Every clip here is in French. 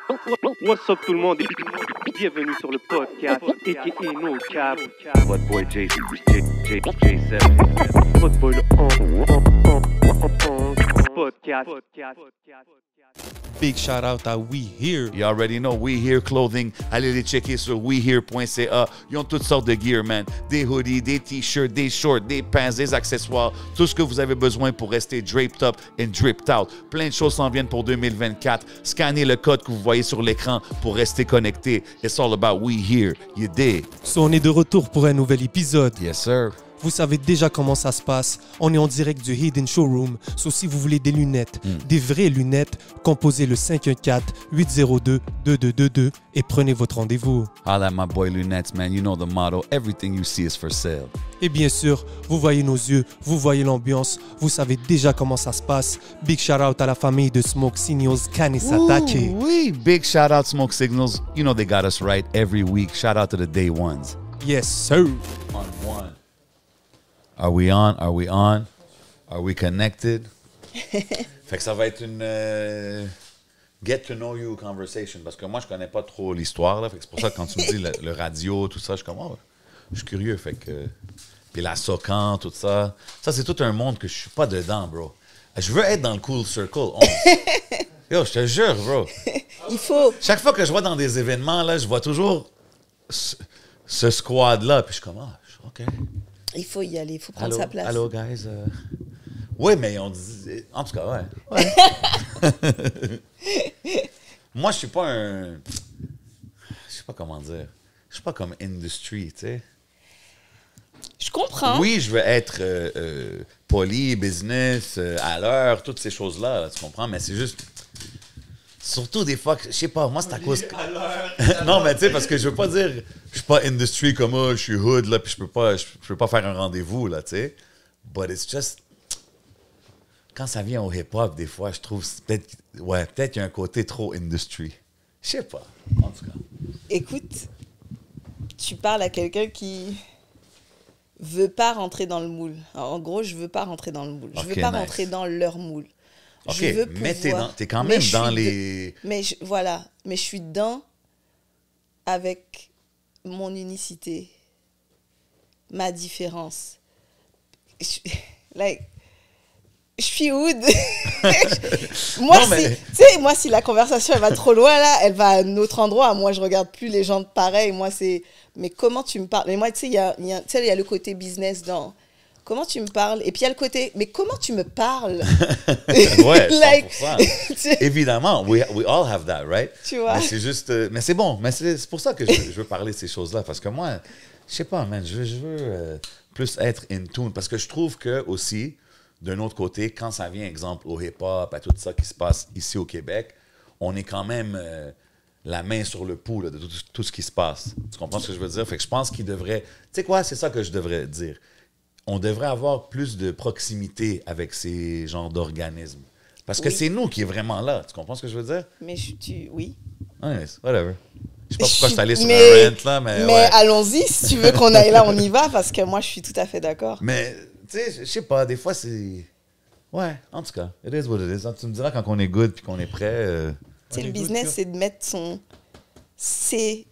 What's up tout le monde et bienvenue sur le podcast a.k.a. No Cap. What boy J7. What boy le podcast. Big shout out à We Here. You already know, We Here Clothing. Allez les checker sur wehere.ca. Ils ont toutes sortes de gear, man. Des hoodies, des t-shirts, des shorts, des pants, des accessoires. Tout ce que vous avez besoin pour rester draped up and dripped out. Plein de choses s'en viennent pour 2024. Scannez le code que vous voyez sur l'écran pour rester connecté. It's all about We Here. You dig? So, on est de retour pour un nouvel épisode. Yes, sir. Vous savez déjà comment ça se passe. On est en direct du Hidden Showroom. So, si vous voulez des lunettes, des vraies lunettes, composez le 514-802-2222 et prenez votre rendez-vous. Holla at my boy Lunettes, man. You know the motto. Everything you see is for sale. Et bien sûr, vous voyez nos yeux, vous voyez l'ambiance, vous savez déjà comment ça se passe. Big shout out à la famille de Smoke Signals Kanisatake. Oui, big shout out Smoke Signals. You know they got us right every week. Shout out to the day ones. Yes, sir. On one. Are we on? Are we on? Are we connected? Fait que ça va être une get to know you conversation parce que moi je connais pas trop l'histoire là. Fait que c'est pour ça que quand tu me dis le radio tout ça, je suis comme oh, je suis curieux. Fait que puis la socan tout ça, c'est tout un monde que je suis pas dedans, bro. Je veux être dans le cool circle. Yo, je te jure, bro. Il faut. Chaque fois que je vois dans des événements là, je vois toujours ce squad là, puis je suis comme ah, ok. Il faut y aller, il faut prendre sa place. Allô, guys. Oui, mais on dit... En tout cas, ouais. Moi, je suis pas un... Je sais pas comment dire. Je suis pas comme industry, tu sais. Je comprends. Oui, je veux être poli, business, à l'heure, toutes ces choses-là, là, tu comprends? Mais c'est juste... Surtout des fois, je sais pas, moi, c'est à cause... Non, mais tu sais, parce que je veux pas dire... Je suis pas industry comme moi, je suis hood, là, puis je peux pas faire un rendez-vous, là, tu sais. But it's just... Quand ça vient au hip-hop, des fois, je trouve... Peut-être qu'il y a un côté trop industry. Je sais pas, en tout cas. Écoute, tu parles à quelqu'un qui veut pas rentrer dans le moule. Alors, en gros, je veux pas rentrer dans le moule. Je veux pas rentrer dans leur moule. OK, Je veux mais pouvoir... t'es quand même dans les... Voilà, mais je suis dedans avec mon unicité, ma différence. Je suis hood. Moi, si la conversation elle va trop loin, là, elle va à un autre endroit. Moi, je regarde plus les gens de pareil. Moi, c'est... Mais comment tu me parles? Mais moi, tu sais, il y a le côté business dans... Comment tu me parles? Et puis, il y a le côté, mais comment tu me parles? Ouais, 100%. Évidemment, we all have that, right? Tu vois? Mais c'est juste... mais c'est bon. Mais c'est pour ça que je veux parler de ces choses-là. Parce que moi, je sais pas, man, je veux plus être in tune. Parce que je trouve que aussi, d'un autre côté, quand ça vient, exemple, au hip-hop, à tout ça qui se passe ici au Québec, on est quand même la main sur le pouls là, de tout ce qui se passe. Tu comprends ce que je veux dire? Fait que je pense qu'il devrait... Tu sais quoi? C'est ça que je devrais dire. On devrait avoir plus de proximité avec ces genres d'organismes. Parce que c'est nous qui est vraiment là. Tu comprends ce que je veux dire? Mais oui. Ouais, whatever. Je sais pas pourquoi je suis allé sur un rant, là, mais ouais. Allons-y, si tu veux qu'on aille là, on y va, parce que moi, je suis tout à fait d'accord. Mais, tu sais, je sais pas, des fois, c'est... Ouais, en tout cas, it is what it is. Tu me diras quand on est good puis qu'on est prêt. Tu sais, le business, c'est de mettre ses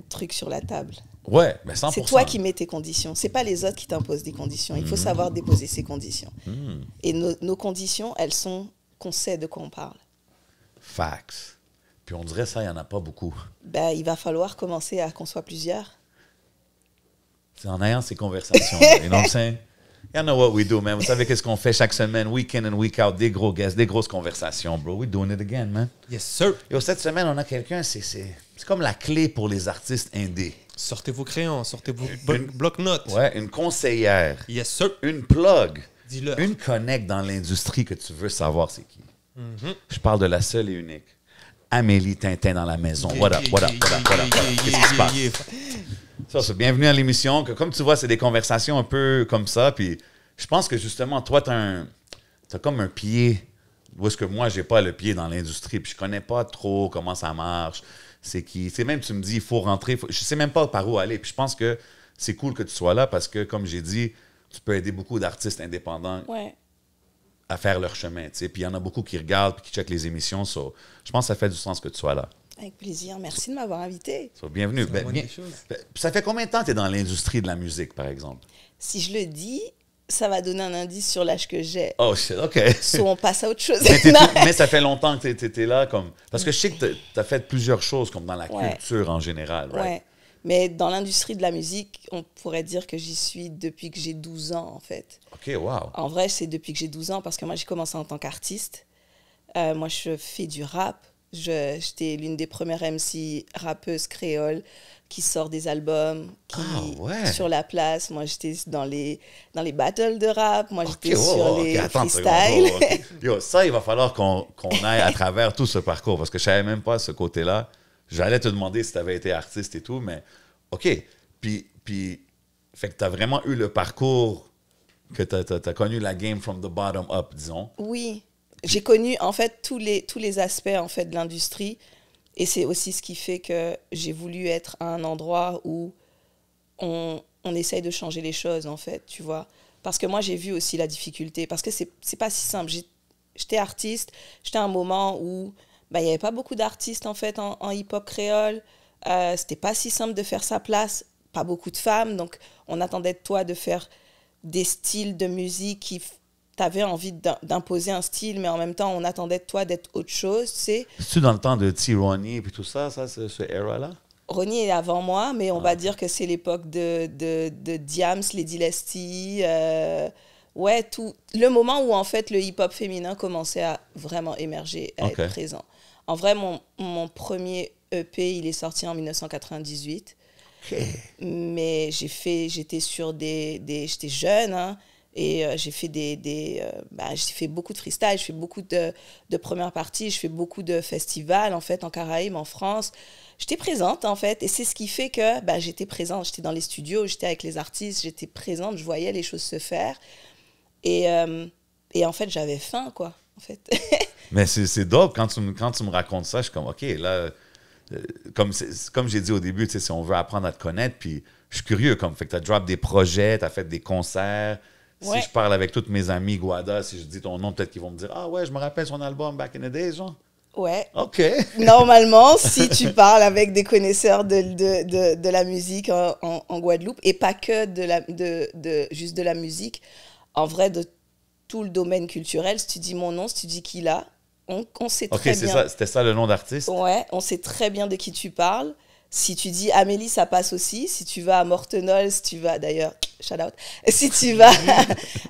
trucs sur la table. Ouais, mais 100%. C'est toi qui mets tes conditions. C'est pas les autres qui t'imposent des conditions. Il faut savoir déposer ses conditions. Et nos conditions, elles sont qu'on sait de quoi on parle. Facts. Puis on dirait ça, il n'y en a pas beaucoup. Ben, il va falloir commencer à qu'on soit plusieurs. C'est en ayant ces conversations. You know what I'm saying? You know what we do, man. Vous savez qu'est-ce qu'on fait chaque semaine, week in and week out, des gros guests, des grosses conversations, bro. We're doing it again, man. Yes, sir. Yo, cette semaine, on a quelqu'un, c'est comme la clé pour les artistes indés. Sortez vos crayons, sortez vos bloc-notes. Ouais, une conseillère. Yes, sir. Une plug. Dis-le. Une connect dans l'industrie que tu veux savoir c'est qui. Je parle de la seule et unique. Amélie Tintin dans la maison. What up? Qu'est-ce qui se passe? Ça, c'est bienvenue à l'émission. Comme tu vois, c'est des conversations un peu comme ça. Puis je pense que justement, toi, t'as comme un pied. Où est-ce que moi, j'ai pas le pied dans l'industrie. Puis je connais pas trop comment ça marche. C'est qui. C'est même, tu me dis, il faut rentrer. Je sais même pas par où aller. Puis je pense que c'est cool que tu sois là parce que, comme j'ai dit, tu peux aider beaucoup d'artistes indépendants à faire leur chemin. Puis il y en a beaucoup qui regardent et qui checkent les émissions. Je pense que ça fait du sens que tu sois là. Avec plaisir. Merci de m'avoir invité. So, bienvenue. C'est la moindre des choses. Ça fait combien de temps que tu es dans l'industrie de la musique, par exemple? Si je le dis, ça va donner un indice sur l'âge que j'ai. Oh, shit, OK. Soit on passe à autre chose. Mais ça fait longtemps que tu étais là. Parce que je sais que tu as fait plusieurs choses, comme dans la culture en général. Right? Ouais. Mais dans l'industrie de la musique, on pourrait dire que j'y suis depuis que j'ai 12 ans, en fait. OK, wow. En vrai, c'est depuis que j'ai 12 ans, parce que moi, j'ai commencé en tant qu'artiste. Moi, je fais du rap. J'étais l'une des premières MC rappeuses créoles qui sort des albums, sur la place. Moi, j'étais dans les battles de rap. Moi, j'étais sur les freestyles. Yo, ça, il va falloir qu'on aille à travers tout ce parcours, parce que je savais même pas ce côté-là. J'allais te demander si tu avais été artiste et tout, mais OK. Puis fait que tu as vraiment eu le parcours que tu as connu la game from the bottom up, disons. Oui. J'ai connu, en fait, tous les aspects, en fait, de l'industrie. Et c'est aussi ce qui fait que j'ai voulu être à un endroit où on essaye de changer les choses, en fait, tu vois. Parce que moi, j'ai vu aussi la difficulté. Parce que c'est pas si simple. J'étais artiste. J'étais à un moment où il n'y avait pas beaucoup d'artistes, en fait, en hip-hop créole. C'était pas si simple de faire sa place. Pas beaucoup de femmes. Donc, on attendait de toi de faire des styles de musique qui... T'avais envie d'imposer un style, mais en même temps, on attendait de toi d'être autre chose, tu sais. C'est-tu dans le temps de T. Ronnie et tout ça, ce era-là? Ronnie est avant moi, mais on va dire que c'est l'époque de Diams, Lady Leslie, tout le moment où, en fait, le hip-hop féminin commençait à vraiment émerger, à être présent. En vrai, mon premier EP, il est sorti en 1998. Mais j'étais jeune, hein. Et j'ai fait j'ai fait beaucoup de freestyle, je fais beaucoup de premières parties, je fais beaucoup de festivals, en fait, en Caraïbes, en France. J'étais présente, en fait, et c'est ce qui fait que j'étais présente. J'étais dans les studios, j'étais avec les artistes, j'étais présente, je voyais les choses se faire. Et en fait, j'avais faim, quoi, en fait. Mais c'est dope, quand tu me racontes ça, je suis comme, OK, là, comme j'ai dit au début, tu sais, si on veut apprendre à te connaître, puis je suis curieux, fait que tu as drop des projets, tu as fait des concerts. Si je parle avec toutes mes amies Guada, si je dis ton nom, peut-être qu'ils vont me dire « Ah ouais, je me rappelle son album Back in the Days, genre. » Ouais. OK. Normalement, si tu parles avec des connaisseurs de la musique en Guadeloupe, et pas que juste de la musique, en vrai, de tout le domaine culturel, si tu dis mon nom, si tu dis qui là, on sait très bien. OK, c'était ça le nom d'artiste? Ouais, on sait très bien de qui tu parles. Si tu dis Amélie, ça passe aussi. Si tu vas à Mortenol, si tu vas, d'ailleurs, shout out. Si tu vas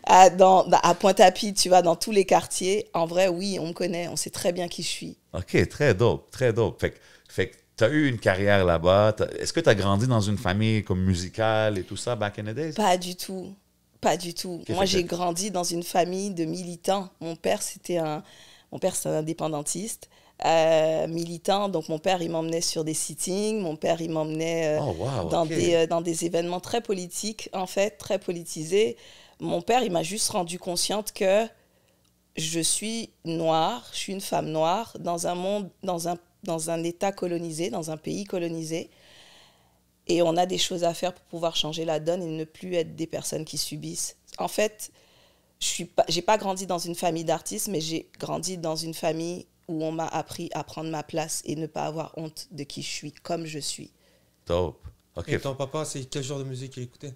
à Pointe-à-Pitre, tu vas dans tous les quartiers. En vrai, oui, on me connaît. On sait très bien qui je suis. OK, très dope, très dope. Fait que tu as eu une carrière là-bas. Est-ce que tu as grandi dans une famille comme musicale et tout ça, back in the days? Pas du tout. Pas du tout. Moi, j'ai grandi dans une famille de militants. Mon père, c'est un indépendantiste. Militant, donc mon père il m'emmenait sur des sittings, mon père il m'emmenait dans des événements très politiques, en fait, très politisés. Mon père il m'a juste rendu consciente que je suis noire, je suis une femme noire dans un monde, dans un état colonisé, dans un pays colonisé, et on a des choses à faire pour pouvoir changer la donne et ne plus être des personnes qui subissent. En fait, j'ai pas grandi dans une famille d'artistes, mais j'ai grandi dans une famille où on m'a appris à prendre ma place et ne pas avoir honte de qui je suis, comme je suis. Top. Okay. Et ton papa, c'est quel genre de musique il écoutait?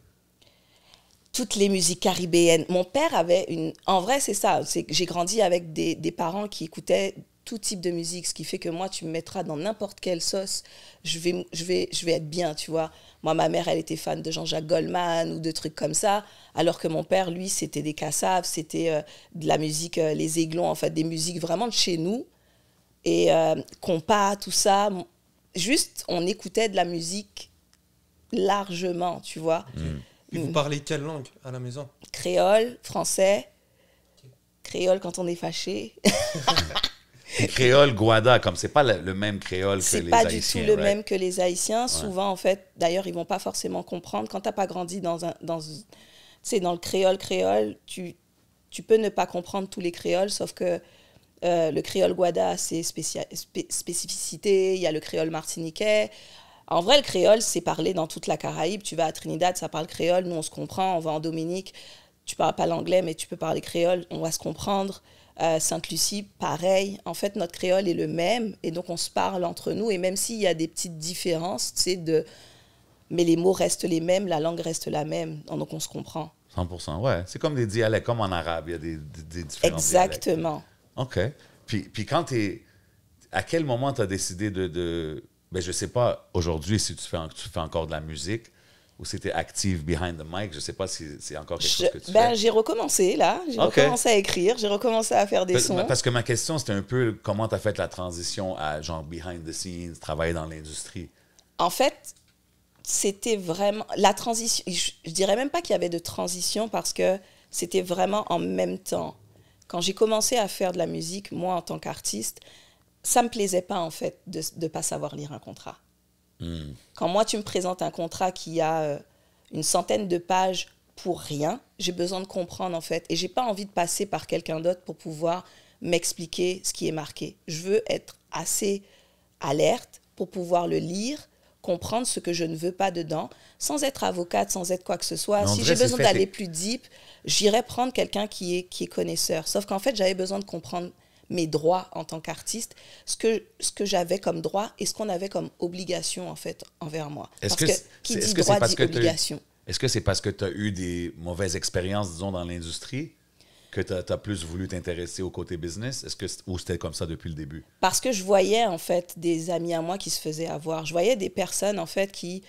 Toutes les musiques caribéennes. Mon père avait une... En vrai, c'est ça. J'ai grandi avec des parents qui écoutaient tout type de musique, ce qui fait que moi, tu me mettras dans n'importe quelle sauce, je vais être bien, tu vois. Moi, ma mère, elle était fan de Jean-Jacques Goldman ou de trucs comme ça, alors que mon père, lui, c'était des cassaves, c'était de la musique, les aiglons, en fait, des musiques vraiment de chez nous. Et compas, tout ça. Juste, on écoutait de la musique largement, tu vois. Et vous parlez quelle langue à la maison? Créole, français. Créole quand on est fâché. Créole, Guada, comme c'est pas le même créole que les Haïtiens. C'est pas du tout le même que les Haïtiens. Ouais. Souvent, en fait, d'ailleurs, ils vont pas forcément comprendre. Quand t'as pas grandi dans le créole, tu peux ne pas comprendre tous les créoles, sauf que le créole Guada a ses spécificités. Il y a le créole martiniquais. En vrai, le créole, c'est parlé dans toute la Caraïbe. Tu vas à Trinidad, ça parle créole. Nous, on se comprend. On va en Dominique. Tu parles pas l'anglais, mais tu peux parler créole. On va se comprendre. Sainte-Lucie, pareil. En fait, notre créole est le même et donc on se parle entre nous. Et même s'il y a des petites différences, mais les mots restent les mêmes, la langue reste la même. Donc on se comprend. 100%, ouais. C'est comme des dialectes, comme en arabe, il y a des différents Exactement. dialectes. OK. Puis quand à quel moment tu as décidé ben, je sais pas aujourd'hui si tu fais encore de la musique ou si tu es active behind the mic. Je sais pas si c'est encore quelque chose que tu fais. J'ai recommencé, là. J'ai recommencé à écrire. J'ai recommencé à faire des sons. Parce que ma question, c'était un peu comment tu as fait la transition à genre behind the scenes, travailler dans l'industrie. En fait, c'était vraiment la transition. Je dirais même pas qu'il y avait de transition parce que c'était vraiment en même temps. Quand j'ai commencé à faire de la musique, moi, en tant qu'artiste, ça me plaisait pas, en fait, de ne pas savoir lire un contrat. Quand moi, tu me présentes un contrat qui a une centaine de pages pour rien, j'ai besoin de comprendre, en fait. Et j'ai pas envie de passer par quelqu'un d'autre pour pouvoir m'expliquer ce qui est marqué. Je veux être assez alerte pour pouvoir le lire, comprendre ce que je ne veux pas dedans, sans être avocate, sans être quoi que ce soit. Si j'ai besoin d'aller plus deep, j'irai prendre quelqu'un qui est connaisseur. Sauf qu'en fait, j'avais besoin de comprendre mes droits en tant qu'artiste, ce que j'avais comme droit et ce qu'on avait comme obligation, en fait, envers moi. Parce que qui dit droit dit obligation. Est-ce que c'est parce que tu as eu des mauvaises expériences, disons, dans l'industrie que tu as plus voulu t'intéresser au côté business? Ou c'était comme ça depuis le début? Parce que je voyais, en fait, des amis à moi qui se faisaient avoir. Je voyais des personnes, en fait, qui...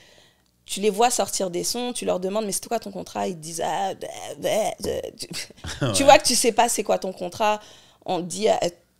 Tu les vois sortir des sons, tu leur demandes, mais c'est quoi ton contrat? Ils te disent, tu vois que tu sais pas c'est quoi ton contrat. On te dit,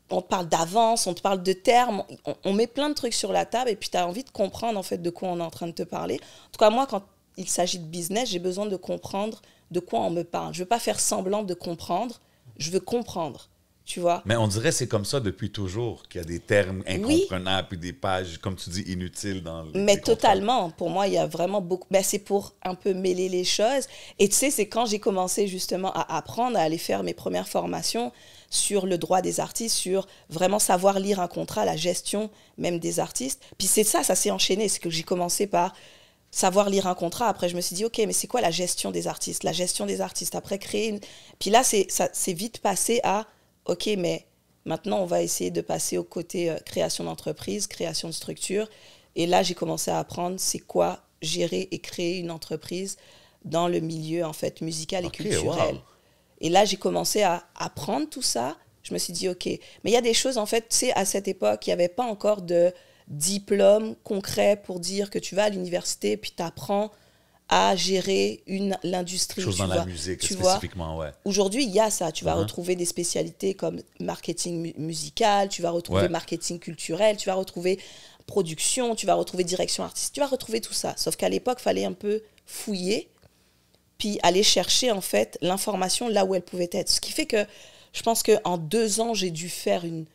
on te parle d'avance, on te parle de termes, on met plein de trucs sur la table et puis tu as envie de comprendre, en fait, de quoi on est en train de te parler. En tout cas, moi, quand il s'agit de business, j'ai besoin de comprendre de quoi on me parle. Je veux pas faire semblant de comprendre, je veux comprendre, tu vois. Mais on dirait que c'est comme ça depuis toujours, qu'il y a des termes incompréhensibles puis des pages, comme tu dis, inutiles dans les Mais totalement. Pour moi, il y a vraiment beaucoup... Ben, c'est pour un peu mêler les choses. Et tu sais, c'est quand j'ai commencé justement à apprendre, à aller faire mes premières formations sur le droit des artistes, sur vraiment savoir lire un contrat, la gestion même des artistes. Puis c'est ça s'est enchaîné. C'est que j'ai commencé par savoir lire un contrat. Après, je me suis dit, OK, mais c'est quoi la gestion des artistes? La gestion des artistes. Après, créer une... Puis là, c'est vite passé à, OK, mais maintenant, on va essayer de passer au côté création d'entreprise, création de structure. Et là, j'ai commencé à apprendre c'est quoi gérer et créer une entreprise dans le milieu, en fait, musical et culturel. Wow. Et là, j'ai commencé à apprendre tout ça. Je me suis dit, OK. Mais il y a des choses, en fait, tu sais, à cette époque, il n'y avait pas encore de diplôme concret pour dire que tu vas à l'université puis tu apprends à gérer l'industrie. Chose dans la musique, spécifiquement, ouais. Aujourd'hui, il y a ça. Tu vas retrouver des spécialités comme marketing musical, tu vas retrouver marketing culturel, tu vas retrouver production, tu vas retrouver direction artistique, tu vas retrouver tout ça. Sauf qu'à l'époque, il fallait un peu fouiller puis aller chercher, en fait, l'information là où elle pouvait être. Ce qui fait que je pense qu'en 2 ans, j'ai dû faire une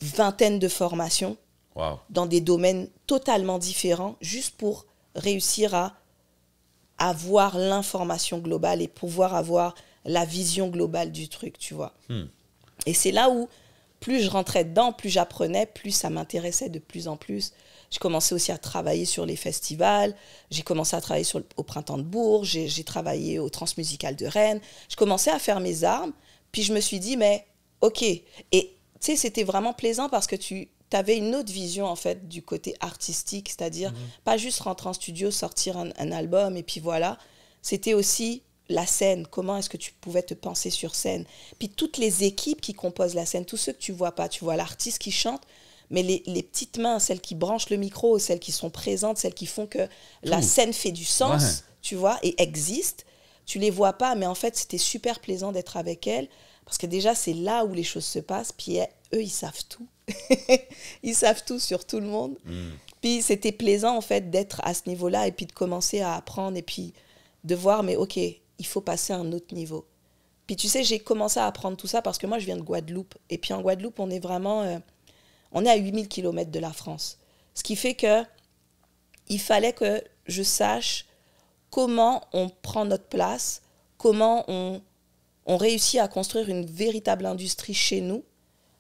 20aine de formations dans des domaines totalement différents, juste pour réussir à avoir l'information globale et pouvoir avoir la vision globale du truc, tu vois. Et c'est là où, plus je rentrais dedans, plus j'apprenais, plus ça m'intéressait de plus en plus. J'ai commencé aussi à travailler sur les festivals, j'ai commencé à travailler au Printemps de Bourges, j'ai travaillé au Transmusical de Rennes. Je commençais à faire mes armes, puis je me suis dit, mais OK. Et tu sais, c'était vraiment plaisant parce que tu avais une autre vision, en fait, du côté artistique, c'est-à-dire pas juste rentrer en studio, sortir un album, et puis voilà. C'était aussi la scène, comment est-ce que tu pouvais te penser sur scène. Puis toutes les équipes qui composent la scène, tous ceux que tu vois pas, tu vois l'artiste qui chante, mais les petites mains, celles qui branchent le micro, celles qui sont présentes, celles qui font que la scène fait du sens, tu vois, et existe, tu les vois pas, mais en fait, c'était super plaisant d'être avec elles, parce que déjà, c'est là où les choses se passent, puis eux, ils savent tout. Ils savent tout sur tout le monde. Puis c'était plaisant, en fait, d'être à ce niveau-là, et puis de commencer à apprendre, et puis de voir, mais OK, il faut passer à un autre niveau. Puis tu sais, j'ai commencé à apprendre tout ça parce que moi, je viens de Guadeloupe. Et puis en Guadeloupe, on est vraiment... on est à 8000 km de la France. Ce qui fait que il fallait que je sache comment on prend notre place, comment on réussit à construire une véritable industrie chez nous,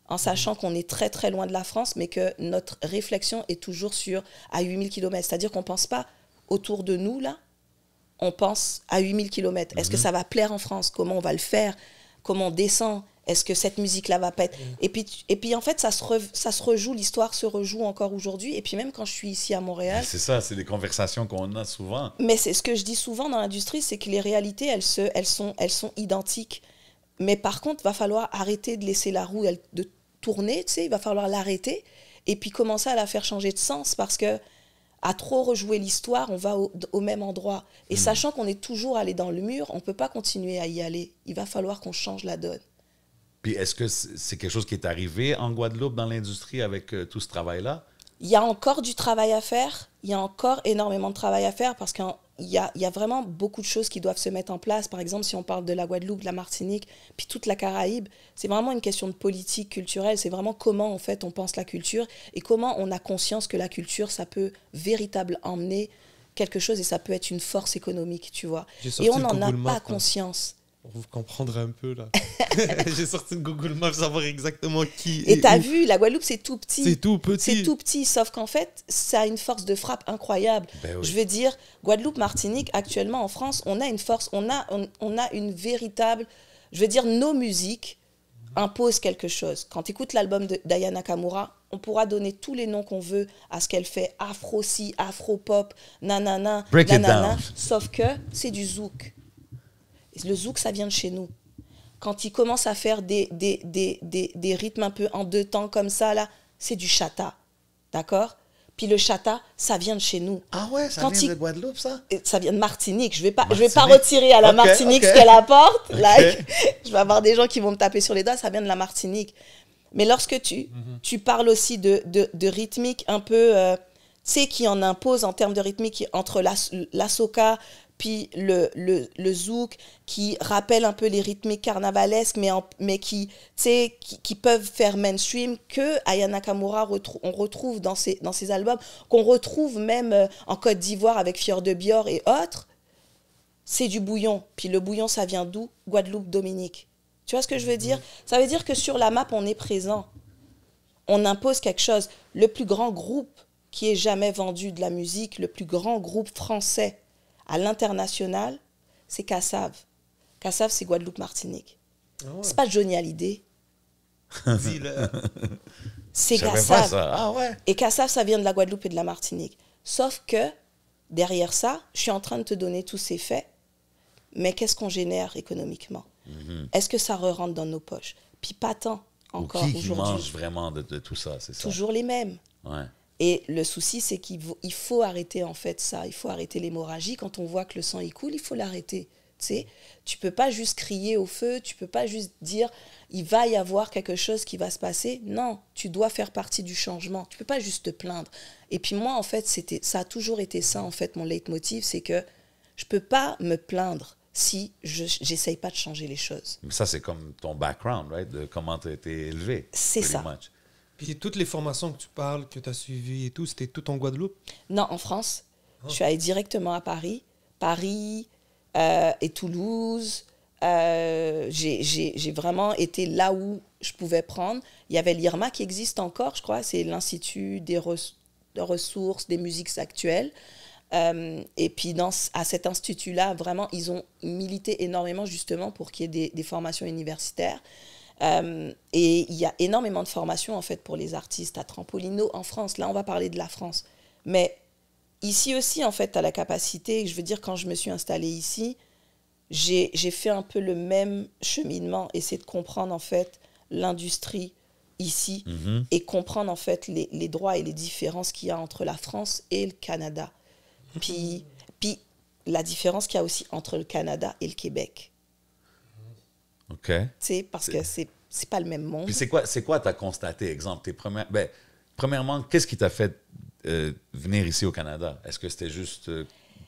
en sachant qu'on est très, très loin de la France, mais que notre réflexion est toujours à 8000 km. C'est-à-dire qu'on ne pense pas autour de nous, là. On pense à 8000 km. Est-ce que ça va plaire en France? Comment on va le faire? Comment on descend? Est-ce que cette musique-là va pas être... Et puis, en fait, ça se rejoue, l'histoire se rejoue encore aujourd'hui. Et puis, même quand je suis ici à Montréal... C'est ça, c'est des conversations qu'on a souvent. Mais c'est ce que je dis souvent dans l'industrie, c'est que les réalités, elles sont identiques. Mais par contre, il va falloir arrêter de laisser la roue de tourner, tu sais, il va falloir l'arrêter et puis commencer à la faire changer de sens parce que à trop rejouer l'histoire, on va au même endroit. Et sachant qu'on est toujours allé dans le mur, on ne peut pas continuer à y aller. Il va falloir qu'on change la donne. Puis est-ce que c'est quelque chose qui est arrivé en Guadeloupe dans l'industrie avec tout ce travail-là? Il y a encore du travail à faire. Il y a encore énormément de travail à faire parce qu'il y a vraiment beaucoup de choses qui doivent se mettre en place. Par exemple, si on parle de la Guadeloupe, de la Martinique, puis toute la Caraïbe, c'est vraiment une question de politique culturelle. C'est vraiment comment, en fait, on pense la culture et comment on a conscience que la culture, ça peut véritablement emmener quelque chose et ça peut être une force économique, tu vois. Et on n'en a pas conscience. Pour vous comprendre un peu, là. J'ai sorti une Google Maps pour savoir exactement qui... Et t'as vu, la Guadeloupe, c'est tout petit. C'est tout petit. C'est tout petit, sauf qu'en fait, ça a une force de frappe incroyable. Ben oui. Je veux dire, Guadeloupe, Martinique, actuellement en France, on a une force, on a une véritable... Je veux dire, nos musiques imposent quelque chose. Quand tu écoutes l'album d'Aya Nakamura, on pourra donner tous les noms qu'on veut à ce qu'elle fait, afro-ci, afro-pop, nanana, Break it nanana, down. sauf que c'est du zouk. Le zouk, ça vient de chez nous. Quand il commence à faire des rythmes un peu en deux temps comme ça, là, c'est du chata. D'accord? Puis le chata, ça vient de chez nous. Ah ouais, ça vient de Guadeloupe, ça? Ça vient de Martinique. Je vais pas retirer à la Ok, Martinique ok. ce qu'elle apporte. Like, Ok. je vais avoir des gens qui vont me taper sur les doigts. Ça vient de la Martinique. Mais lorsque tu parles aussi de rythmique un peu... tu sais, qui en impose en termes de rythmique entre la soca puis le zouk, qui rappelle un peu les rythmiques carnavalesques, mais qui peuvent faire mainstream, que Aya Nakamura on retrouve dans ses albums, qu'on retrouve même en Côte d'Ivoire avec Fior de Bior et autres, c'est du bouillon. Puis le bouillon, ça vient d'où? Guadeloupe, Dominique. Tu vois ce que je veux dire? Ça veut dire que sur la map, on est présent. On impose quelque chose. Le plus grand groupe qui ait jamais vendu de la musique, le plus grand groupe français à l'international, c'est Kassav. Kassav, c'est Guadeloupe-Martinique. Ah ouais. C'est pas Johnny Hallyday. Dis-le. C'est Je savais pas Kassav. ça. Ah ouais? Et Kassav, ça vient de la Guadeloupe et de la Martinique. Sauf que, derrière ça, je suis en train de te donner tous ces faits, mais qu'est-ce qu'on génère économiquement? Est-ce que ça rentre dans nos poches? Puis pas tant encore Ou qui aujourd'hui. mange vraiment de tout ça, c'est ça? Toujours les mêmes. Ouais. Et le souci, c'est qu'il faut arrêter en fait ça. Il faut arrêter l'hémorragie. Quand on voit que le sang il coule, il faut l'arrêter. Tu sais, tu peux pas juste crier au feu. Tu peux pas juste dire il va y avoir quelque chose qui va se passer. Non, tu dois faire partie du changement. Tu peux pas juste te plaindre. Et puis moi, en fait, ça a toujours été ça en fait mon leitmotiv, c'est que je peux pas me plaindre si j'essaye pas de changer les choses. Mais ça, c'est comme ton background, right? De comment tu as été élevé. C'est pretty ça. much. Puis toutes les formations que tu parles, que tu as suivies et tout, c'était tout en Guadeloupe? Non, en France. Je suis allée directement à Paris. Paris et Toulouse. J'ai vraiment été là où je pouvais prendre. Il y avait l'IRMA qui existe encore, je crois. C'est l'Institut des ressources des musiques actuelles. Et puis à cet institut-là, vraiment, ils ont milité énormément justement pour qu'il y ait des formations universitaires. Et il y a énormément de formations en fait pour les artistes à Trampolino en France. Là, on va parler de la France. Mais ici aussi, en fait, tu as la capacité. Je veux dire, quand je me suis installée ici, j'ai fait un peu le même cheminement, essayer de comprendre en fait l'industrie ici et comprendre en fait les droits et les différences qu'il y a entre la France et le Canada. Puis la différence qu'il y a aussi entre le Canada et le Québec. OK. Tu sais, parce que c'est pas le même monde. Puis c'est quoi t'as constaté, exemple, premièrement, qu'est-ce qui t'a fait venir ici au Canada? Est-ce que c'était juste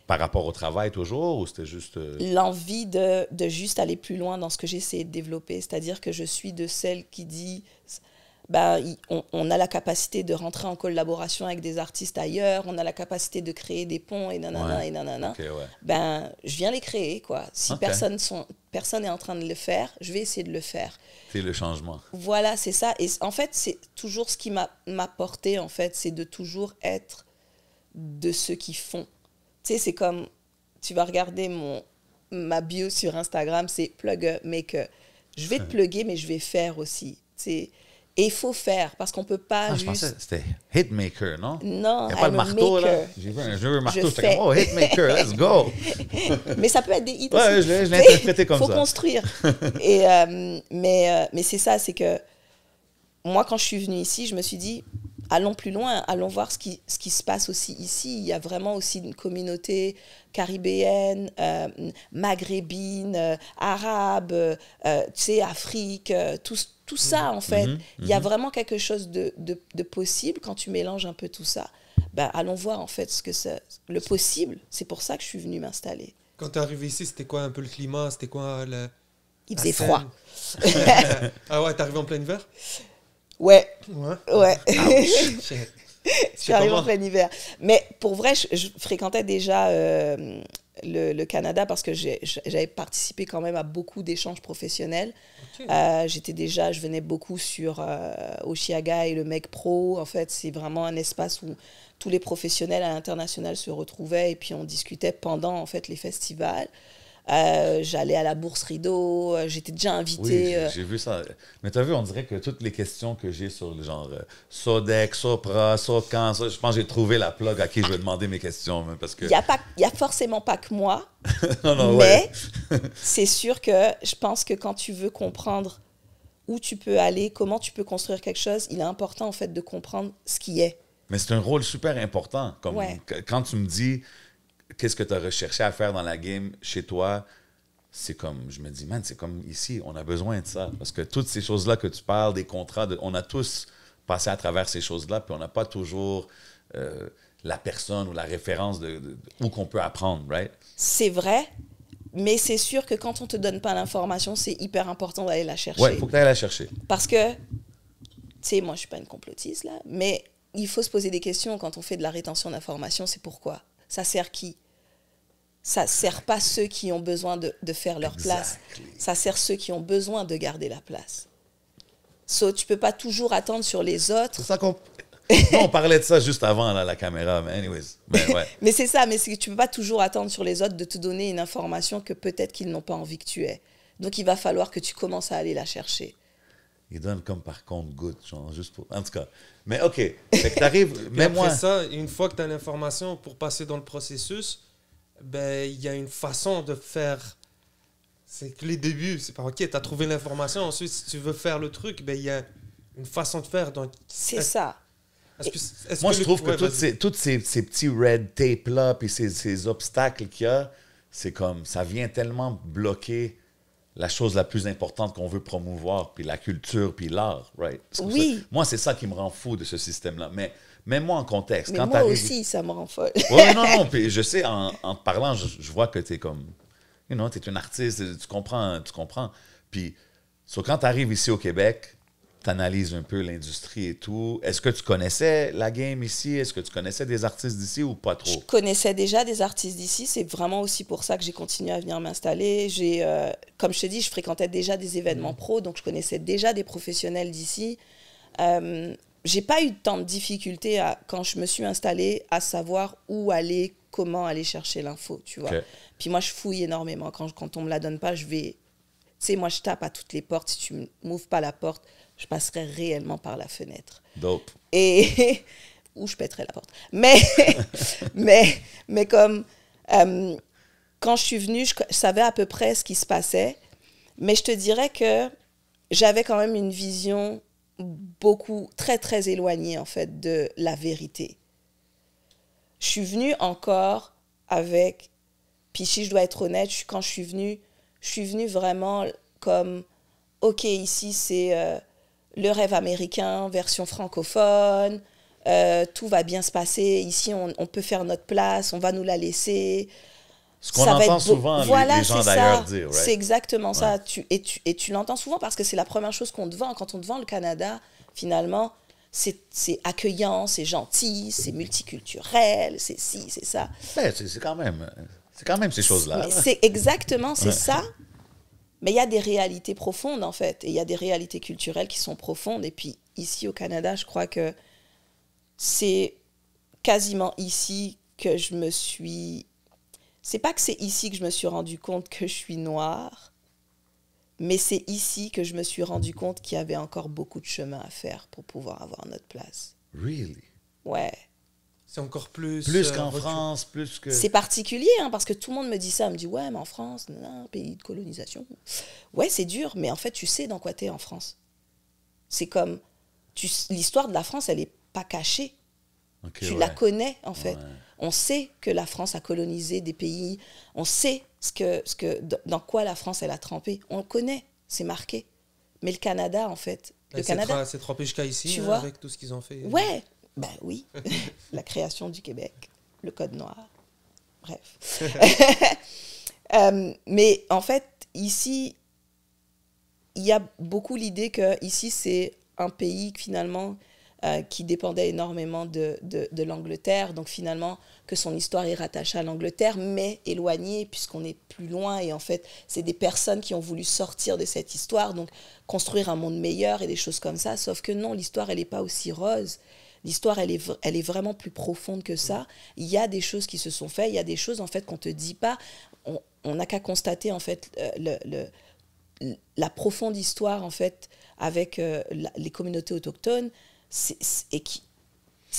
par rapport au travail toujours ou c'était juste... L'envie de juste aller plus loin dans ce que j'ai essayé de développer. C'est-à-dire que je suis de celle qui dit... on a la capacité de rentrer en collaboration avec des artistes ailleurs, on a la capacité de créer des ponts et nanana Ouais. et nanana. OK, ouais. Je viens les créer, quoi. Si OK. personne est en train de le faire, je vais essayer de le faire. C'est le changement. Voilà, c'est ça. Et en fait, c'est toujours ce qui m'a porté, en fait, c'est de toujours être de ceux qui font. Tu sais, c'est comme, tu vas regarder ma bio sur Instagram, c'est plugger, maker. Je vais te plugger, mais je vais faire aussi. Et il faut faire, parce qu'on ne peut pas Je juste... pensais que c'était hitmaker, non? Non, Il n'y a pas le marteau, là. maker. J'ai vu un jeu marteau, Je j'étais fais. comme, oh, hitmaker, let's go! Mais ça peut être des hits Ouais, aussi. je l'ai interprété comme faut ça. Construire. Mais c'est ça, c'est que moi, quand je suis venue ici, je me suis dit, allons plus loin, allons voir ce qui se passe aussi ici. Il y a vraiment aussi une communauté caribéenne, maghrébine, arabe, Afrique, tout ça, en fait. Il y a vraiment quelque chose de possible quand tu mélanges un peu tout ça. Ben, allons voir, en fait, le possible. C'est pour ça que je suis venue m'installer. Quand tu es arrivé ici, c'était quoi un peu le climat? C'était quoi Il faisait froid. Ah ouais, t'es arrivé en plein hiver? Ouais. Ouais. Je suis arrivée en plein hiver. Mais pour vrai, je fréquentais déjà le Canada parce que j'avais participé quand même à beaucoup d'échanges professionnels. Okay. Je venais beaucoup sur Oshiaga et le Meg Pro. En fait, c'est vraiment un espace où tous les professionnels à l'international se retrouvaient et puis on discutait pendant en fait les festivals. J'allais à la Bourse Rideau, j'étais déjà invitée. Oui, j'ai vu ça. Mais tu as vu, on dirait que toutes les questions que j'ai sur le genre Sodec, Sopra, Socan, je pense que j'ai trouvé la plug à qui je vais demander mes questions. Parce que... Il n'y a forcément pas que moi, non, mais c'est sûr que je pense que quand tu veux comprendre où tu peux aller, comment tu peux construire quelque chose, il est important en fait de comprendre ce qui est. Mais c'est un rôle super important. Comme quand tu me dis... Qu'est-ce que tu as recherché à faire dans la game chez toi? C'est comme, je me dis, man, c'est comme ici, on a besoin de ça. Parce que toutes ces choses-là que tu parles, des contrats, on a tous passé à travers ces choses-là, puis on n'a pas toujours la personne ou la référence où qu'on peut apprendre, right? C'est vrai, mais c'est sûr que quand on ne te donne pas l'information, c'est hyper important d'aller la chercher. Oui, il faut que tu ailles la chercher. Parce que, tu sais, moi, je ne suis pas une complotiste, là, mais il faut se poser des questions quand on fait de la rétention d'informations, c'est pourquoi? Ça sert qui? Ça sert pas ceux qui ont besoin de faire leur place. Ça sert ceux qui ont besoin de garder la place. Tu peux pas toujours attendre sur les autres. C'est ça qu'on... Non, on parlait de ça juste avant, là, la caméra, mais anyways. Mais, ouais. Mais c'est ça, mais c'est que tu peux pas toujours attendre sur les autres de te donner une information que peut-être qu'ils n'ont pas envie que tu aies. Donc, il va falloir que tu commences à aller la chercher. Ils donnent comme par compte-gouttes, genre, juste pour... En tout cas. Mais OK, fait que t'arrives... Puis après ça, une fois que tu as l'information pour passer dans le processus, ben, il y a une façon de faire... C'est que les débuts, c'est pas OK, tu as trouvé l'information, ensuite, si tu veux faire le truc, ben, il y a une façon de faire. Donc, c'est ça. Moi, je trouve que tous ces petits red tape-là, puis ces obstacles qu'il y a, c'est comme... Ça vient tellement bloquer... la chose la plus importante qu'on veut promouvoir, puis la culture, puis l'art, right? Oui. Moi, c'est ça qui me rend fou de ce système-là. Mais mets-moi en contexte. Mais quand moi aussi, ça me rend folle. Oui, non, puis je sais, en te parlant, je vois que tu es comme, tu es une artiste, tu comprends. Puis, quand tu arrives ici au Québec, tu analyses un peu l'industrie et tout. Est-ce que tu connaissais la game ici? Est-ce que tu connaissais des artistes d'ici ou pas trop? Je connaissais déjà des artistes d'ici. C'est vraiment aussi pour ça que j'ai continué à venir m'installer. Comme je te dis, je fréquentais déjà des événements pro, donc je connaissais déjà des professionnels d'ici. J'ai pas eu tant de difficultés quand je me suis installée à savoir où aller, comment aller chercher l'info, tu vois. Okay. Puis moi, je fouille énormément. Quand on me la donne pas, je vais... Tu sais, moi, je tape à toutes les portes. Si tu m'ouvres pas la porte, je passerai réellement par la fenêtre. Dope. Ou je pèterai la porte. Mais comme... quand je suis venue, je savais à peu près ce qui se passait. Mais je te dirais que j'avais quand même une vision très, très éloignée, en fait, de la vérité. Je suis venue encore avec... Puis si je dois être honnête, quand je suis venue vraiment comme... OK, ici, c'est le rêve américain, version francophone. Tout va bien se passer. Ici, on peut faire notre place. On va nous la laisser. Ce qu'on entend souvent, les gens d'ailleurs dire. Right? C'est exactement ça. Tu l'entends souvent parce que c'est la première chose qu'on te vend. Quand on te vend le Canada, finalement, c'est accueillant, c'est gentil, c'est multiculturel, c'est ci, c'est ça. Ben, c'est quand même ces choses-là. C'est exactement, c'est ça. Mais il y a des réalités profondes, en fait. Et il y a des réalités culturelles qui sont profondes. Et puis, ici, au Canada, je crois que c'est quasiment ici que je me suis... C'est pas que c'est ici que je me suis rendu compte que je suis noire, Mais c'est ici que je me suis rendu compte qu'il y avait encore beaucoup de chemin à faire pour pouvoir avoir notre place. Really? Ouais. C'est encore plus... Plus qu'en France, plus que... C'est particulier, hein, parce que tout le monde me dit ça. Me dit, ouais, mais en France, un pays de colonisation. Ouais, c'est dur, mais en fait, tu sais dans quoi t'es en France. C'est comme... L'histoire de la France, elle n'est pas cachée. Okay, tu la connais, en fait. Ouais. On sait que la France a colonisé des pays. On sait dans quoi la France, elle a trempé. On le connaît, c'est marqué. Mais le Canada, en fait... C'est trempé jusqu'à ici, tu hein, vois? avec tout ce qu'ils ont fait. Ouais, ben oui. La création du Québec, le Code noir, bref. Mais en fait, ici, il y a beaucoup l'idée que ici c'est un pays finalement qui dépendait énormément de l'Angleterre, donc finalement que son histoire est rattachée à l'Angleterre, mais éloignée puisqu'on est plus loin, et en fait c'est des personnes qui ont voulu sortir de cette histoire, donc construire un monde meilleur et des choses comme ça, sauf que non, l'histoire elle n'est pas aussi rose. L'histoire, elle est vraiment plus profonde que ça. Il y a des choses qui se sont faites, il y a des choses en fait qu'on ne te dit pas. On n'a qu'à constater en fait la profonde histoire en fait avec les communautés autochtones.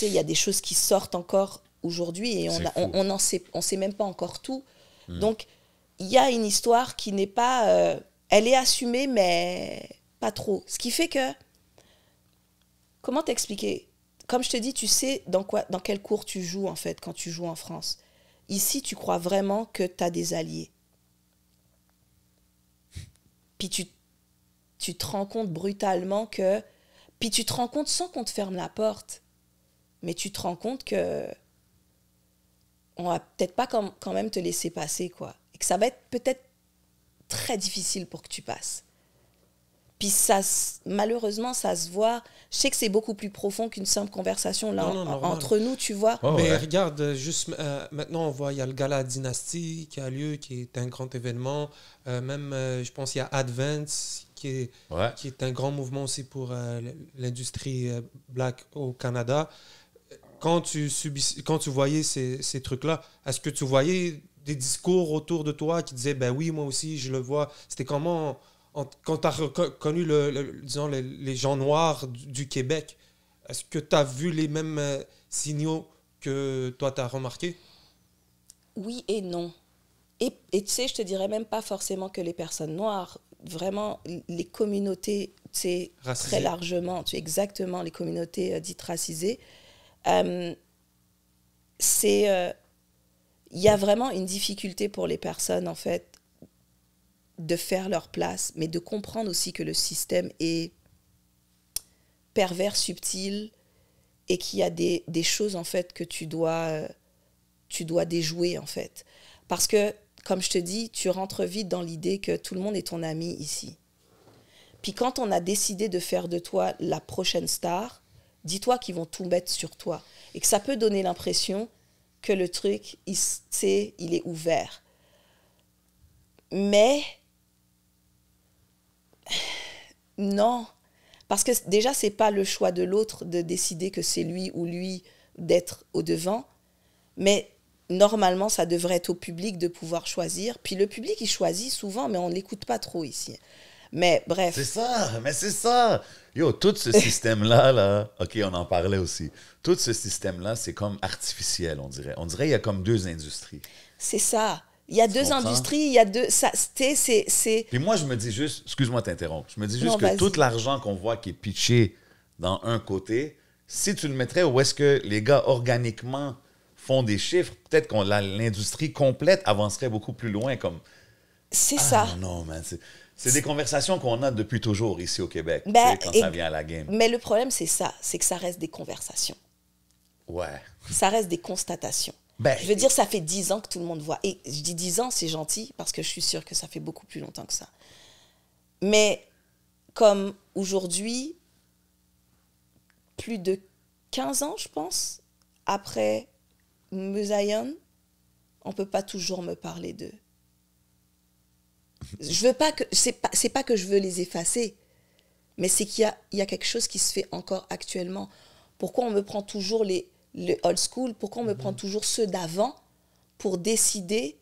Il y a des choses qui sortent encore aujourd'hui et on sait même pas encore tout. Donc, il y a une histoire qui n'est pas... elle est assumée, mais pas trop. Ce qui fait que... Comment t'expliquer ? Comme je te dis, tu sais dans quel cours tu joues, en fait, quand tu joues en France. Ici, tu crois vraiment que tu as des alliés. Puis tu te rends compte brutalement que... Puis tu te rends compte sans qu'on te ferme la porte. Mais tu te rends compte que... on va peut-être pas quand même te laisser passer, quoi. Et que ça va être peut-être très difficile pour que tu passes. Puis malheureusement, ça se voit. Je sais que c'est beaucoup plus profond qu'une simple conversation là, entre nous, tu vois. Oh, mais regarde, juste maintenant, on voit, il y a le gala Dynasty qui a lieu, qui est un grand événement. Même, je pense qu'il y a Advance, qui est un grand mouvement aussi pour l'industrie black au Canada. Quand tu voyais ces trucs-là, est-ce que tu voyais des discours autour de toi qui disaient, ben oui, moi aussi, je le vois. C'était comment... Quand tu as reconnu disons, les gens noirs du Québec, est-ce que tu as vu les mêmes signaux que toi, tu as remarqué? Oui et non. Et tu sais, je te dirais même pas forcément que les personnes noires, vraiment les communautés, tu sais, très largement, tu sais, exactement, les communautés dites racisées, il y a vraiment une difficulté pour les personnes, en fait, de faire leur place, mais de comprendre aussi que le système est pervers, subtil, et qu'il y a des choses, en fait, que tu dois déjouer, en fait. Parce que, comme je te dis, tu rentres vite dans l'idée que tout le monde est ton ami ici. Puis quand on a décidé de faire de toi la prochaine star, dis-toi qu'ils vont tout mettre sur toi. Et que ça peut donner l'impression que le truc, il est ouvert. Mais... non, parce que déjà, c'est pas le choix de l'autre de décider que c'est lui ou lui d'être au devant, mais normalement, ça devrait être au public de pouvoir choisir. Puis le public, il choisit souvent, mais on ne l'écoute pas trop ici. Mais bref. C'est ça. Yo, tout ce système-là, là, OK, on en parlait aussi. Tout ce système-là, c'est comme artificiel, on dirait. On dirait qu'il y a comme deux industries. C'est ça. Il y a deux industries, il y a deux... Puis moi, je me dis juste... Excuse-moi de t'interrompre. Je me dis juste que tout l'argent qu'on voit qui est pitché dans un côté, si tu le mettrais où est-ce que les gars organiquement font des chiffres, peut-être que l'industrie complète avancerait beaucoup plus loin. Comme... C'est ça. Non, man. C'est des conversations qu'on a depuis toujours ici au Québec, quand ça vient à la game. Mais le problème, c'est ça. C'est que ça reste des conversations. Ouais. Ça reste des constatations. Je veux dire, ça fait 10 ans que tout le monde voit. Et je dis 10 ans, c'est gentil, parce que je suis sûre que ça fait beaucoup plus longtemps que ça. Mais comme aujourd'hui, plus de 15 ans, je pense, après Musayan, on ne peut pas toujours me parler d'eux. Je veux pas que... C'est pas que je veux les effacer, mais c'est qu'il y a quelque chose qui se fait encore actuellement. Pourquoi on me prend toujours le old school, pourquoi on me prend toujours ceux d'avant pour décider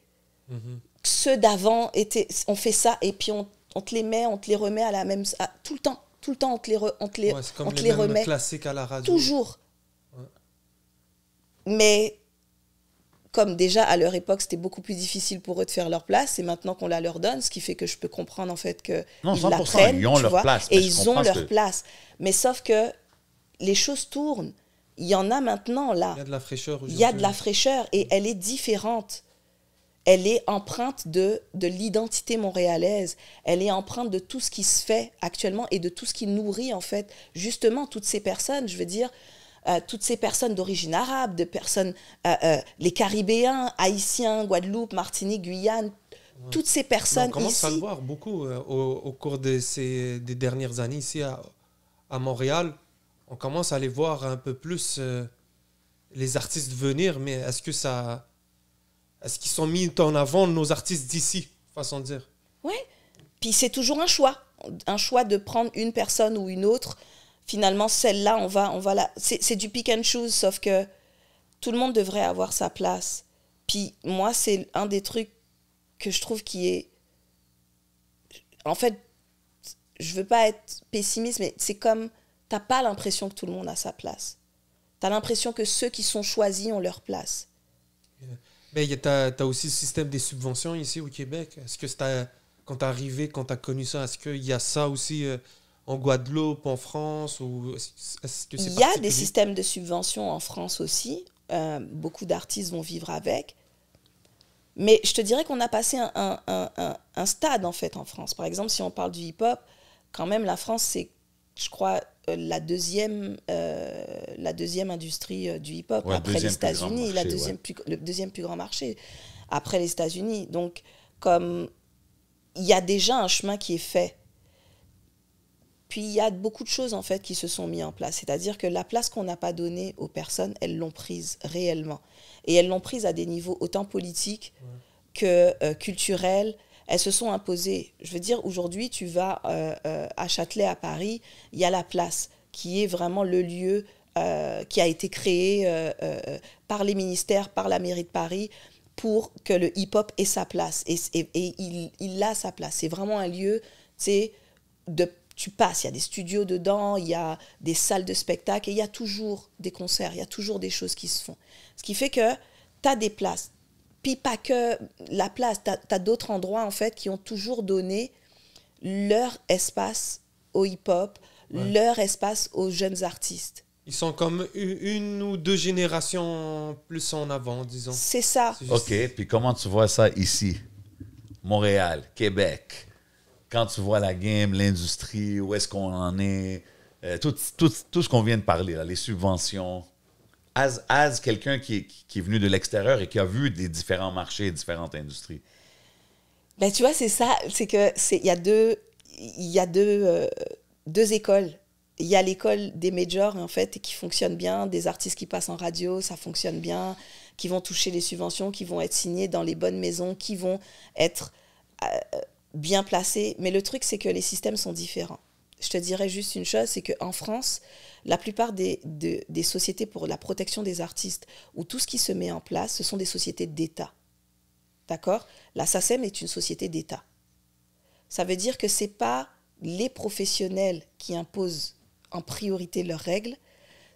ceux d'avant on fait ça et puis on te les met, on te les remet à la même... tout le temps, on te les, Ouais, c'est comme on te les les mêmes remet. classiques à la radio. Toujours. Ouais. Mais comme déjà à leur époque, c'était beaucoup plus difficile pour eux de faire leur place, et maintenant qu'on la leur donne, ce qui fait que je peux comprendre en fait qu'ils la prennent, ils ont leur place. et ils ont leur place. Mais sauf que les choses tournent. Il y en a maintenant là. Il y a de la fraîcheur aujourd'hui. Il y a de la fraîcheur et elle est différente. Elle est empreinte de l'identité montréalaise. Elle est empreinte de tout ce qui se fait actuellement et de tout ce qui nourrit en fait justement toutes ces personnes. Je veux dire, toutes ces personnes d'origine arabe, de personnes, les Caribéens, Haïtiens, Guadeloupe, Martinique, Guyane, toutes ces personnes on commence ici. à le voir beaucoup au cours des dernières années ici à Montréal. On commence à les voir un peu plus les artistes venir, mais est-ce qu'ils sont mis en avant nos artistes d'ici, façon de dire? Oui, puis c'est toujours un choix de prendre une personne ou une autre. Finalement, celle-là, on va la... C'est du pick and choose, sauf que tout le monde devrait avoir sa place. Puis moi, c'est un des trucs que je trouve qui est... En fait, je veux pas être pessimiste, mais c'est comme... T'as pas l'impression que tout le monde a sa place. T'as l'impression que ceux qui sont choisis ont leur place. Mais t'as aussi le système des subventions ici au Québec. Est-ce que quand t'es arrivé, quand t'as connu ça, est-ce qu'il y a ça aussi en Guadeloupe, en France, ou est-ce que c'est Il y a des systèmes de subventions en France aussi. Beaucoup d'artistes vont vivre avec. Mais je te dirais qu'on a passé un stade, en fait, en France. Par exemple, si on parle du hip-hop, quand même, la France, c'est, je crois, la deuxième industrie du hip-hop, après les États-Unis, le deuxième plus grand marché, après les États-Unis. Donc, comme il y a déjà un chemin qui est fait. Puis il y a beaucoup de choses en fait qui se sont mises en place. C'est-à-dire que la place qu'on n'a pas donnée aux personnes, elles l'ont prise réellement. Et elles l'ont prise à des niveaux autant politiques que culturels. Elles se sont imposées. Je veux dire, aujourd'hui, tu vas à Châtelet, à Paris, il y a la place, qui est vraiment le lieu qui a été créé par les ministères, par la mairie de Paris, pour que le hip-hop ait sa place. Et il a sa place. C'est vraiment un lieu, tu sais, tu passes, il y a des studios dedans, il y a des salles de spectacle, et il y a toujours des concerts, il y a toujours des choses qui se font. Ce qui fait que tu as des places. Puis pas que la place, tu as d'autres endroits en fait qui ont toujours donné leur espace au hip-hop, leur espace aux jeunes artistes. Ils sont comme une ou deux générations plus en avant, disons. C'est ça. OK, puis comment tu vois ça ici? Montréal, Québec. Quand tu vois la game, l'industrie, où est-ce qu'on en est, tout ce qu'on vient de parler, là, les subventions. As quelqu'un qui est venu de l'extérieur et qui a vu des différents marchés et différentes industries. Ben, tu vois, c'est ça. C'est que il y a deux écoles. Il y a l'école des majors, en fait, qui fonctionne bien, des artistes qui passent en radio, ça fonctionne bien, qui vont toucher les subventions, qui vont être signés dans les bonnes maisons, qui vont être bien placés. Mais le truc, c'est que les systèmes sont différents. Je te dirais juste une chose, c'est qu'en France, la plupart des sociétés pour la protection des artistes, ou tout ce qui se met en place, ce sont des sociétés d'État. D'accord ? La SACEM est une société d'État. Ça veut dire que ce n'est pas les professionnels qui imposent en priorité leurs règles,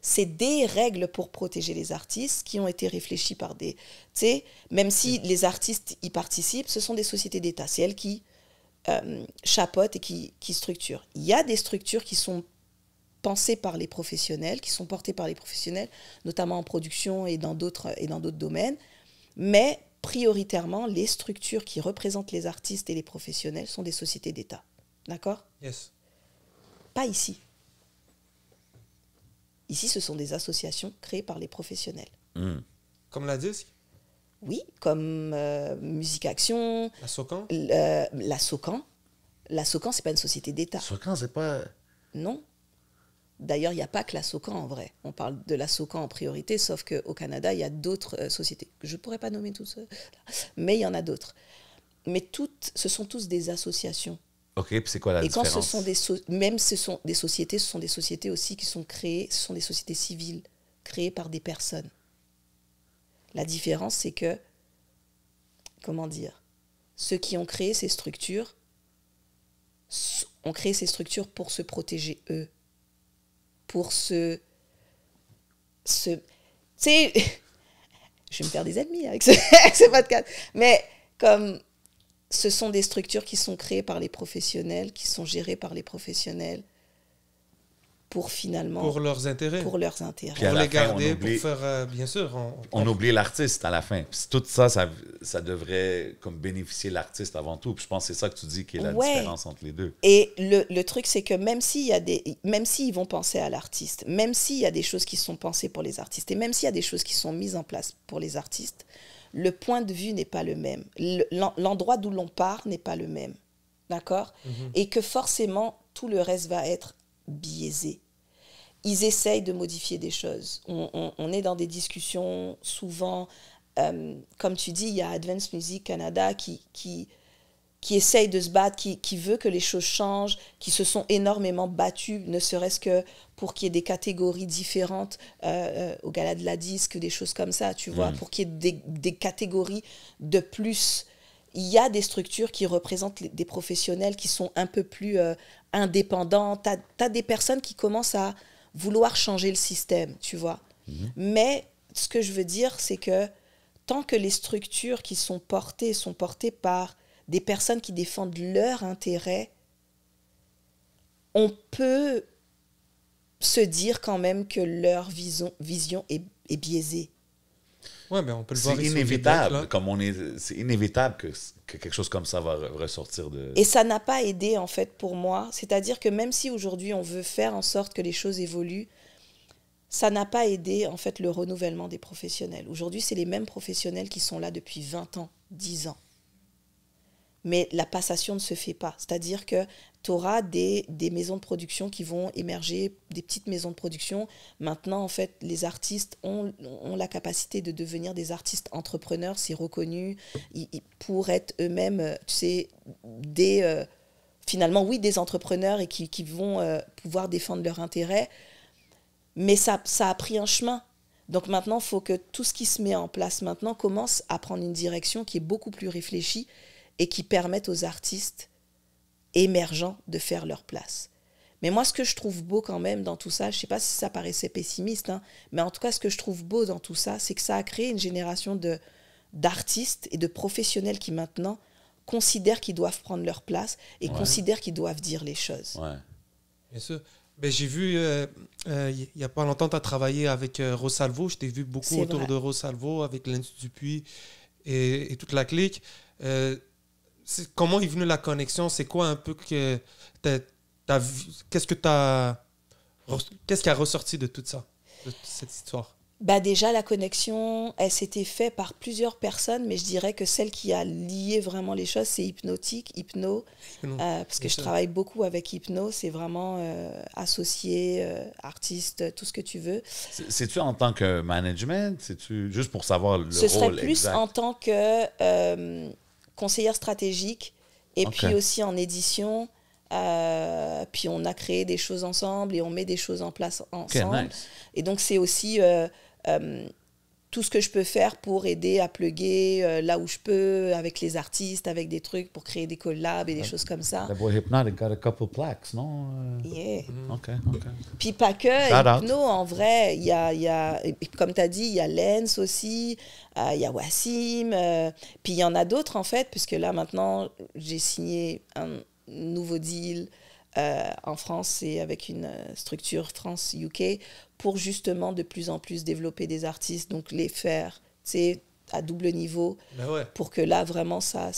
c'est des règles pour protéger les artistes qui ont été réfléchies par des... Tu sais, même si les artistes y participent, ce sont des sociétés d'État. C'est elles qui chapeautent et qui structurent. Il y a des structures qui sont pensées par les professionnels, qui sont portées par les professionnels, notamment en production et dans d'autres domaines, mais prioritairement, les structures qui représentent les artistes et les professionnels sont des sociétés d'État. D'accord ? Yes. Pas ici. Ici, ce sont des associations créées par les professionnels. Comme la disque? Oui, comme Musique Action. La Socan? La Socan. La Socan, c'est pas une société d'État. Socan, c'est pas... Non. D'ailleurs, il n'y a pas que la Socan en vrai. On parle de la Socan en priorité, sauf qu'au Canada, il y a d'autres sociétés. Je ne pourrais pas nommer toutes, mais il y en a d'autres. Mais ce sont tous des associations. OK, puis c'est quoi la différence? Et quand ce sont ce sont des sociétés aussi qui sont créées, ce sont des sociétés civiles, créées par des personnes. La différence, c'est que, comment dire, ceux qui ont créé ces structures ont créé ces structures pour se protéger eux. Pour tu sais, je vais me faire des ennemis avec ce podcast. Mais comme ce sont des structures qui sont créées par les professionnels, qui sont gérées par les professionnels pour finalement... Pour leurs intérêts. Pour leurs intérêts. Pour les garder, pour faire... bien sûr. On oublie l'artiste à la fin. Puis tout ça, ça devrait comme bénéficier l'artiste avant tout. Puis je pense que c'est ça que tu dis qui est la différence entre les deux. Et le truc, c'est que même s'ils vont penser à l'artiste, même s'il y a des choses qui sont pensées pour les artistes, et même s'il y a des choses qui sont mises en place pour les artistes, le point de vue n'est pas le même. L'endroit d'où l'on part n'est pas le même. D'accord ? Et que forcément, tout le reste va être biaisé. Ils essayent de modifier des choses. On est dans des discussions souvent, comme tu dis, il y a Advance Music Canada qui essaye de se battre, qui veut que les choses changent, qui se sont énormément battus, ne serait-ce que pour qu'il y ait des catégories différentes au Gala de la Disque, des choses comme ça, tu vois, pour qu'il y ait des catégories de plus. Il y a des structures qui représentent des professionnels qui sont un peu plus indépendants. T'as des personnes qui commencent à vouloir changer le système, tu vois. Mais ce que je veux dire, c'est que tant que les structures qui sont portées par des personnes qui défendent leurs intérêts, on peut se dire quand même que leur vision est biaisée. Ouais, mais on peut le voir. C'est inévitable, c'est inévitable que quelque chose comme ça va ressortir de... Et ça n'a pas aidé, en fait, pour moi. C'est-à-dire que même si aujourd'hui, on veut faire en sorte que les choses évoluent, ça n'a pas aidé, en fait, le renouvellement des professionnels. Aujourd'hui, c'est les mêmes professionnels qui sont là depuis 20 ans, 10 ans. Mais la passation ne se fait pas. C'est-à-dire que tu auras des maisons de production qui vont émerger, des petites maisons de production. Maintenant, en fait, les artistes ont la capacité de devenir des artistes entrepreneurs, c'est reconnu, pour être eux-mêmes, tu sais, finalement, oui, des entrepreneurs et qui vont pouvoir défendre leurs intérêts. Mais ça a pris un chemin. Donc maintenant, il faut que tout ce qui se met en place maintenant commence à prendre une direction qui est beaucoup plus réfléchie et qui permette aux artistes émergents de faire leur place. Mais moi, ce que je trouve beau quand même dans tout ça, je ne sais pas si ça paraissait pessimiste, hein, mais en tout cas, ce que je trouve beau dans tout ça, c'est que ça a créé une génération d'artistes et de professionnels qui maintenant considèrent qu'ils doivent prendre leur place et considèrent qu'ils doivent dire les choses. Ouais. Bien sûr. Ben, j'ai vu, il n'y a pas longtemps, tu as travaillé avec Rosalvo. Je t'ai vu beaucoup C'est autour vrai. de Rosalvo, avec Lens Dupuis et toute la clique. Comment est venue la connexion? C'est quoi un peu que t'as vu? Qu'est-ce qui a ressorti de tout ça, de cette histoire? Bah déjà, la connexion, elle s'était faite par plusieurs personnes, mais je dirais que celle qui a lié vraiment les choses, c'est Hypno, parce que je travaille beaucoup avec Hypno, c'est vraiment associé, artiste, tout ce que tu veux. C'est-tu en tant que management? C'est-tu juste pour savoir le rôle exact? Ce serait plus en tant que conseillère stratégique, et puis aussi en édition, puis on a créé des choses ensemble, et on met des choses en place ensemble. Nice. Et donc c'est aussi... tout ce que je peux faire pour aider à plugger là où je peux, avec les artistes, avec des trucs, pour créer des collabs et des choses comme ça. The boy Hypnotic got a couple plaques, non? Yeah. OK. Puis pas que, Hypno, en vrai, il y a, comme tu as dit, il y a Lens aussi, il y a Wassim, puis il y en a d'autres en fait, puisque là maintenant, j'ai signé un nouveau deal en France et avec une structure France-UK pour justement de plus en plus développer des artistes, donc les faire, tu sais, à double niveau, pour que là, vraiment, ça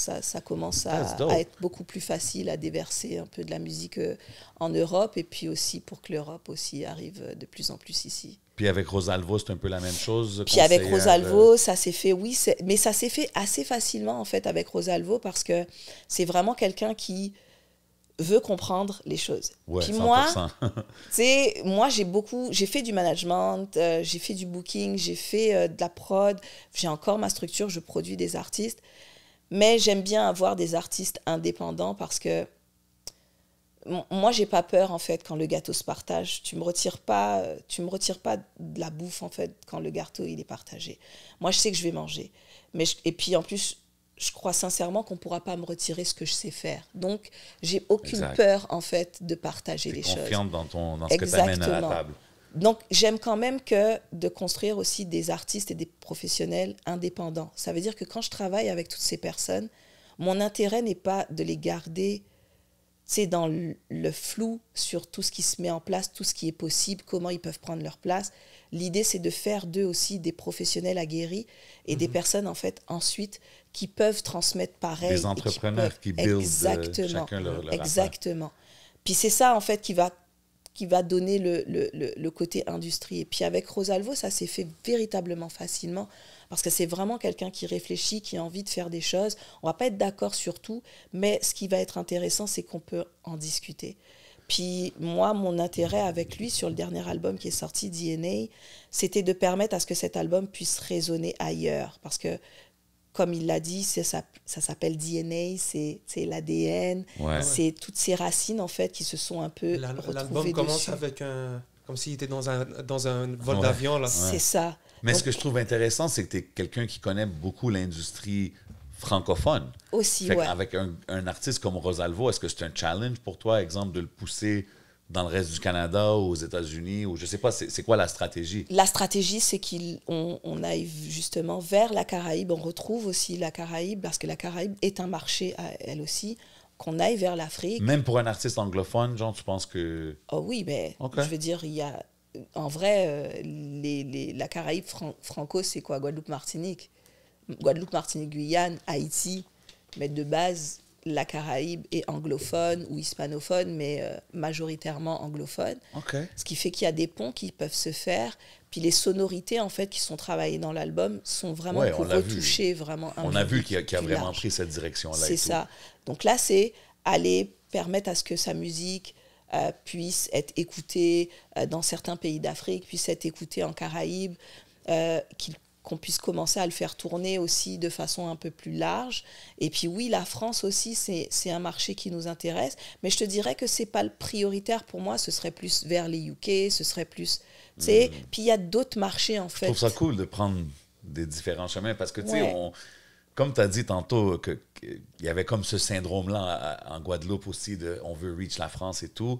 commence à être beaucoup plus facile à déverser un peu de la musique en Europe, et puis aussi pour que l'Europe aussi arrive de plus en plus ici. Puis avec Rosalvo, c'est un peu la même chose? Puis avec Rosalvo, ça s'est fait, oui, mais ça s'est fait assez facilement, en fait, avec Rosalvo, parce que c'est vraiment quelqu'un qui veut comprendre les choses. Ouais, puis 100%. moi, j'ai fait du management, j'ai fait du booking, j'ai fait de la prod, j'ai encore ma structure, je produis des artistes, mais j'aime bien avoir des artistes indépendants parce que moi, j'ai pas peur, en fait, quand le gâteau se partage. Tu me retires pas de la bouffe, en fait, quand le gâteau, il est partagé. Moi, je sais que je vais manger. Et puis, en plus, je crois sincèrement qu'on ne pourra pas me retirer ce que je sais faire. Donc, j'ai aucune Exact. peur, en fait, de partager les choses. Confiante dans ce que tu amènes à la Exactement. table. Donc, j'aime quand même que de construire aussi des artistes et des professionnels indépendants. Ça veut dire que quand je travaille avec toutes ces personnes, mon intérêt n'est pas de les garder, tu sais, dans le flou sur tout ce qui se met en place, tout ce qui est possible, comment ils peuvent prendre leur place. L'idée, c'est de faire d'eux aussi des professionnels aguerris et des personnes, en fait, ensuite, qui peuvent transmettre pareil. Des entrepreneurs qui build Exactement. chacun leur Exactement. Puis c'est ça, en fait, qui va donner le côté industrie. Et puis avec Rosalvo, ça s'est fait véritablement facilement parce que c'est vraiment quelqu'un qui réfléchit, qui a envie de faire des choses. On va pas être d'accord sur tout, mais ce qui va être intéressant, c'est qu'on peut en discuter. Puis moi, mon intérêt avec lui sur le dernier album qui est sorti, DNA, c'était de permettre à ce que cet album puisse résonner ailleurs. Parce que, comme il l'a dit, ça s'appelle DNA, c'est l'ADN, Ouais. c'est toutes ces racines, en fait, qui se sont un peu L'album retrouvées commence dessus. avec comme s'il était dans un vol Ouais. d'avion, là. C'est ça. Mais Donc, ce que je trouve intéressant, c'est que tu es quelqu'un qui connaît beaucoup l'industrie francophone. aussi, Fait ouais. avec un artiste comme Rosalvo, est-ce que c'est un challenge pour toi, exemple, de le pousser dans le reste du Canada ou aux États-Unis, ou je sais pas, c'est quoi la stratégie? La stratégie, c'est qu'on aille justement vers la Caraïbe. On retrouve aussi la Caraïbe, parce que la Caraïbe est un marché à elle aussi, qu'on aille vers l'Afrique. Même pour un artiste anglophone, genre, tu penses que... Oh oui, mais Ok. je veux dire, il y a... En vrai, la Caraïbe franco, c'est quoi? Guadeloupe, Martinique. Guadeloupe, Martinique, Guyane, Haïti. Mais de base, la Caraïbe est anglophone ou hispanophone, mais majoritairement anglophone. OK. Ce qui fait qu'il y a des ponts qui peuvent se faire. Puis les sonorités, en fait, qui sont travaillées dans l'album sont vraiment Ouais, pour on l'a vu. retoucher vraiment un On a vu public qu'il a plus vraiment large. pris cette direction-là. C'est et tout. ça. Donc là, c'est aller permettre à ce que sa musique puisse être écoutée dans certains pays d'Afrique, puisse être écoutée en Caraïbes, qu'on puisse commencer à le faire tourner aussi de façon un peu plus large. Et puis oui, la France aussi, c'est un marché qui nous intéresse, mais je te dirais que c'est pas le prioritaire pour moi, ce serait plus vers les UK, ce serait plus... Tu sais, puis il y a d'autres marchés, en fait. Je trouve ça cool de prendre des différents chemins parce que, tu sais, Ouais. comme tu as dit tantôt, qu'il y avait comme ce syndrome-là en Guadeloupe aussi de on veut reach la France et tout.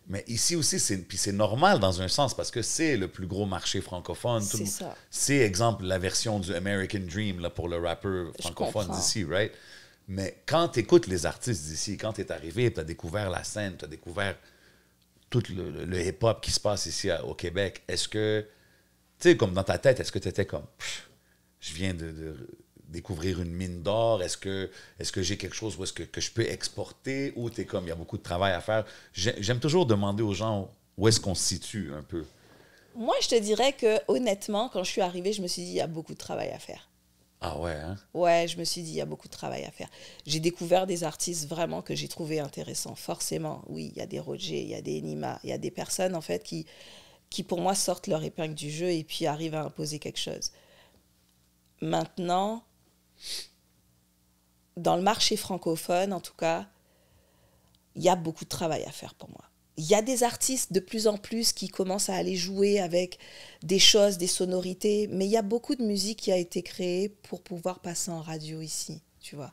Mais ici aussi, c'est normal dans un sens parce que c'est le plus gros marché francophone. C'est ça. C'est, exemple, la version du American Dream là, pour le rappeur francophone comprends. d'ici, right? Mais quand tu écoutes les artistes d'ici, quand tu es arrivé, tu as découvert la scène, tu as découvert tout le hip-hop qui se passe ici au Québec, est-ce que, tu sais, comme dans ta tête, est-ce que tu étais comme, je viens de découvrir une mine d'or, est-ce que j'ai quelque chose où est-ce que je peux exporter, ou tu es comme, il y a beaucoup de travail à faire? J'aime toujours demander aux gens où est-ce qu'on se situe un peu. Moi, je te dirais que honnêtement, quand je suis arrivée, je me suis dit, il y a beaucoup de travail à faire. Ah ouais, hein? Ouais, je me suis dit, il y a beaucoup de travail à faire. J'ai découvert des artistes vraiment que j'ai trouvé intéressants. Forcément, oui, il y a des Roger, il y a des Enima, il y a des personnes, en fait, qui pour moi, sortent leur épingle du jeu et puis arrivent à imposer quelque chose. Maintenant, dans le marché francophone, en tout cas, il y a beaucoup de travail à faire pour moi. Il y a des artistes de plus en plus qui commencent à aller jouer avec des choses, des sonorités, mais il y a beaucoup de musique qui a été créée pour pouvoir passer en radio ici, tu vois.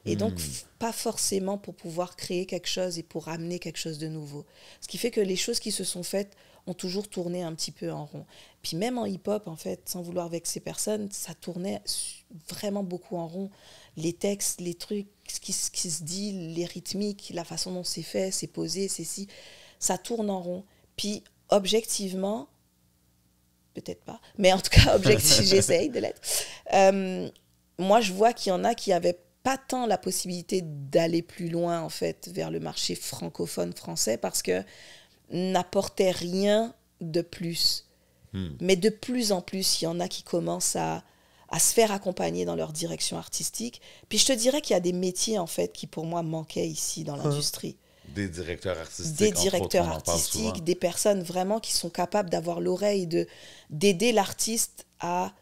Et donc, pas forcément pour pouvoir créer quelque chose et pour amener quelque chose de nouveau. Ce qui fait que les choses qui se sont faites ont toujours tourné un petit peu en rond. Puis même en hip-hop, en fait, sans vouloir vexer personne, ça tournait vraiment beaucoup en rond. Les textes, les trucs, ce qui se dit, les rythmiques, la façon dont c'est fait, c'est posé, c'est si, ça tourne en rond. Puis objectivement, peut-être pas, mais en tout cas, objectivement, j'essaye de l'être. Moi, je vois qu'il y en a qui avaient pas tant la possibilité d'aller plus loin, en fait, vers le marché francophone français, parce que n'apportait rien de plus. Mais de plus en plus, il y en a qui commencent à se faire accompagner dans leur direction artistique. Puis je te dirais qu'il y a des métiers, en fait, qui pour moi manquaient ici dans l'industrie. Des directeurs artistiques. Des entre autres, directeurs on en parle souvent. artistiques, des personnes vraiment qui sont capables d'avoir l'oreille, d'aider l'artiste à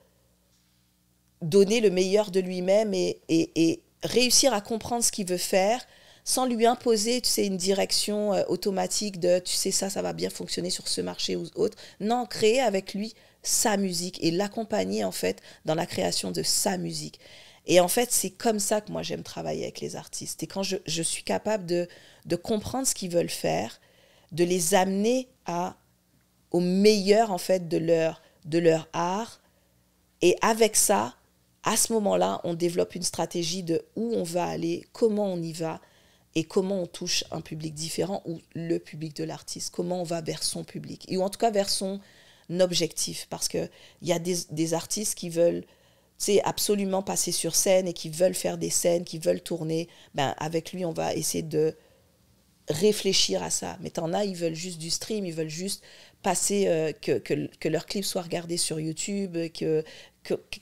donner le meilleur de lui-même et réussir à comprendre ce qu'il veut faire sans lui imposer, tu sais, une direction automatique de, tu sais, ça va bien fonctionner sur ce marché ou autre. Non, créer avec lui sa musique et l'accompagner, en fait, dans la création de sa musique. Et en fait, c'est comme ça que moi, j'aime travailler avec les artistes. Et quand je suis capable de comprendre ce qu'ils veulent faire, de les amener au meilleur, en fait, de leur art. Et avec ça, à ce moment-là, on développe une stratégie de où on va aller, comment on y va, et comment on touche un public différent ou le public de l'artiste, comment on va vers son public, ou en tout cas vers son objectif. Parce qu'il y a des artistes qui veulent absolument passer sur scène et qui veulent faire des scènes, qui veulent tourner. Ben, avec lui, on va essayer de réfléchir à ça. Mais t'en as, ils veulent juste du stream, ils veulent juste passer, que leurs clips soient regardés sur YouTube, qu'ils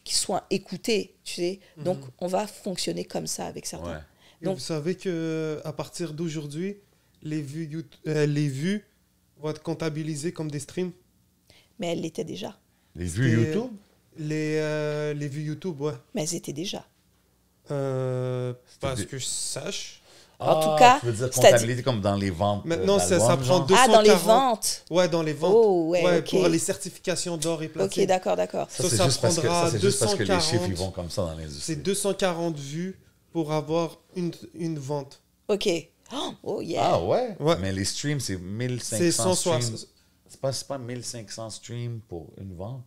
soient écoutés, tu sais. Donc, on va fonctionner comme ça avec certains. Ouais. Donc, vous savez qu'à partir d'aujourd'hui, les vues vont être comptabilisées comme des streams. Mais elles l'étaient déjà. Les vues YouTube? Les vues YouTube, ouais. Mais elles étaient déjà. Parce que je sache. En tout cas, tu veux dire comptabilité comme dans les ventes. Maintenant, ça d'albums, prend genre? 240. Dans les ventes. Ouais, dans les ventes. Oh, ouais, ok. Pour les certifications d'or et platine. Ok, d'accord. Ça, c'est ça juste parce que prendra c'est juste parce que les 240. chiffres ils vont comme ça dans l'industrie. C'est 240 vues pour avoir une vente. Ok. Oh, yeah. Ah ouais? Ouais. Mais les streams, c'est 1500 C'est 160. streams. C'est pas 1500 streams pour une vente?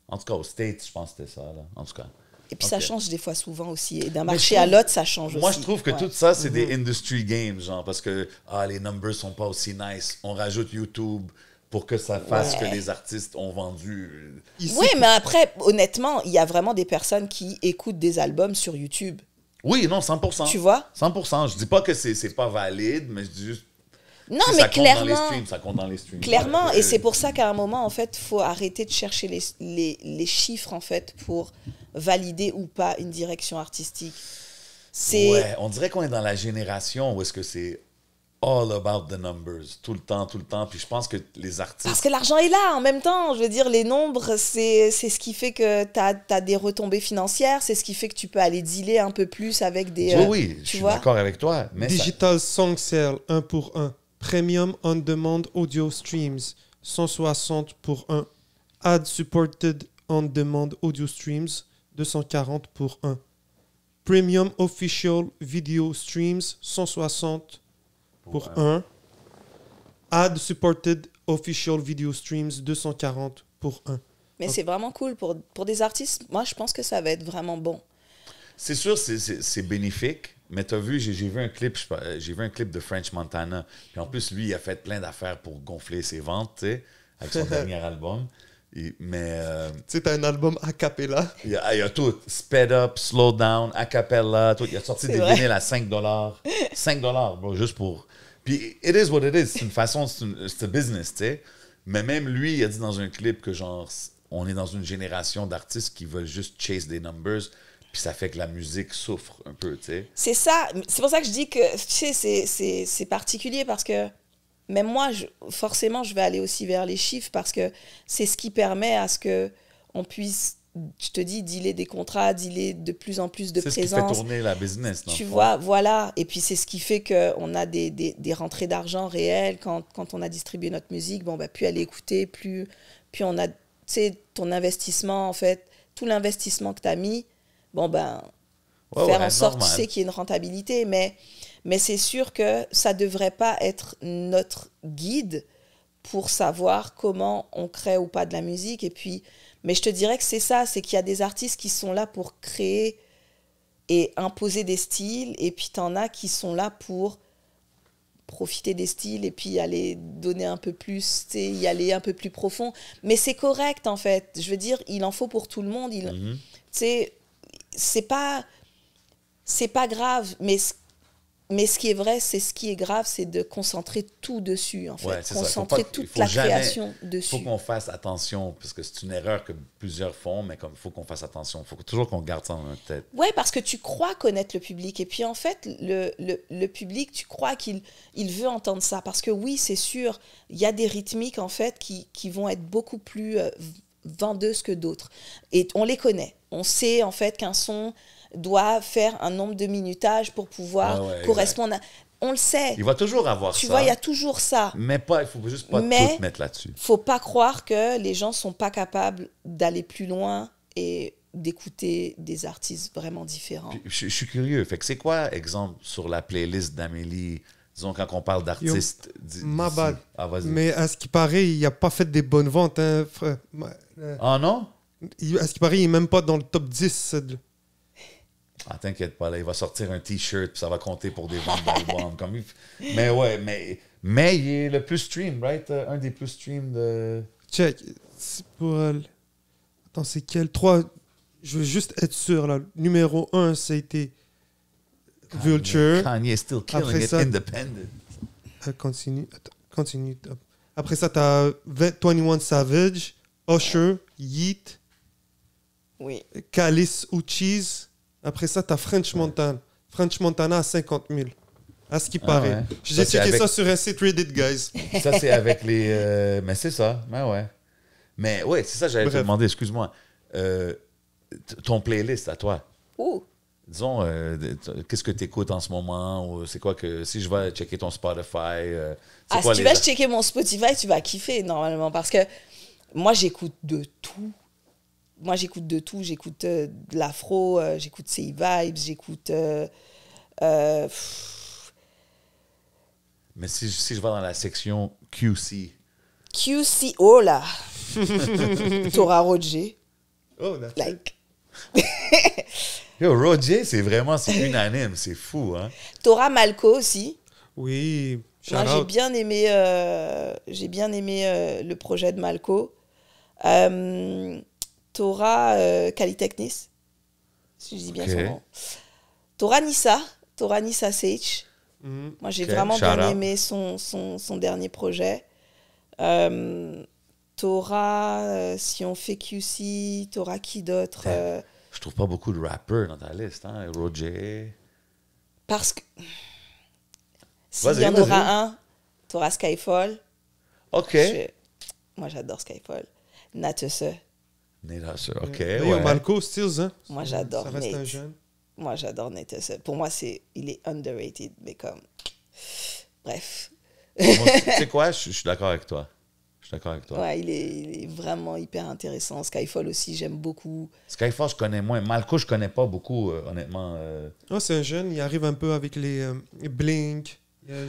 En tout cas, aux States, je pense que c'était ça, là. En tout cas. Et puis Ok. ça change des fois souvent aussi. Et d'un Mais marché je à trouve- l'autre, ça change Moi, aussi. je trouve que Ouais. tout ça, c'est des industry games, genre, parce que les numbers sont pas aussi nice. On rajoute YouTube pour que ça fasse que les artistes ont vendu. Ici, Oui, mais après, honnêtement, il y a vraiment des personnes qui écoutent des albums sur YouTube. Oui, non, 100%. Tu vois? 100%. Je dis pas que c'est pas valide, mais je dis juste. Non, si mais ça compte dans les clairement. streams, ça compte dans les streams. Clairement, Ouais. et c'est pour ça qu'à un moment, en fait, il faut arrêter de chercher les chiffres, en fait, pour valider ou pas une direction artistique. C'est... Ouais, on dirait qu'on est dans la génération où est-ce que c'est all about the numbers, tout le temps. Puis je pense que les artistes... Parce que l'argent est là en même temps. Je veux dire, les nombres, c'est ce qui fait que tu as des retombées financières, c'est ce qui fait que tu peux aller dealer un peu plus avec des... oui, je tu suis vois? d'accord avec toi. Mais ça- Digital Song Sale, 1 pour 1. Premium On Demand Audio Streams, 160 pour 1. Ad Supported On Demand Audio Streams, 240 pour 1. Premium Official Video Streams, 160 pour 1. Ad Supported Official Video Streams, 240 pour 1. Mais c'est vraiment cool pour des artistes. Moi, je pense que ça va être vraiment bon. C'est sûr, c'est bénéfique, mais tu as vu, j'ai vu un clip, j'ai vu un clip de French Montana. Puis en plus, lui, il a fait plein d'affaires pour gonfler ses ventes, tu sais, avec son dernier album. Mais Tu sais, t'as un album a cappella. il y a tout. Sped up, slow down, a cappella, tout. Il a sorti C'est des vrai. vinyles à $5. $5, bro, juste pour... Puis, it is what it is. C'est une façon, c'est un business, tu sais. Mais même lui, il a dit dans un clip que, genre, on est dans une génération d'artistes qui veulent juste chase des numbers, puis ça fait que la musique souffre un peu, tu sais. C'est ça. C'est pour ça que je dis que, tu sais, c'est particulier parce que même moi, forcément, je vais aller aussi vers les chiffres parce que c'est ce qui permet à ce qu'on puisse, je te dis, dealer des contrats, dealer de plus en plus de C'est ce qui fait présence. tourner la business, non? Tu vois, voilà. Et puis, c'est ce qui fait qu'on a des rentrées d'argent réelles quand on a distribué notre musique. Bon, bah, plus elle est écoutée, plus on a, tu sais, ton investissement, en fait, tout l'investissement que tu as mis, bon, ben, faire en sorte, tu sais, qu'il y ait une rentabilité. Mais c'est sûr que ça ne devrait pas être notre guide pour savoir comment on crée ou pas de la musique. Et puis, mais je te dirais que c'est ça, c'est qu'il y a des artistes qui sont là pour créer et imposer des styles, et puis t'en as qui sont là pour profiter des styles et puis aller donner un peu plus, tu sais, y aller un peu plus profond. Mais c'est correct, en fait. Je veux dire, il en faut pour tout le monde. Tu sais, c'est pas grave, mais ce qui est vrai, c'est ce qui est grave, c'est de concentrer tout dessus, en fait. Ouais, c'est ça. Concentrer toute la création Il dessus. faut qu'on fasse attention, parce que c'est une erreur que plusieurs font, mais comme il faut qu'on fasse attention. Il faut toujours qu'on garde ça dans notre tête. Ouais, parce que tu crois connaître le public. Et puis, en fait, le public, tu crois qu'il veut entendre ça. Parce que oui, c'est sûr, il y a des rythmiques, en fait, qui vont être beaucoup plus vendeuses que d'autres. Et on les connaît. On sait, en fait, qu'un son doit faire un nombre de minutages pour pouvoir correspondre à... On le sait. Il va toujours avoir ça. Tu vois, il y a toujours ça. Mais il faut juste pas Mais tout mettre là-dessus. faut pas croire que les gens sont pas capables d'aller plus loin et d'écouter des artistes vraiment différents. Puis, je suis curieux. Fait que c'est quoi, exemple, sur la playlist d'Amélie, disons, quand on parle d'artistes... Ma bad. Ah, vas-y. Mais à ce qui paraît, il n'a pas fait des bonnes ventes, hein, frère. Ah non? À ce qui paraît, il n'est même pas dans le top 10. Ah, t'inquiète pas, là, il va sortir un T-shirt, puis ça va compter pour des ventes d'albums. Mais ouais, mais il est le plus stream, right? Un des plus stream de... Check. C'est pour... Attends, c'est quel 3? Je veux juste être sûr, là. Numéro 1, ça a été Vulture. Kanye is still killing Après it ça- independent. Continue. Attends, continue. Après ça, t'as 21 Savage, Usher, Yeet, Oui. Kalis Uchis. Après ça, t'as French Montana. French Montana à 50 000. À ce qui paraît. ouais. J'ai Ça, c'est checké avec- ça sur un site Reddit, guys. Ça, c'est avec les... Mais c'est ça, mais ouais. Mais ouais, c'est ça, j'allais te Bref. demander, excuse-moi. Ton playlist à toi, Ouh. disons, qu'est-ce que tu écoutes en ce moment? Ou c'est quoi que... Si je vais checker ton Spotify, c'est Ah, quoi si tu les... vas checker mon Spotify, tu vas kiffer normalement parce que moi j'écoute de tout. Moi j'écoute de tout. J'écoute de l'afro, j'écoute Say Vibes, j'écoute. Mais si je vais dans la section QC, QC, oh là! Tora Roger, Oh, là. like. yo, Roger, c'est unanime, c'est fou, hein? Tora Malco aussi. Oui. Shout Moi, j'ai out. bien aimé, le projet de Malco. Tora Kalitechnis, si je dis bien Ok. son nom. Tora Nissa Sage. Mhm. Moi, j'ai Ok, vraiment shout bien out. aimé son dernier projet. Tora, si on fait QC, Tora qui d'autre Je trouve pas beaucoup de rappeurs dans ta liste, hein? Roger... Parce que s'il Vas-y, y en vas-y. aura un, Tora Skyfall. OK. Moi, j'adore Skyfall. Natese. Nate Husser, OK, Yo, ouais. Malco, Stills, hein. Moi, j'adore Ça reste un Nate. jeune. Moi, j'adore Natese. Pour moi, il est underrated, mais comme... Bref. Moi, tu sais quoi? Je suis d'accord avec toi. Je suis d'accord avec toi. Ouais, il est vraiment hyper intéressant. Skyfall aussi, j'aime beaucoup. Skyfall, je connais moins. Malco, je connais pas beaucoup, honnêtement. Oh, c'est un jeune, il arrive un peu avec les Blink. Il y a un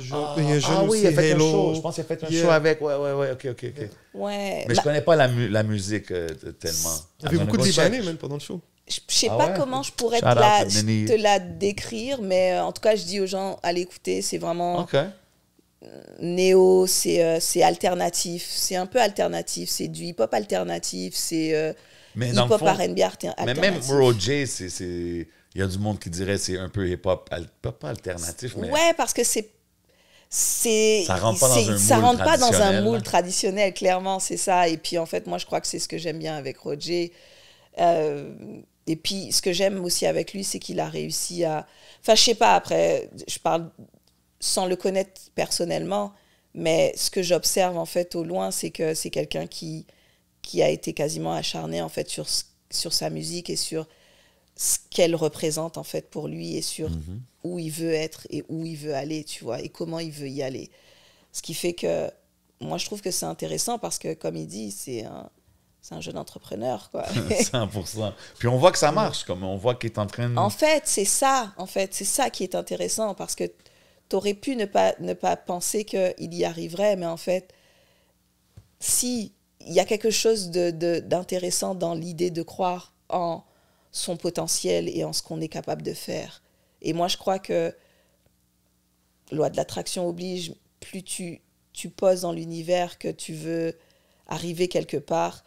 jeune oui, aussi, il a fait un Halo. show. Je pense qu'il a fait un Yeah. show avec. Ouais, OK. Ouais. Mais je connais pas la musique tellement. Il y avait beaucoup de Libanais, même, pendant le show. Je sais Ah pas ouais? comment je pourrais Shout out to Nini. te la décrire, mais en tout cas, je dis aux gens, allez écouter, c'est vraiment OK. néo, c'est alternatif, c'est un peu alternatif, c'est du hip-hop alternatif, c'est Mais dans le hip-hop fond, R&B alternatif. mais même Roger, il y a du monde qui dirait que c'est un peu hip-hop, pas alternatif, mais Ouais, parce que Ça rentre pas dans un ça moule rentre pas dans un traditionnel, moule là. traditionnel, clairement, c'est ça. Et puis, en fait, moi, je crois que c'est ce que j'aime bien avec Roger. Et puis, ce que j'aime aussi avec lui, c'est qu'il a réussi à... Enfin, je sais pas, après, je parle sans le connaître personnellement, mais ce que j'observe, en fait, au loin, c'est que c'est quelqu'un qui a été quasiment acharné, en fait, sur sa musique et sur ce qu'elle représente, en fait, pour lui et sur où il veut être et où il veut aller, tu vois, et comment il veut y aller. Ce qui fait que, moi, je trouve que c'est intéressant parce que, comme il dit, c'est un jeune entrepreneur, quoi. 100%. Puis on voit que ça marche, comme on voit qu'il est en train de... En fait, c'est ça qui est intéressant parce que tu aurais pu ne pas penser qu'il y arriverait, mais en fait, si il y a quelque chose d'intéressant dans l'idée de croire en son potentiel et en ce qu'on est capable de faire. Et moi, je crois que loi de l'attraction oblige, plus tu poses dans l'univers que tu veux arriver quelque part,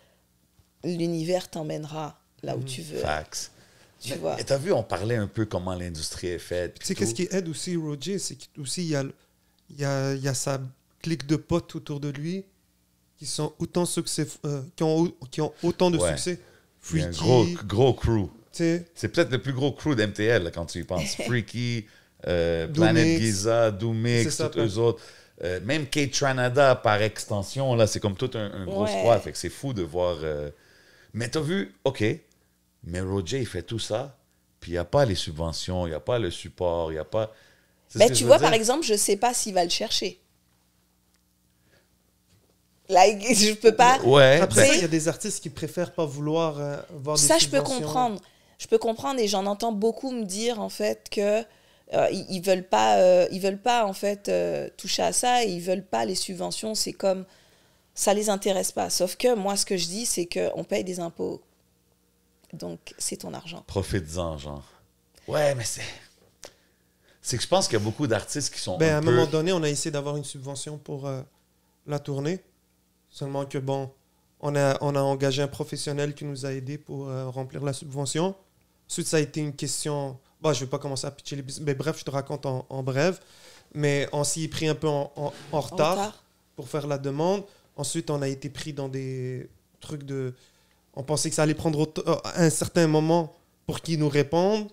l'univers t'emmènera là où tu veux. Facts. Tu vois. Et t'as vu, on parlait un peu comment l'industrie est faite. puis Tu sais, tout. qu'est-ce qui aide aussi Roger, c'est qu'aussi il y a sa clique de potes autour de lui qui sont autant qui ont autant de Ouais. succès. Il y a un Freaky, gros crew. tu sais, C'est peut-être le plus gros crew d'MTL là, quand tu y penses. Freaky, Planet Doomix. Giza, C'est Doomix, ça, tous eux autres. Même Kate Tranada, par extension, là, c'est comme tout un gros Ouais. squad. Fait que c'est fou de voir... Mais t'as vu, OK, mais Roger, il fait tout ça, puis il n'y a pas les subventions, il n'y a pas le support, il n'y a pas... C'est ce Mais que tu je veux vois, dire? par exemple, je ne sais pas s'il va le chercher. Like, je peux pas... Ouais. Après ça, ben- il y a des artistes qui préfèrent pas vouloir voir des Ça, je peux subventions. comprendre. Je peux comprendre et j'en entends beaucoup me dire, en fait, que ils veulent pas, en fait, toucher à ça. Ils veulent pas les subventions. C'est comme... Ça les intéresse pas. Sauf que moi, ce que je dis, c'est qu'on paye des impôts. Donc, c'est ton argent. Profites-en, genre. Ouais, mais c'est que je pense qu'il y a beaucoup d'artistes qui sont Ben, à un un peu... moment donné, on a essayé d'avoir une subvention pour la tournée. Seulement que, bon, on a engagé un professionnel qui nous a aidés pour remplir la subvention. Ensuite, ça a été une question... Bon, je ne vais pas commencer à pitcher les business, mais bref, je te raconte en bref. Mais on s'y est pris un peu en retard pour faire la demande. Ensuite, on a été pris dans des trucs de... On pensait que ça allait prendre un certain moment pour qu'ils nous répondent.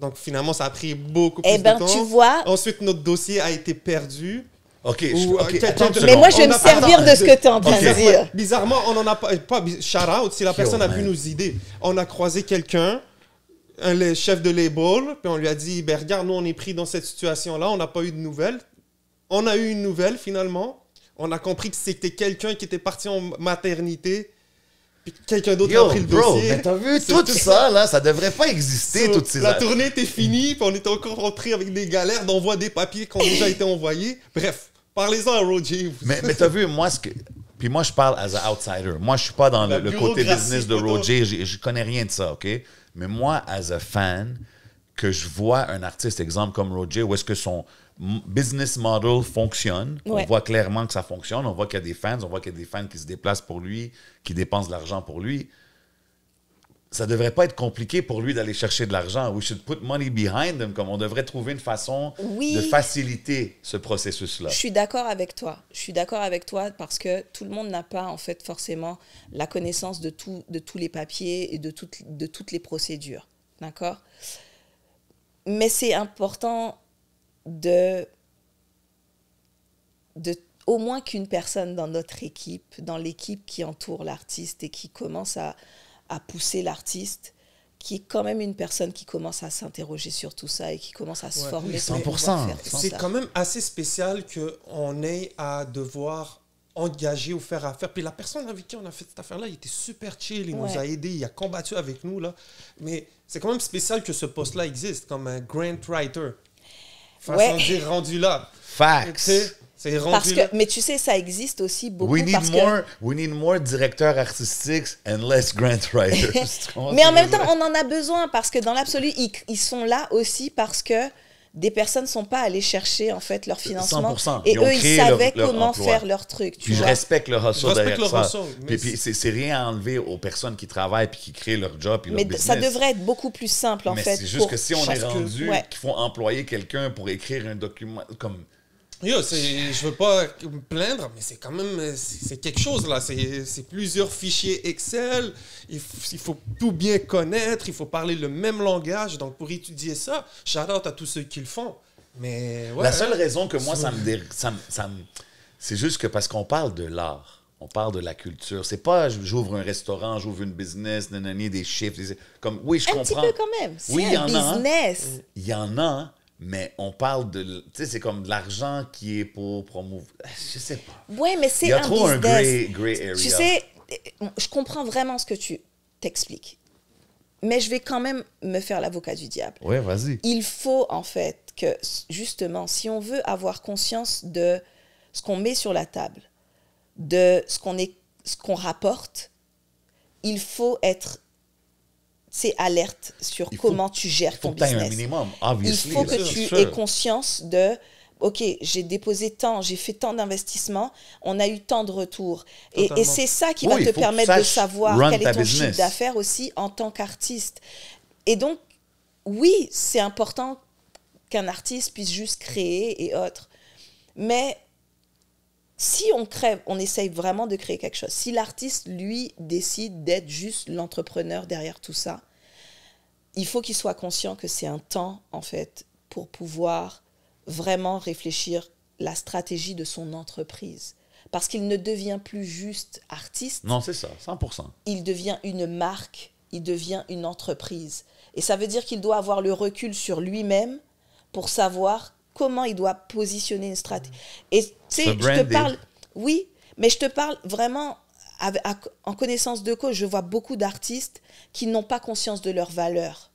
Donc, finalement, ça a pris beaucoup plus Eh ben, de temps. tu vois... Ensuite, notre dossier a été perdu. OK, Ou, attends une Mais moi, seconde. je vais me servir de ce que tu es en train de dire. Bizarrement, on n'en a pas shout-out, si la personne a pu man. nous aider. On a croisé quelqu'un, le chef de label, puis on lui a dit, ben regarde, nous, on est pris dans cette situation-là, on n'a pas eu de nouvelles. On a eu une nouvelle, finalement. On a compris que c'était quelqu'un qui était parti en maternité, puis quelqu'un d'autre a pris le dossier. Mais t'as vu, C'est tout ça, là, ça devrait pas exister, toutes ces La tournée était finie, puis on était encore rentré avec des galères d'envoi des papiers qui ont déjà été envoyés. Bref, parlez-en à Roger. Mais t'as vu, moi, Puis moi, je parle as an outsider. Moi, je suis pas dans le côté business de Roger. Je connais rien de ça, OK? Mais moi, as a fan, que je vois un artiste, exemple comme Roger, où est-ce que son business model fonctionne, Ouais. on voit clairement que ça fonctionne, on voit qu'il y a des fans, on voit qu'il y a des fans qui se déplacent pour lui, qui dépensent de l'argent pour lui. Ça devrait pas être compliqué pour lui d'aller chercher de l'argent. We should put money behind him, comme on devrait trouver une façon Oui. de faciliter ce processus-là. Je suis d'accord avec toi. Je suis d'accord avec toi parce que tout le monde n'a pas en fait forcément la connaissance de tous les papiers et de toutes les procédures. D'accord? Mais c'est important de au moins qu'une personne dans notre équipe, dans l'équipe qui entoure l'artiste et qui commence à pousser l'artiste, qui est quand même une personne qui commence à s'interroger sur tout ça et qui commence à se former. 100%. pour pouvoir faire tout C'est ça. quand même assez spécial qu'on ait à devoir engager ou faire affaire. Puis la personne avec qui on a fait cette affaire-là, il était super chill, il nous a aidés, il a combattu avec nous. Là. Mais c'est quand même spécial que ce poste-là existe, comme un grant writer. Façon de dire rendu là. Facts. Tu sais, c'est rendu Parce là. que, mais tu sais, ça existe aussi beaucoup We parce need more directeurs artistiques and less grant writers. mais en même temps, on en a besoin parce que dans l'absolu, ils sont là aussi parce que des personnes ne sont pas allées chercher en fait leur financement 100%. et Ils ont eux, ils créé savaient leur comment emploi. faire leur truc. Tu Puis je vois? respecte le hustle Je respecte derrière le ça. hustle, mais Puis c'est rien à enlever aux personnes qui travaillent puis qui créent leur job et leur Mais business. ça devrait être beaucoup plus simple en Mais fait. c'est juste pour que si on est chaque- rendu Ouais. qu'il faut employer quelqu'un pour écrire un document comme... Yo, je veux pas me plaindre, mais c'est quand même c'est quelque chose là. C'est plusieurs fichiers Excel. Il faut tout bien connaître. Il faut parler le même langage. Donc pour étudier ça, shout out à tous ceux qui le font. Mais ouais, La seule raison que moi, c'est juste que parce qu'on parle de l'art, on parle de la culture. C'est pas j'ouvre un restaurant, j'ouvre une business, nanani, des chiffres. Comme, oui, je Un comprends. petit peu quand même. C'est Oui, il y un en a, hein. business. Il y en a, mais on parle de... Tu sais, c'est comme de l'argent qui est pour promouvoir... Je sais pas. Oui, mais Il c'est y a un trop un business. gray area. Tu sais, je comprends vraiment ce que tu t'expliques. Mais je vais quand même me faire l'avocat du diable. Ouais, vas-y. Il faut en fait que, justement, si on veut avoir conscience de ce qu'on met sur la table, de ce qu'on rapporte, il faut être alerte sur comment tu gères ton Il faut que tu aies un business. minimum, Il obviously. faut que là, tu sûr. aies conscience de OK, j'ai déposé tant, j'ai fait tant d'investissements, on a eu tant de retours. Et Totalement. c'est ça qui Oui, va il te faut que permettre tu de saches savoir run quel ta est ton business. chiffre d'affaires aussi en tant qu'artiste. Et donc, oui, c'est important qu'un artiste puisse juste créer et autres. Mais si on essaye vraiment de créer quelque chose, si l'artiste, lui, décide d'être juste l'entrepreneur derrière tout ça, il faut qu'il soit conscient que c'est un temps, en fait, pour pouvoir vraiment réfléchir la stratégie de son entreprise. Parce qu'il ne devient plus juste artiste, Non, c'est ça, 100%. il devient une marque, il devient une entreprise. Et ça veut dire qu'il doit avoir le recul sur lui-même pour savoir comment il doit positionner une stratégie. Et tu sais, je te brander. parle... Oui, Mais je te parle vraiment en connaissance de cause. Je vois beaucoup d'artistes qui n'ont pas conscience de leur valeur.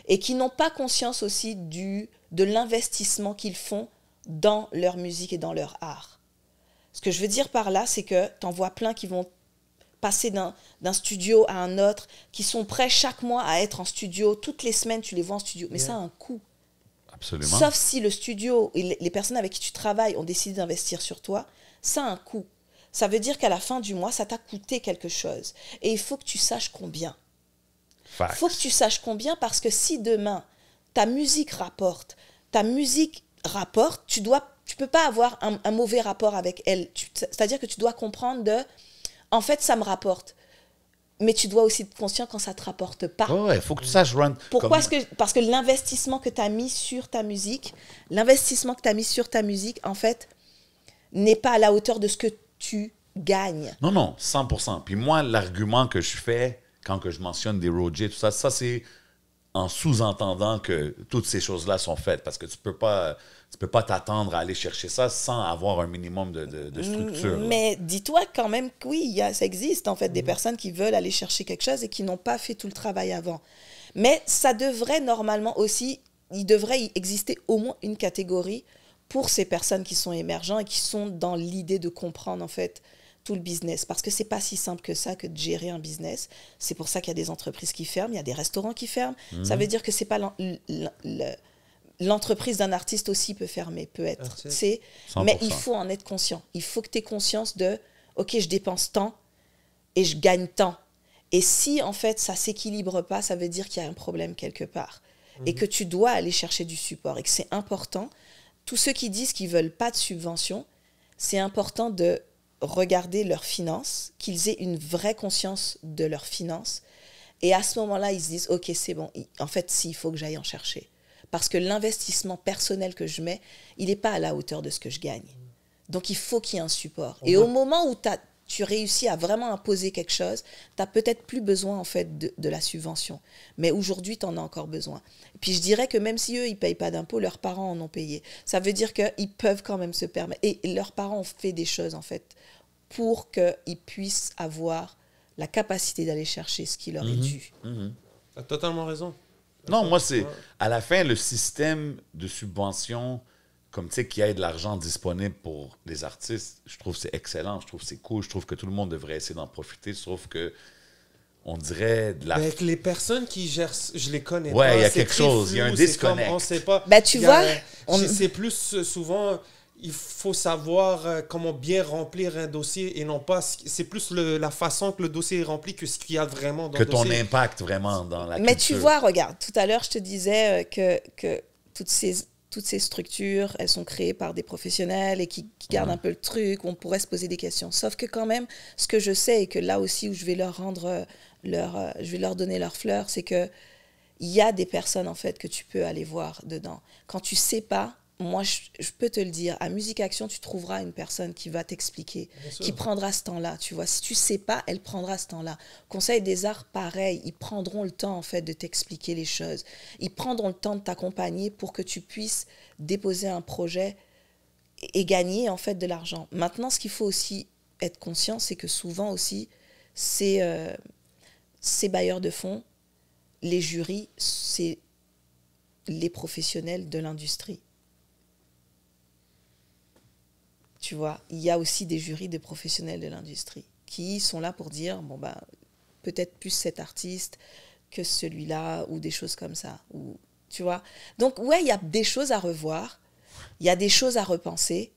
Et qui n'ont pas conscience aussi de l'investissement qu'ils font dans leur musique et dans leur art. Ce que je veux dire par là, c'est que tu en vois plein qui vont passer d'un studio à un autre, qui sont prêts chaque mois à être en studio. Toutes les semaines, tu les vois en studio. Mais ça a un coût. Absolument. Sauf si le studio et les personnes avec qui tu travailles ont décidé d'investir sur toi, ça a un coût. Ça veut dire qu'à la fin du mois, ça t'a coûté quelque chose. Et il faut que tu saches combien. Il faut que tu saches combien, parce que si demain, ta musique rapporte, tu peux pas avoir un mauvais rapport avec elle. C'est-à-dire que tu dois comprendre en fait, ça me rapporte. Mais tu dois aussi être conscient quand ça ne te rapporte pas. Ouais, il faut que tu saches run. Pourquoi parce que l'investissement que tu as mis sur ta musique, en fait, n'est pas à la hauteur de ce que tu gagnes. Non, 100%. Puis moi, l'argument que je fais quand que je mentionne des roadies, tout ça, c'est en sous-entendant que toutes ces choses-là sont faites. Parce que tu peux pas t'attendre à aller chercher ça sans avoir un minimum de structure. Mais dis-toi quand même que oui, ça existe en fait des personnes qui veulent aller chercher quelque chose et qui n'ont pas fait tout le travail avant. Mais ça devrait normalement aussi, il devrait y exister au moins une catégorie pour ces personnes qui sont émergentes et qui sont dans l'idée de comprendre en fait tout le business. Parce que c'est pas si simple que ça que de gérer un business. C'est pour ça qu'il y a des entreprises qui ferment, il y a des restaurants qui ferment. Ça veut dire que c'est pas l'entreprise d'un artiste aussi peut fermer, peut être. Mais il faut en être conscient. Il faut que tu aies conscience de « Ok, je dépense tant et je gagne tant ». Et si, en fait, ça ne s'équilibre pas, ça veut dire qu'il y a un problème quelque part. Et que tu dois aller chercher du support. Et que c'est important. Tous ceux qui disent qu'ils ne veulent pas de subvention, c'est important de regarder leurs finances, qu'ils aient une vraie conscience de leurs finances. Et à ce moment-là, ils se disent « Ok, c'est bon. En fait, il faut que j'aille en chercher. » Parce que l'investissement personnel que je mets, il n'est pas à la hauteur de ce que je gagne. Donc, il faut qu'il y ait un support. Et au moment où tu réussis à vraiment imposer quelque chose, tu n'as peut-être plus besoin en fait, de la subvention. Mais aujourd'hui, tu en as encore besoin. Et puis, je dirais que même si eux, ils ne payent pas d'impôts, leurs parents en ont payé. Ça veut dire qu'ils peuvent quand même se permettre. Et leurs parents ont fait des choses, en fait, pour qu'ils puissent avoir la capacité d'aller chercher ce qui leur est dû. Tu as totalement raison. Non, moi, c'est à la fin, le système de subvention, comme tu sais, qui a de l'argent disponible pour les artistes, je trouve que c'est excellent, je trouve que c'est cool, je trouve que tout le monde devrait essayer d'en profiter, sauf que on dirait de la... Avec les personnes qui gèrent, je les connais pas. Ouais, il y a quelque chose, il y a un disconnect. On sait pas. Ben, tu vois, c'est plus souvent... Il faut savoir comment bien remplir un dossier et non pas... C'est plus la façon que le dossier est rempli que ce qu'il y a vraiment dans le dossier. Que ton impact vraiment dans la Mais culture. tu vois, regarde, tout à l'heure, je te disais que toutes ces structures, elles sont créées par des professionnels et qui gardent un peu le truc, on pourrait se poser des questions. Sauf que quand même, ce que je sais et que là aussi où je vais leur donner leurs fleurs, c'est que il y a des personnes en fait que tu peux aller voir dedans. Quand tu sais pas, moi, je peux te le dire, à Musique Action, tu trouveras une personne qui va t'expliquer, qui prendra ce temps-là, tu vois. Si tu sais pas, elle prendra ce temps-là. Conseil des arts, pareil, ils prendront le temps, en fait, de t'expliquer les choses. Ils prendront le temps de t'accompagner pour que tu puisses déposer un projet et gagner, en fait, de l'argent. Maintenant, ce qu'il faut aussi être conscient, c'est que souvent aussi, ces bailleurs de fonds, les jurys, c'est les professionnels de l'industrie. Tu vois, il y a aussi des jurys de professionnels de l'industrie qui sont là pour dire, bon, ben, peut-être plus cet artiste que celui-là, ou des choses comme ça. Ou, tu vois. Donc, ouais, il y a des choses à revoir, il y a des choses à repenser,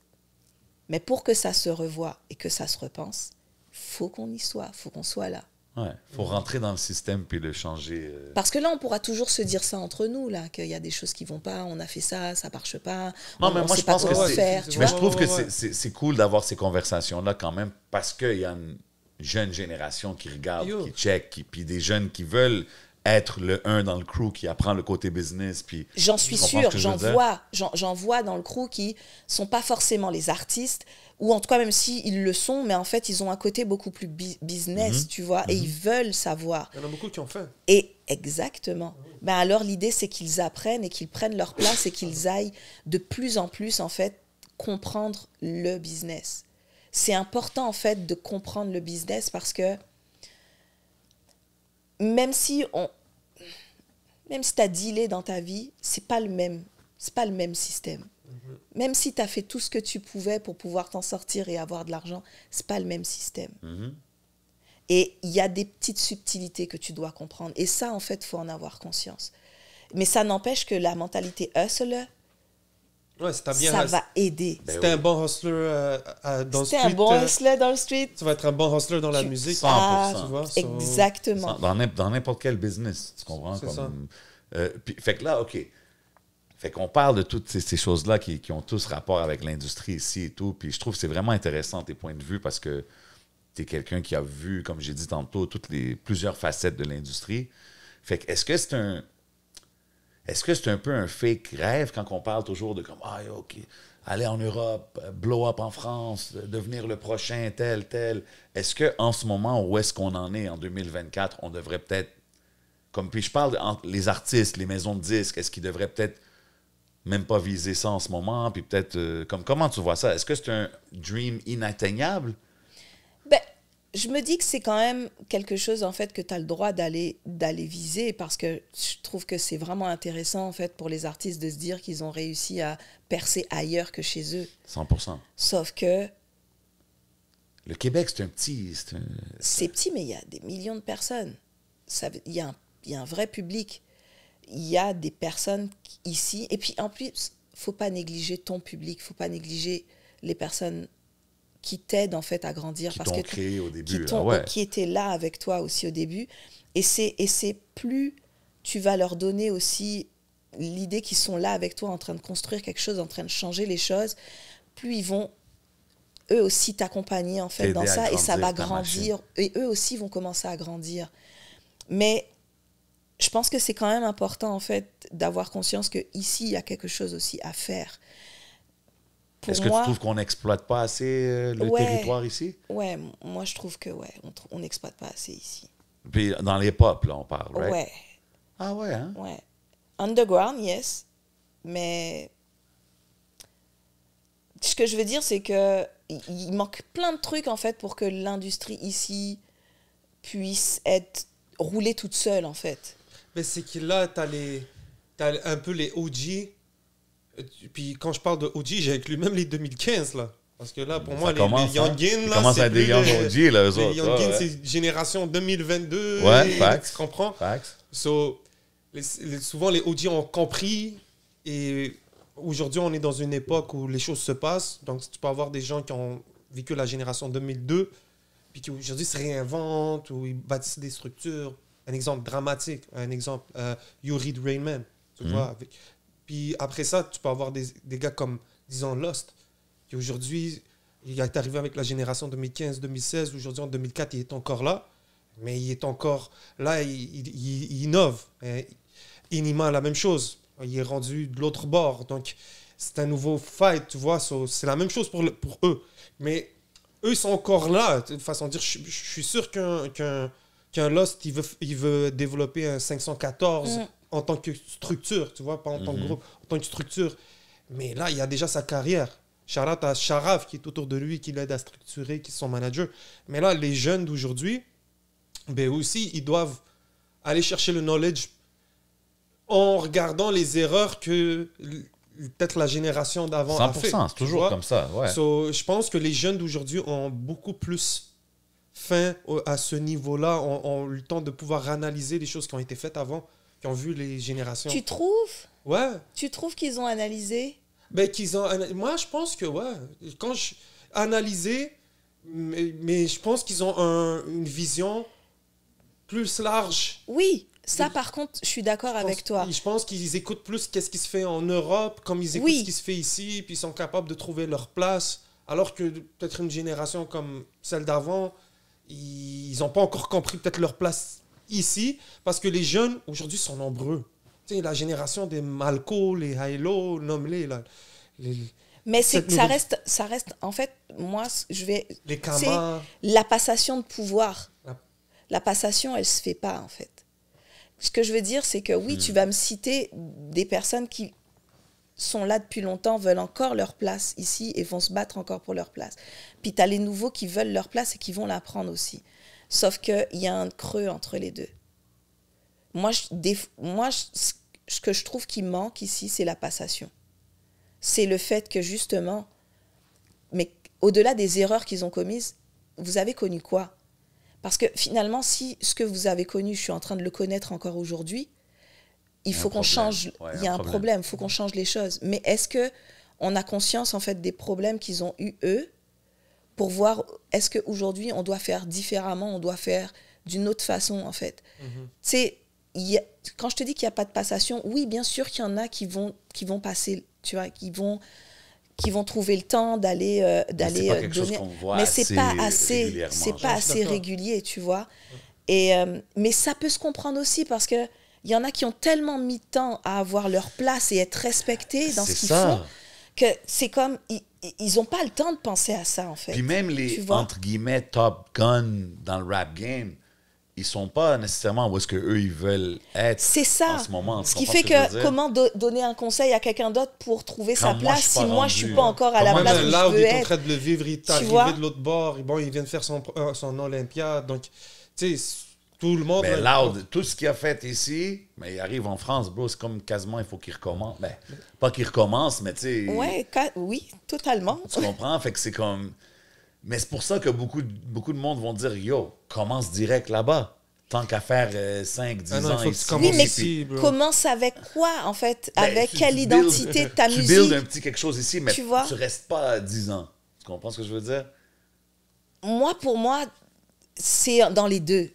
mais pour que ça se revoie et que ça se repense, il faut qu'on y soit, il faut qu'on soit là. Ouais, faut rentrer dans le système puis le changer. Parce que là, on pourra toujours se dire ça entre nous, là, qu'il y a des choses qui vont pas, on a fait ça, ça marche pas. Non, mais moi, je pense que je trouve que c'est cool d'avoir ces conversations-là quand même parce qu'il y a une jeune génération qui regarde, qui check, puis des jeunes qui veulent être le un dans le crew qui apprend le côté business. Puis j'en suis sûre, j'en vois dans le crew qui sont pas forcément les artistes, ou en tout cas même s'ils le sont, mais en fait ils ont un côté beaucoup plus business, tu vois, et ils veulent savoir. Il y en a beaucoup qui ont fait. Et exactement. Ben alors l'idée c'est qu'ils apprennent et qu'ils prennent leur place et qu'ils aillent de plus en plus en fait comprendre le business. c'est important, en fait, de comprendre le business parce que même si tu as dealé dans ta vie, c'est pas le même système. Même si tu as fait tout ce que tu pouvais pour pouvoir t'en sortir et avoir de l'argent, c'est pas le même système. Et il y a des petites subtilités que tu dois comprendre. Et ça, en fait, il faut en avoir conscience. Mais ça n'empêche que la mentalité hustler, Ouais, ça va aider. C'était un bon hustler dans le street. C'était un bon hustler dans le street. Tu vas être un bon hustler dans la musique. 100%. Tu vois, Exactement. Dans n'importe quel business, tu comprends? C'est ça. Puis, fait que là, OK. Fait qu'on parle de toutes ces choses-là qui ont tous rapport avec l'industrie ici et tout. Puis je trouve que c'est vraiment intéressant tes points de vue parce que tu es quelqu'un qui a vu, comme j'ai dit tantôt, plusieurs facettes de l'industrie. Fait que est-ce que c'est un peu un fake rêve quand on parle toujours de comme OK, aller en Europe, blow up en France, devenir le prochain tel. Est-ce qu'en ce moment, où est-ce qu'on en est en 2024, on devrait peut-être puis je parle les artistes, les maisons de disques, est-ce qu'ils devraient peut-être même pas viser ça en ce moment, puis peut-être comment tu vois ça? Est-ce que c'est un dream inatteignable? Ben, je me dis que c'est quand même quelque chose en fait que tu as le droit d'aller viser parce que je trouve que c'est vraiment intéressant en fait pour les artistes de se dire qu'ils ont réussi à percer ailleurs que chez eux. 100%. Sauf que le Québec, c'est un petit... C'est petit, mais il y a des millions de personnes. Il y a un vrai public. Il y a des personnes ici. Et puis, en plus, il ne faut pas négliger ton public. Il ne faut pas négliger les personnes qui t'aident, en fait, à grandir. Qui t'ont créé au début. Qui étaient là avec toi aussi au début. Et c'est plus tu vas leur donner aussi l'idée qu'ils sont là avec toi en train de construire quelque chose, en train de changer les choses, plus ils vont eux aussi t'accompagner, en fait, dans ça. Et ça va grandir. Et eux aussi vont commencer à grandir. Mais je pense que c'est quand même important, en fait, d'avoir conscience qu'ici, il y a quelque chose aussi à faire. Est-ce que tu trouves qu'on n'exploite pas assez le territoire ici? Ouais, moi, je trouve que on n'exploite pas assez ici. Puis dans les pop, là, on parle, right? Ouais. Ah ouais, hein? Ouais. Underground, yes. Mais ce que je veux dire, c'est que il manque plein de trucs, en fait, pour que l'industrie ici puisse être roulée toute seule, en fait. Mais c'est que là, t'as un peu les OG. Puis quand je parle de OG, j'ai inclus même les 2015, là. Parce que là, pour moi, les Youngins, là, commence à être des Young OG, là, eux autres. Les Youngins, c'est génération 2022. Ouais, facts. Tu comprends? Facts. So, souvent, les OG ont compris. Et aujourd'hui, on est dans une époque où les choses se passent. Donc, tu peux avoir des gens qui ont vécu la génération 2002, puis qui aujourd'hui se réinventent ou ils bâtissent des structures. Un exemple dramatique, un exemple, You Read Rain Man, tu vois. Puis après ça, tu peux avoir des gars comme, disons, Lost, qui aujourd'hui, il est arrivé avec la génération 2015-2016, aujourd'hui en 2004, il est encore là, mais il est encore là, il innove. Inima, la même chose, il est rendu de l'autre bord, donc c'est un nouveau fight, tu vois, c'est la même chose pour eux. Mais eux, ils sont encore là, de façon de dire, je suis sûr qu'un Lost, il veut développer un 514 en tant que structure, tu vois, pas en tant que groupe, en tant que structure. Mais là, il y a déjà sa carrière. Shout-out à Sharaf qui est autour de lui, qui l'aide à structurer, qui est son manager. Mais là, les jeunes d'aujourd'hui, ben aussi, ils doivent aller chercher le knowledge en regardant les erreurs que peut-être la génération d'avant a fait. 100%, c'est toujours comme ça, ouais. So, je pense que les jeunes d'aujourd'hui ont beaucoup plus faim à ce niveau-là, ont eu le temps de pouvoir analyser les choses qui ont été faites avant, qui ont vu les générations. Tu trouves? Ouais. Tu trouves qu'ils ont analysé? Ben, moi, je pense que, ouais. Quand analysé, mais je pense qu'ils ont une vision plus large. Oui, ça, par contre, je suis d'accord avec toi. Je pense qu'ils écoutent plus qu'est-ce qui se fait en Europe, comme ils écoutent ce qui se fait ici, puis ils sont capables de trouver leur place. Alors que peut-être une génération comme celle d'avant, ils n'ont pas encore compris peut-être leur place ici, parce que les jeunes, aujourd'hui, sont nombreux. Tu sais, la génération des Malco, les Hilo, nomme-les, là. Mais ça reste, en fait, moi, les Kama. La passation de pouvoir. La passation, elle se fait pas, en fait. Ce que je veux dire, c'est que oui, tu vas me citer des personnes qui sont là depuis longtemps, veulent encore leur place ici et vont se battre encore pour leur place. Puis tu as les nouveaux qui veulent leur place et qui vont la prendre aussi. Sauf qu'il y a un creux entre les deux. Ce que je trouve qui manque ici, c'est la passation. C'est le fait que justement, mais au-delà des erreurs qu'ils ont commises, vous avez connu quoi? Parce que finalement, si ce que vous avez connu, je suis en train de le connaître encore aujourd'hui, il faut qu'on change. Il y a un problème, il faut qu'on change les choses. Mais est-ce qu'on a conscience en fait des problèmes qu'ils ont eu eux pour voir est-ce qu'aujourd'hui on doit faire différemment, on doit faire d'une autre façon en fait. Tu sais, quand je te dis qu'il n'y a pas de passation, oui, bien sûr qu'il y en a qui vont passer, tu vois, qui vont trouver le temps d'aller donner, mais c'est pas assez régulier, tu vois. Et mais ça peut se comprendre aussi parce que il y en a qui ont tellement mis de temps à avoir leur place et être respectés dans ce qu'ils font que c'est comme ils n'ont pas le temps de penser à ça en fait. Puis même les entre guillemets top gun dans le rap game, ils sont pas nécessairement où est-ce que eux ils veulent être. C'est ça. En ce moment. Ce qui fait que comment donner un conseil à quelqu'un d'autre pour trouver sa place si moi je suis pas encore à la place où là je où veux il être. est en train de le vivre, il est arrivé de l'autre bord. Bon, il vient de faire son Olympiade, donc tu sais tout le monde. Mais Loud, tout ce qu'il a fait ici, mais il arrive en France, bro, c'est comme quasiment il faut qu'il recommence. Ben, pas qu'il recommence, mais tu sais. Ouais, oui, totalement. Tu comprends? Fait que c'est comme. Mais c'est pour ça que beaucoup de monde vont dire yo, commence direct là-bas. Tant qu'à faire 5-10 ans ici. Oui, mais ici, commence avec quoi, en fait? Ben, avec quelle identité ta musique? Tu builds un petit quelque chose ici, mais tu restes pas à 10 ans. Tu comprends ce que je veux dire? Pour moi, c'est dans les deux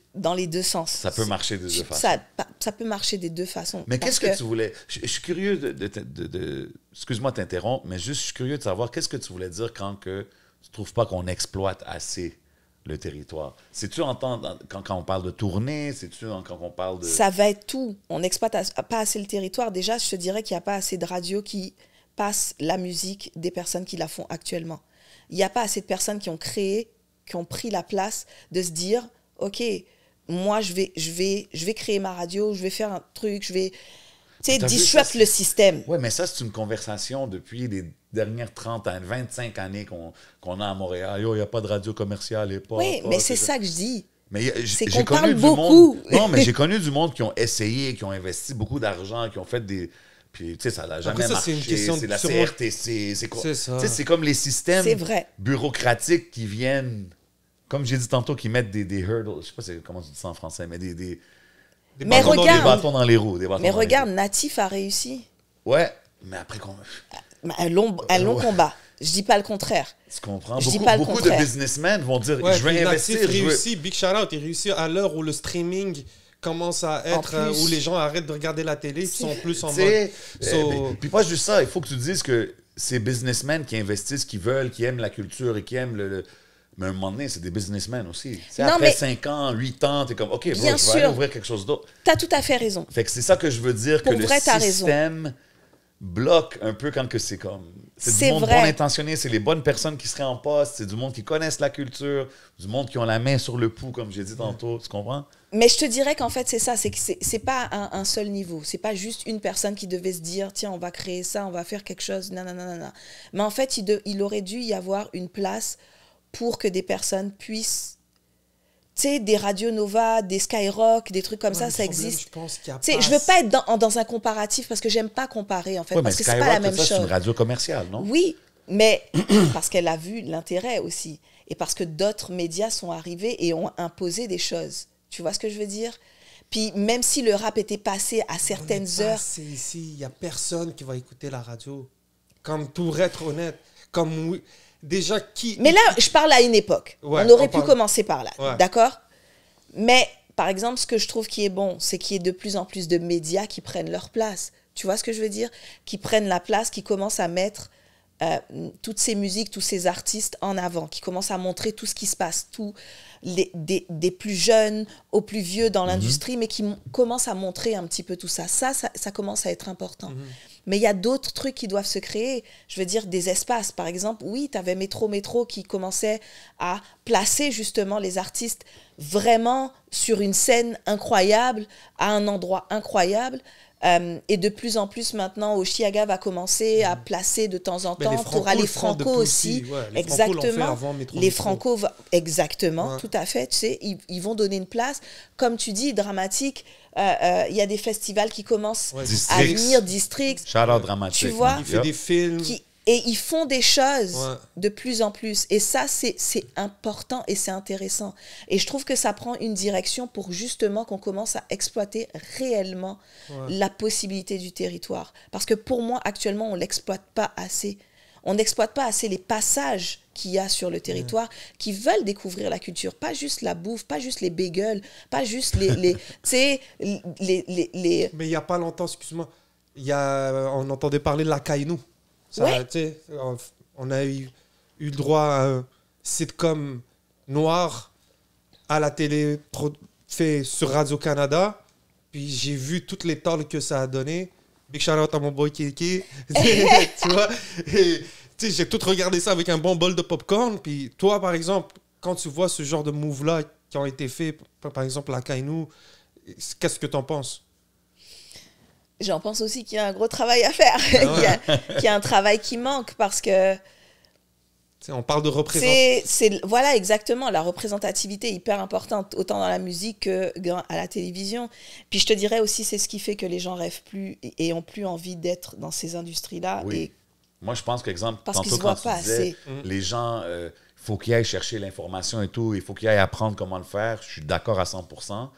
sens. Ça peut marcher des deux façons. Ça peut marcher des deux façons. Mais qu'est-ce que tu voulais... Je suis curieux excuse-moi de t'interrompre, mais juste je suis curieux de savoir qu'est-ce que tu voulais dire quand que tu trouves pas qu'on exploite assez le territoire. C'est-tu quand on parle de tournée? C'est-tu quand on parle de... Ça va être tout. On n'exploite pas assez le territoire. Déjà, je te dirais qu'il n'y a pas assez de radios qui passent la musique des personnes qui la font actuellement. Il n'y a pas assez de personnes qui ont pris la place de se dire, OK, moi, je vais créer ma radio, je vais faire un truc, je vais... Tu sais, disrupt le système. Oui, mais ça, c'est une conversation depuis les dernières 30 ans, 25 années qu'on a à Montréal. Il n'y a pas de radio commerciale. Mais c'est ça que je dis. Mais c'est qu'on parle beaucoup. Non, mais j'ai connu du monde qui ont essayé, qui ont investi beaucoup d'argent, qui ont fait des... Puis, tu sais, ça n'a jamais marché. C'est la CRTC. C'est comme les systèmes bureaucratiques qui viennent, comme j'ai dit tantôt, qui mettent des hurdles. Je ne sais pas comment tu dis ça en français, mais des bâtons dans les roues. Mais regarde, Natif a réussi. Ouais, mais après... Un long combat. Je dis pas le contraire. Tu comprends? Beaucoup de businessmen vont dire je vais investir. Natif réussit, big shout out, il réussit à l'heure où le streaming commence à être, où les gens arrêtent de regarder la télé, ils sont plus en mode. Puis pas juste ça, il faut que tu dises que ces businessmen qui investissent, qui veulent, qui aiment la culture et qui aiment le mais à un moment donné, c'est des businessmen aussi. Après 5 ans, 8 ans, t'es comme, OK, bro, je vais aller ouvrir quelque chose d'autre. T'as tout à fait raison. Fait que c'est ça que je veux dire, que le système bloque un peu quand que c'est comme... C'est du monde bon intentionné, c'est les bonnes personnes qui seraient en poste, c'est du monde qui connaissent la culture, du monde qui ont la main sur le pouls, comme j'ai dit tantôt, tu comprends? Mais je te dirais qu'en fait, c'est ça, c'est que c'est pas un seul niveau. C'est pas juste une personne qui devait se dire, tiens, on va créer ça, on va faire quelque chose, nanana. Mais en fait, il aurait dû y avoir une place pour que des personnes puissent... Tu sais, des Radio Nova, des Skyrock, des trucs comme ça existe. Je pense qu'il y a pas... Je veux pas être dans un comparatif parce que j'aime pas comparer, en fait, parce que c'est pas la même chose. C'est une radio commerciale, non? Oui, mais parce qu'elle a vu l'intérêt aussi. Et parce que d'autres médias sont arrivés et ont imposé des choses. Tu vois ce que je veux dire? Puis même si le rap était passé à certaines heures... Ici, il n'y a personne qui va écouter la radio. Comme pour être honnête. Comme... Déjà, qui... Mais là, je parle à une époque. Ouais, on aurait pu commencer par là, d'accord? Mais, par exemple, ce que je trouve qui est bon, c'est qu'il y ait de plus en plus de médias qui prennent leur place. Tu vois ce que je veux dire? Qui prennent la place, qui commencent à mettre toutes ces musiques, tous ces artistes en avant, qui commencent à montrer tout ce qui se passe, des plus jeunes aux plus vieux dans l'industrie, mais qui commencent à montrer un petit peu tout ça. Ça commence à être important. Mais il y a d'autres trucs qui doivent se créer. Je veux dire, des espaces. Par exemple, oui, tu avais Métro qui commençait à placer justement les artistes vraiment sur une scène incroyable, à un endroit incroyable. Et de plus en plus maintenant, Oshiaga va commencer à placer de temps en temps. Tu auras les Franco aussi. Exactement. Les Franco, exactement, tout à fait. Tu sais, ils vont donner une place. Comme tu dis, Dramatique, il y a des festivals qui commencent à venir, Districts. Shout out Dramatique. Tu vois, il fait des films. Et ils font des choses de plus en plus. Et ça, c'est important et c'est intéressant. Et je trouve que ça prend une direction pour justement qu'on commence à exploiter réellement la possibilité du territoire. Parce que pour moi, actuellement, on ne l'exploite pas assez. On n'exploite pas assez les passages qu'il y a sur le territoire qui veulent découvrir la culture. Pas juste la bouffe, pas juste les bagels, pas juste les Mais il n'y a pas longtemps, excuse-moi, on entendait parler de la Kainu. On a eu le droit à un sitcom noir à la télé fait sur Radio-Canada. Puis j'ai vu toutes les tolls que ça a donné. Big shout out à mon boy Kiki. Tu vois? J'ai tout regardé ça avec un bon bol de popcorn. Puis toi, par exemple, quand tu vois ce genre de move-là qui ont été faits, par exemple la Kainu, qu'est-ce que tu en penses? J'en pense aussi qu'il y a un gros travail à faire, qu'il y a un travail qui manque parce que... On parle de représentation. Voilà, exactement. La représentativité est hyper importante, autant dans la musique qu'à la télévision. Puis je te dirais aussi, c'est ce qui fait que les gens rêvent plus et ont plus envie d'être dans ces industries-là. Oui. Et moi, je pense qu'exemple, tantôt quand tu disais, les gens, il faut qu'ils aillent chercher l'information et tout, il faut qu'ils aillent apprendre comment le faire. Je suis d'accord à 100%.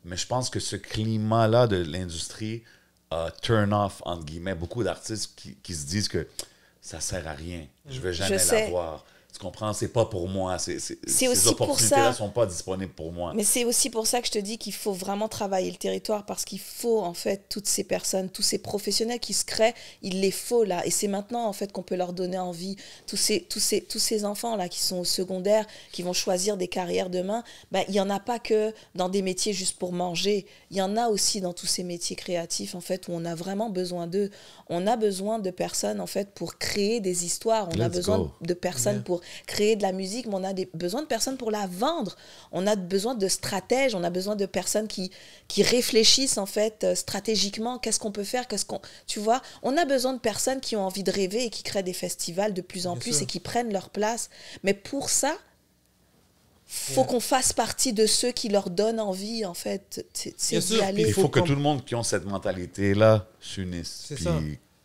Mais je pense que ce climat-là de l'industrie... turn off, entre guillemets, beaucoup d'artistes qui se disent que ça sert à rien, je ne vais jamais l'avoir. Tu comprends? C'est pas pour moi. Ces opportunités-là ne sont pas disponibles pour moi. Mais c'est aussi pour ça que je te dis qu'il faut vraiment travailler le territoire parce qu'il faut, en fait, toutes ces personnes, tous ces professionnels qui se créent, il les faut, là. Et c'est maintenant, en fait, qu'on peut leur donner envie. Tous ces enfants-là qui sont au secondaire, qui vont choisir des carrières demain, ben, il n'y en a pas que dans des métiers juste pour manger. Il y en a aussi dans tous ces métiers créatifs, en fait, où on a vraiment besoin d'eux. On a besoin de personnes, en fait, pour créer des histoires. On a besoin de personnes pour créer de la musique, mais on a besoin de personnes pour la vendre. On a besoin de stratèges, on a besoin de personnes qui réfléchissent en fait stratégiquement, qu'est-ce qu'on peut faire, tu vois, on a besoin de personnes qui ont envie de rêver et qui créent des festivals de plus en plus et qui prennent leur place. Mais pour ça, faut qu'on fasse partie de ceux qui leur donnent envie en fait. C'est d'y aller. Il faut que tout le monde qui ont cette mentalité-là s'unisse. C'est ça.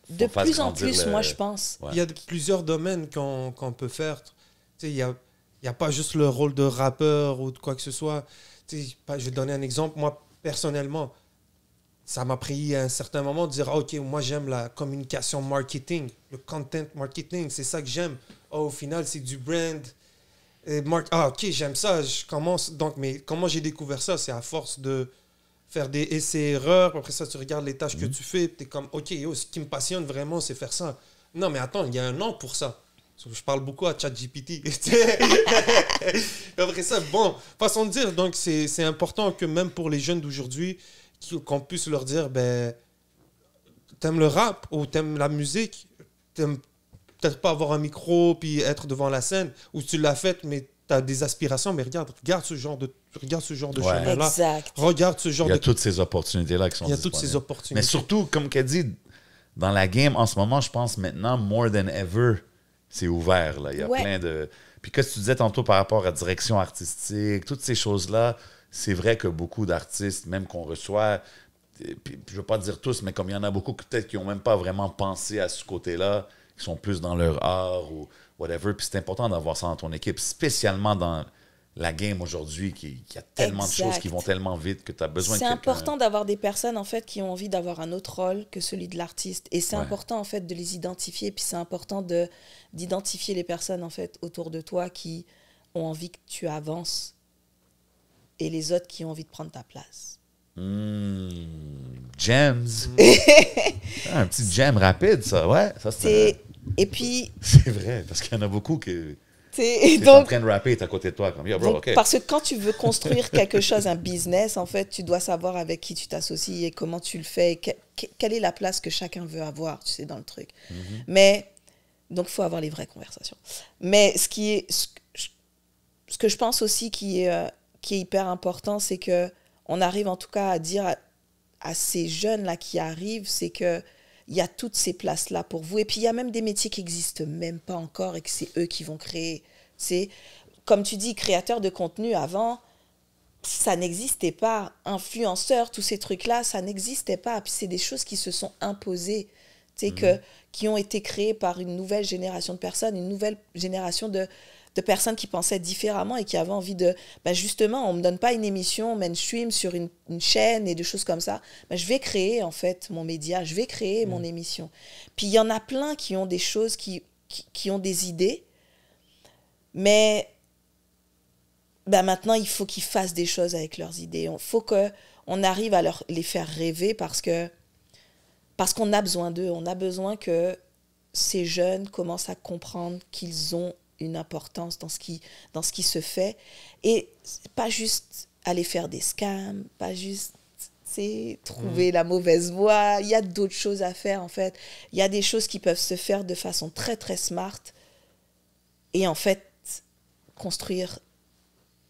De plus en plus, moi, je pense. Il y a plusieurs domaines qu'on peut faire. Il n'y a pas juste le rôle de rappeur ou de quoi que ce soit. Je vais donner un exemple. Moi, personnellement, ça m'a pris à un certain moment de dire OK, moi, j'aime la communication marketing, le content marketing. C'est ça que j'aime. Au final, c'est du brand. OK, j'aime ça. Je commence. Donc, mais comment j'ai découvert ça? C'est à force de faire des essais-erreurs. Après ça, tu regardes les tâches que tu fais. Tu es comme, OK, ce qui me passionne vraiment, c'est faire ça. Non, mais attends, il y a un nom pour ça. Je parle beaucoup à ChatGPT. Après ça, bon, façon de dire. Donc, c'est important que même pour les jeunes d'aujourd'hui, qu'on puisse leur dire, ben, t'aimes le rap ou t'aimes la musique, t'aimes peut-être pas avoir un micro puis être devant la scène, ou tu l'as fait, mais tu as des aspirations, mais regarde ce genre de chemin-là. Exact. Regarde ce genre Il y a toutes ces opportunités-là qui sont disponibles. Il y a toutes ces opportunités. Mais surtout, comme qu'elle dit, dans la game, en ce moment, je pense maintenant, more than ever, c'est ouvert. Là. Il y a plein de... Puis qu'est-ce que tu disais tantôt par rapport à la direction artistique, toutes ces choses-là, c'est vrai que beaucoup d'artistes, même qu'on reçoit, puis je ne veux pas dire tous, mais comme il y en a beaucoup peut-être qui n'ont même pas vraiment pensé à ce côté-là, qui sont plus dans leur art ou whatever. Puis c'est important d'avoir ça dans ton équipe, spécialement dans la game aujourd'hui, qui a tellement de choses qui vont tellement vite que tu as besoin de quelqu'un. C'est important d'avoir des personnes, en fait, qui ont envie d'avoir un autre rôle que celui de l'artiste. Et c'est important, en fait, de les identifier. Puis c'est important d'identifier les personnes, en fait, autour de toi qui ont envie que tu avances et les autres qui ont envie de prendre ta place. Gems. Un petit gem rapide, ça, ouais. Ça, et puis... C'est vrai, parce qu'il y en a beaucoup qui... Donc, en train de rapper, t'es à côté de toi. Comme, yo, bro, donc, parce que quand tu veux construire quelque chose, un business, en fait, tu dois savoir avec qui tu t'associes et comment tu le fais, quelle est la place que chacun veut avoir, tu sais, dans le truc. Mais, donc, il faut avoir les vraies conversations. Mais ce que je pense aussi qui est hyper important, c'est qu'on arrive en tout cas à dire à ces jeunes-là qui arrivent, c'est que il y a toutes ces places-là pour vous. Et puis, il y a même des métiers qui n'existent même pas encore et que c'est eux qui vont créer. C'est, comme tu dis, créateur de contenu avant, ça n'existait pas. Influenceur, tous ces trucs-là, ça n'existait pas. Puis, c'est des choses qui se sont imposées, tu sais, qui ont été créées par une nouvelle génération de personnes, une nouvelle génération de personnes qui pensaient différemment et qui avaient envie de... Ben justement, on ne me donne pas une émission mainstream sur une chaîne et des choses comme ça. Ben, je vais créer, en fait, mon média. Je vais créer mon émission. Puis, il y en a plein qui ont des choses, qui ont des idées. Mais ben, maintenant, il faut qu'ils fassent des choses avec leurs idées. Il faut qu'on arrive à les faire rêver parce qu'on a besoin d'eux. On a besoin que ces jeunes commencent à comprendre qu'ils ont une importance dans ce qui se fait, et pas juste aller faire des scams, pas juste trouver la mauvaise voie. Il y a d'autres choses à faire, en fait. Il y a des choses qui peuvent se faire de façon très très smart et en fait construire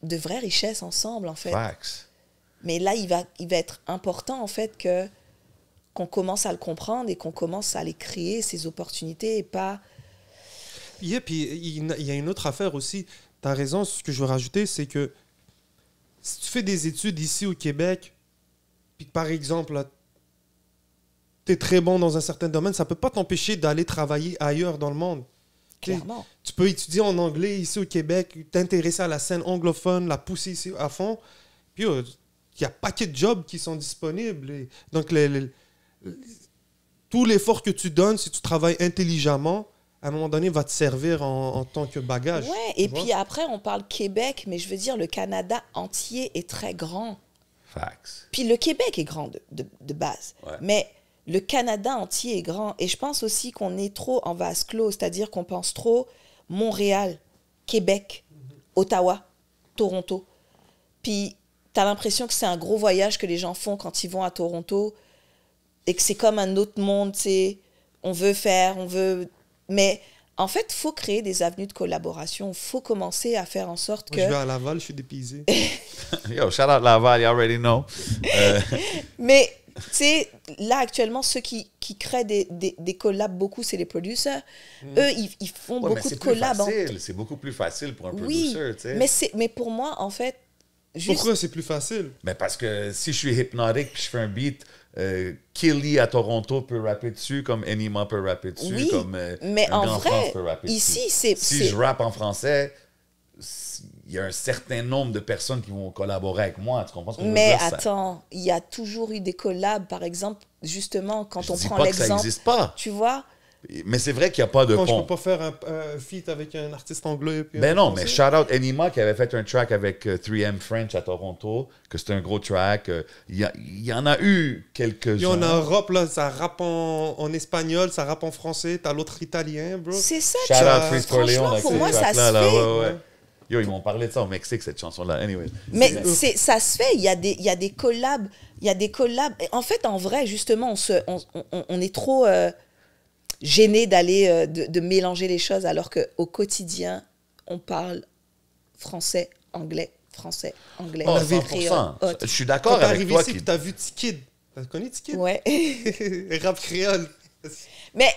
de vraies richesses ensemble, en fait. Facts. Mais là, il va être important, en fait, qu'on commence à le comprendre et qu'on commence à les créer, ces opportunités, et pas... Yeah, puis il y a une autre affaire aussi. Tu as raison, ce que je veux rajouter, c'est que si tu fais des études ici au Québec, puis que par exemple, tu es très bon dans un certain domaine, ça ne peut pas t'empêcher d'aller travailler ailleurs dans le monde. Clairement. Tu peux étudier en anglais ici au Québec, t'intéresser à la scène anglophone, la pousser ici à fond. Puis il y a paquet de jobs qui sont disponibles. Et donc, tout l'effort que tu donnes, si tu travailles intelligemment, à un moment donné, va te servir en tant que bagage. Ouais, et puis après, on parle Québec, mais je veux dire, le Canada entier est très grand. Facts. Puis le Québec est grand de base. Ouais. Mais le Canada entier est grand. Et je pense aussi qu'on est trop en vase clos, c'est-à-dire qu'on pense trop Montréal, Québec, Ottawa, Toronto. Puis tu as l'impression que c'est un gros voyage que les gens font quand ils vont à Toronto et que c'est comme un autre monde, tu sais. On veut... Mais en fait, il faut créer des avenues de collaboration. Il faut commencer à faire en sorte que... Moi, je vais à Laval, je suis dépaysé. Yo, shout out Laval, you already know. Mais, tu sais, là, actuellement, ceux qui créent des collabs beaucoup, c'est les producers. Eux, ils font beaucoup de collabs. C'est beaucoup plus facile pour un oui, producer, tu sais. mais pour moi, en fait... Juste... Pourquoi c'est plus facile? Mais parce que si je suis hypnotique puis je fais un beat, Killy à Toronto peut rapper dessus, comme Enima peut rapper dessus, oui, comme mais un en Grand vrai, France peut rapper ici, dessus. Si je rappe en français, il y a un certain nombre de personnes qui vont collaborer avec moi. Tu comprends ce que je veux dire? Mais attends, il y a toujours eu des collabs, par exemple, justement, quand on prend l'exemple... Je dis pas que ça n'existe pas. Tu vois? Mais c'est vrai qu'il n'y a pas de Quand pont. je peux pas faire un feat avec un artiste anglais. Puis Ben non, mais shout out Enima qui avait fait un track avec 3M French à Toronto, que c'était un gros track. Il y en a eu quelques-uns. Puis en Europe, là, ça rappe en espagnol, ça rappe en français, t'as l'autre italien, bro. C'est ça. Shout out Chris Corleone avec pour ce moi, ça track-là, se là, fait. ouais. Yo, ils m'ont parlé de ça au Mexique, cette chanson-là. Anyway. Mais ça se fait. Il y a des collabs. Il y a des collabs. En fait, en vrai, justement, on est trop... gêné d'aller de mélanger les choses alors qu'au quotidien on parle français anglais Oh, 100%. Je suis d'accord avec arrivé toi ici, t'as vu Tikid. T'as connu Tikid? ouais. Rap créole. Mais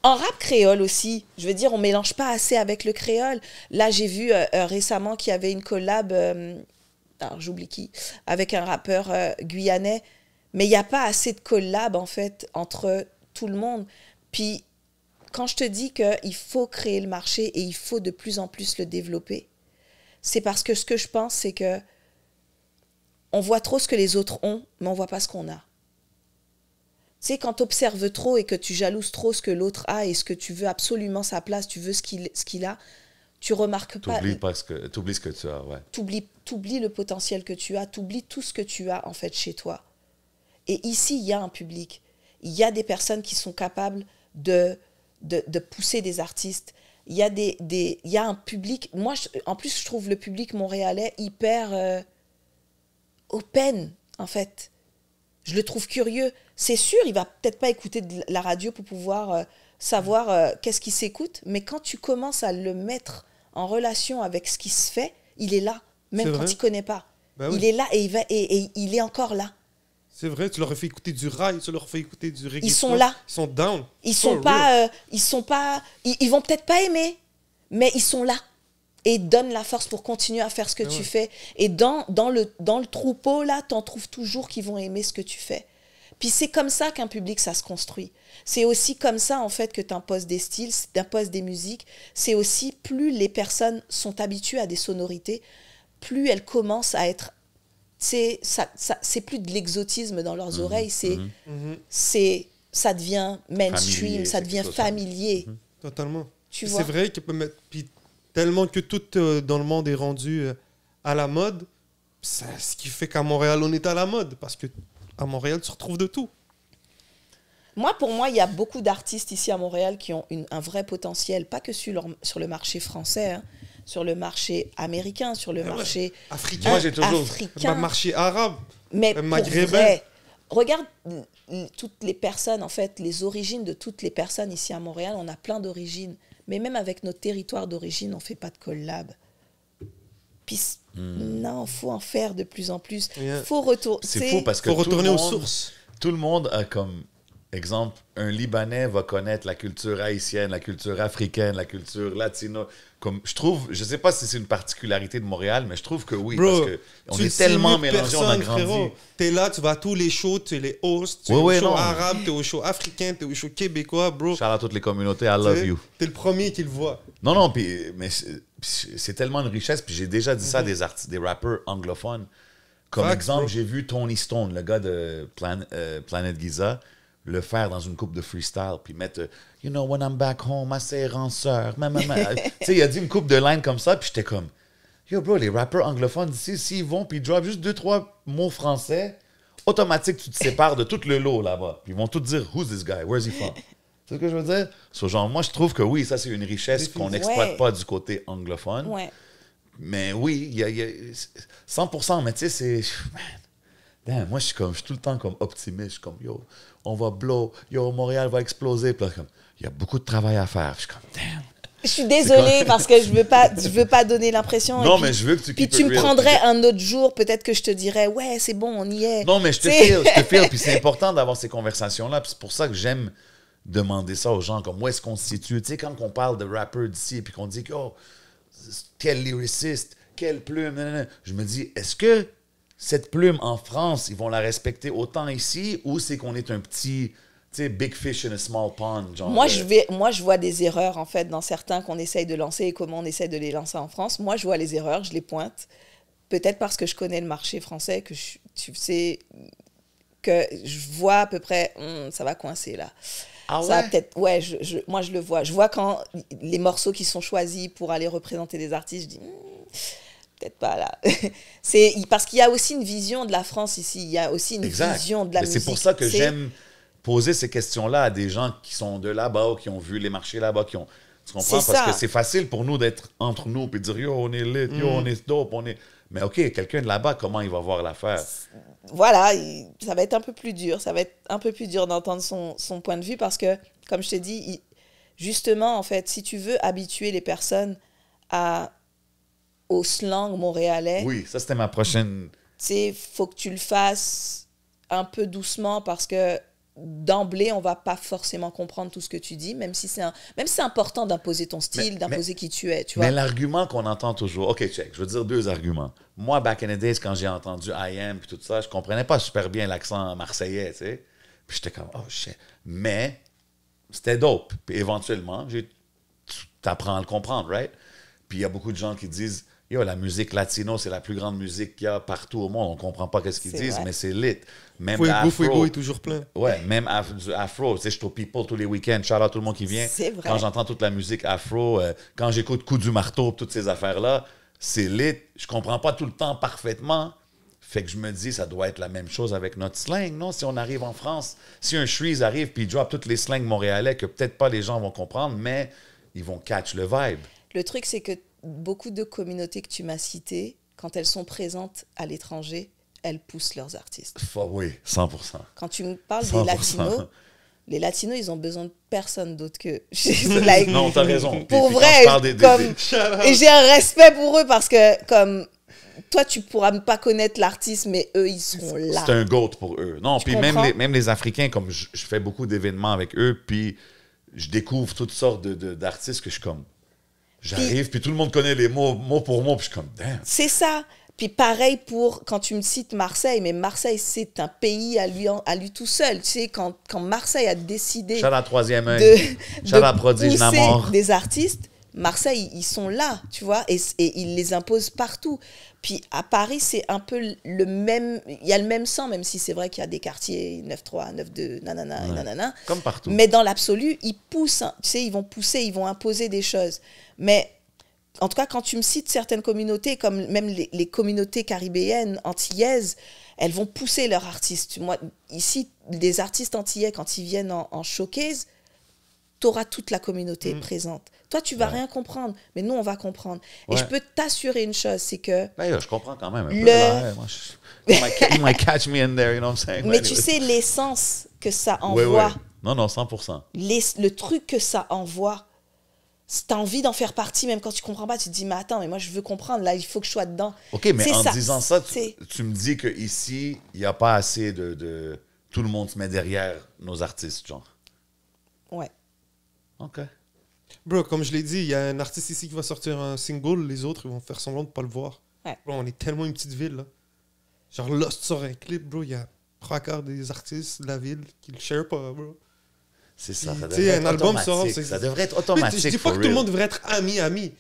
en rap créole aussi, je veux dire, on mélange pas assez avec le créole. Là, j'ai vu récemment qu'il y avait une collab alors j'oublie qui, avec un rappeur guyanais, mais il n'y a pas assez de collab en fait entre tout le monde. Puis, quand je te dis qu'il faut créer le marché et il faut de plus en plus le développer, c'est parce que ce que je pense, c'est que on voit trop ce que les autres ont, mais on ne voit pas ce qu'on a. Tu sais, quand tu observes trop et que tu jalouses trop ce que l'autre a et ce que tu veux absolument sa place, tu veux ce qu'il a, tu remarques pas... T'oublies ce que tu as, ouais. T'oublies le potentiel que tu as, t'oublies tout ce que tu as, en fait, chez toi. Et ici, il y a un public. Il y a des personnes qui sont capables de pousser des artistes. Il y a un public... Moi, en plus, je trouve le public montréalais hyper open, en fait. Je le trouve curieux. C'est sûr, il va peut-être pas écouter de la radio pour pouvoir savoir qu'est-ce qui s'écoute, mais quand tu commences à le mettre en relation avec ce qui se fait, il est là, même quand il connaît pas. Ben oui. Il est là et il est encore là. C'est vrai, tu leur fais écouter du rail, tu leur fais écouter du reggaeton. Ils sont là. Ils sont down. Ils vont peut-être pas aimer, mais ils sont là. Et donnent la force pour continuer à faire ce que tu fais. Et dans le troupeau, là, t'en trouves toujours qui vont aimer ce que tu fais. Puis c'est comme ça qu'un public, ça se construit. C'est aussi comme ça, en fait, que tu imposes des styles, tu imposes des musiques. C'est aussi, plus les personnes sont habituées à des sonorités, plus elles commencent à être... c'est plus de l'exotisme dans leurs oreilles, ça devient mainstream, Familier, ça devient familier. Totalement. Tu Puis vois? c'est vrai que puis tellement que tout dans le monde est rendu à la mode, c'est ce qui fait qu'à Montréal, on est à la mode. Parce que à Montréal, tu retrouves de tout. Pour moi, il y a beaucoup d'artistes ici à Montréal qui ont un vrai potentiel, pas que sur le marché français, hein, sur le marché américain, sur le marché africain. Moi, j'ai toujours... africain. Marché arabe. Mais pour maghrébin. vrai, regarde toutes les personnes, en fait, les origines de toutes les personnes ici à Montréal, on a plein d'origines. Mais même avec notre territoire d'origine, on ne fait pas de collab. Puis, non, il faut en faire de plus en plus. Yeah. Faut retourner. C'est fou parce que Faut retourner aux monde, sources. Tout le monde a comme exemple, un Libanais va connaître la culture haïtienne, la culture africaine, la culture latino. Comme, je trouve, je sais pas si c'est une particularité de Montréal, mais je trouve que oui, Bro, parce que on est tellement mélangés, on a grandi. T'es là, tu vas à tous les shows, tu es les hosts, tu es au show arabe, tu es au show africain, tu es au show québécois, bro. Shout à toutes les communautés, I love you. T'es le premier qui le voit. Non, mais c'est tellement une richesse, puis j'ai déjà dit ça à des artistes, des rappeurs anglophones. Comme Facts, exemple, bro. j'ai vu Tony Stone, le gars de Planet Giza, le faire dans une coupe de freestyle, puis mettre You know, when I'm back home, I say ranceur. Tu sais, il a dit une coupe de lines comme ça, puis j'étais comme Yo, bro, les rappeurs anglophones ici, s'ils vont, puis ils drop juste 2-3 mots français, automatique, tu te sépares de tout le lot là-bas. Puis ils vont tous dire Who's this guy? Where's he from? C'est ce que je veux dire? So, genre, moi, je trouve que oui, ça, c'est une richesse qu'on n'exploite pas du côté anglophone. Ouais. Mais oui, il y a 100%, mais tu sais, c'est... Man, damn, moi, je suis tout le temps comme optimiste. Je suis comme, yo, on va blow. Yo, Montréal va exploser. Puis là, comme, il y a beaucoup de travail à faire. Je suis comme, damn. Je suis désolée parce que je veux pas donner l'impression. Non, puis, mais je veux que tu puis keep tu it me real. prendrais un autre jour, peut-être que je te dirais, ouais, c'est bon, on y est. Non, mais je te file. Puis c'est important d'avoir ces conversations-là. Puis c'est pour ça que j'aime demander ça aux gens, comme, où est-ce qu'on se situe? Tu sais, quand on parle de rappeurs d'ici, puis qu'on dit, oh, quel lyriciste, quelle plume, nanana. Je me dis, est-ce que cette plume en France, ils vont la respecter autant ici, ou c'est qu'on est un petit, tu sais, big fish in a small pond, genre... Moi, je vois des erreurs, en fait, dans certains qu'on essaye de lancer et comment on essaye de les lancer en France. Moi, je vois les erreurs, je les pointe. Peut-être parce que je connais le marché français, que tu sais, que je vois à peu près, ça va coincer, là. Ah Ça va ouais? peut-être, ouais, moi, je le vois. Je vois quand les morceaux qui sont choisis pour aller représenter des artistes, je dis... peut-être pas là. C'est parce qu'il y a aussi une vision de la France ici. Il y a aussi une vision de la musique. C'est pour ça que j'aime poser ces questions-là à des gens qui sont de là-bas ou qui ont vu les marchés là-bas, qui ont... Tu comprends? Parce que c'est facile pour nous d'être entre nous et de dire « Yo, on est lit, yo, on est dope, on est... » Mais OK, quelqu'un de là-bas, comment il va voir l'affaire? Voilà, ça va être un peu plus dur. Ça va être un peu plus dur d'entendre son point de vue parce que, comme je te dis, justement, en fait, si tu veux habituer les personnes au slang montréalais. Oui, ça, c'était ma prochaine... Tu sais, faut que tu le fasses un peu doucement parce que d'emblée, on va pas forcément comprendre tout ce que tu dis, même si c'est important d'imposer ton style, d'imposer qui tu es, tu vois. Mais l'argument qu'on entend toujours... OK, check, je veux dire 2 arguments. Moi, back in the days, quand j'ai entendu I Am et tout ça, je comprenais pas super bien l'accent marseillais, tu sais. Puis j'étais comme, oh shit. Mais c'était dope. Puis éventuellement, t'apprends à le comprendre, right? Puis il y a beaucoup de gens qui disent... Yo, la musique latino, c'est la plus grande musique qu'il y a partout au monde. On comprend pas qu'est-ce qu'ils disent, mais c'est lit. Même Fuego est toujours plein. Ouais, même du afro. Tu sais, je suis au People tous les week-ends. Shout out tout le monde qui vient. C'est vrai. Quand j'entends toute la musique afro, quand j'écoute Coup du marteau, toutes ces affaires-là, c'est lit. Je comprends pas tout le temps parfaitement. Fait que je me dis, ça doit être la même chose avec notre slang, non? Si on arrive en France, si un Shreeze arrive puis il drop toutes les slangs montréalais que peut-être pas les gens vont comprendre, mais ils vont catch le vibe. Le truc, c'est que beaucoup de communautés que tu m'as citées, quand elles sont présentes à l'étranger, elles poussent leurs artistes. Oui, 100%. Quand tu me parles 100%. les Latinos, ils ont besoin de personne d'autre que... Non, t'as raison. Pour puis vrai, quand je parle et j'ai un respect pour eux parce que, comme, toi, tu pourras pas connaître l'artiste, mais eux, ils seront là. C'est un GOAT pour eux. Non, puis comprends? même les Africains, comme je fais beaucoup d'événements avec eux, puis je découvre toutes sortes d'artistes que je suis comme... J'arrive, puis tout le monde connaît les mots pour mot, puis je suis comme, damn. C'est ça. Puis pareil pour quand tu me cites Marseille, mais Marseille, c'est un pays à lui tout seul. Tu sais, quand Marseille a décidé Shout à Troisième œil. Shout à Prodige pousser Namor. des artistes, Marseille, ils sont là, tu vois, et ils les imposent partout. Puis à Paris, c'est un peu le même, il y a le même sang, même si c'est vrai qu'il y a des quartiers 9-3, 9-2, nanana, Ouais. nanana. Comme partout. Mais dans l'absolu, ils poussent, hein. Tu sais, ils vont pousser, ils vont imposer des choses. Mais en tout cas, quand tu me cites certaines communautés, comme même les communautés caribéennes, antillaises, elles vont pousser leurs artistes. Moi, ici, des artistes antillais, quand ils viennent en showcase, tu auras toute la communauté présente. Toi, tu vas rien comprendre, mais nous, on va comprendre. Et je peux t'assurer une chose, c'est que... Ben, je comprends quand même un peu. Là, moi, you might catch me in there, you know what I'm saying? Mais tu sais, l'essence que ça envoie, Non, 100%. le truc que ça envoie, si tu as envie d'en faire partie, même quand tu comprends pas, tu te dis, mais attends, mais moi, je veux comprendre, là, il faut que je sois dedans. OK, mais C'est en ça. disant ça, C'est- tu me dis qu'ici, il n'y a pas assez de... Tout le monde se met derrière nos artistes, genre. Ouais. OK. Bro, comme je l'ai dit, il y a un artiste ici qui va sortir un single, les autres, ils vont faire semblant de pas le voir. Ouais. Bro, on est tellement une petite ville, là. Genre, Lost sort un clip, bro, il y a 3/4 des artistes de la ville qui le share pas, bro. C'est ça. Puis, Ça tu sais, devrait un être album automatique. sort, c'est- Ça devrait être Mais automatique. je dis pas for que tout le real. monde devrait être ami.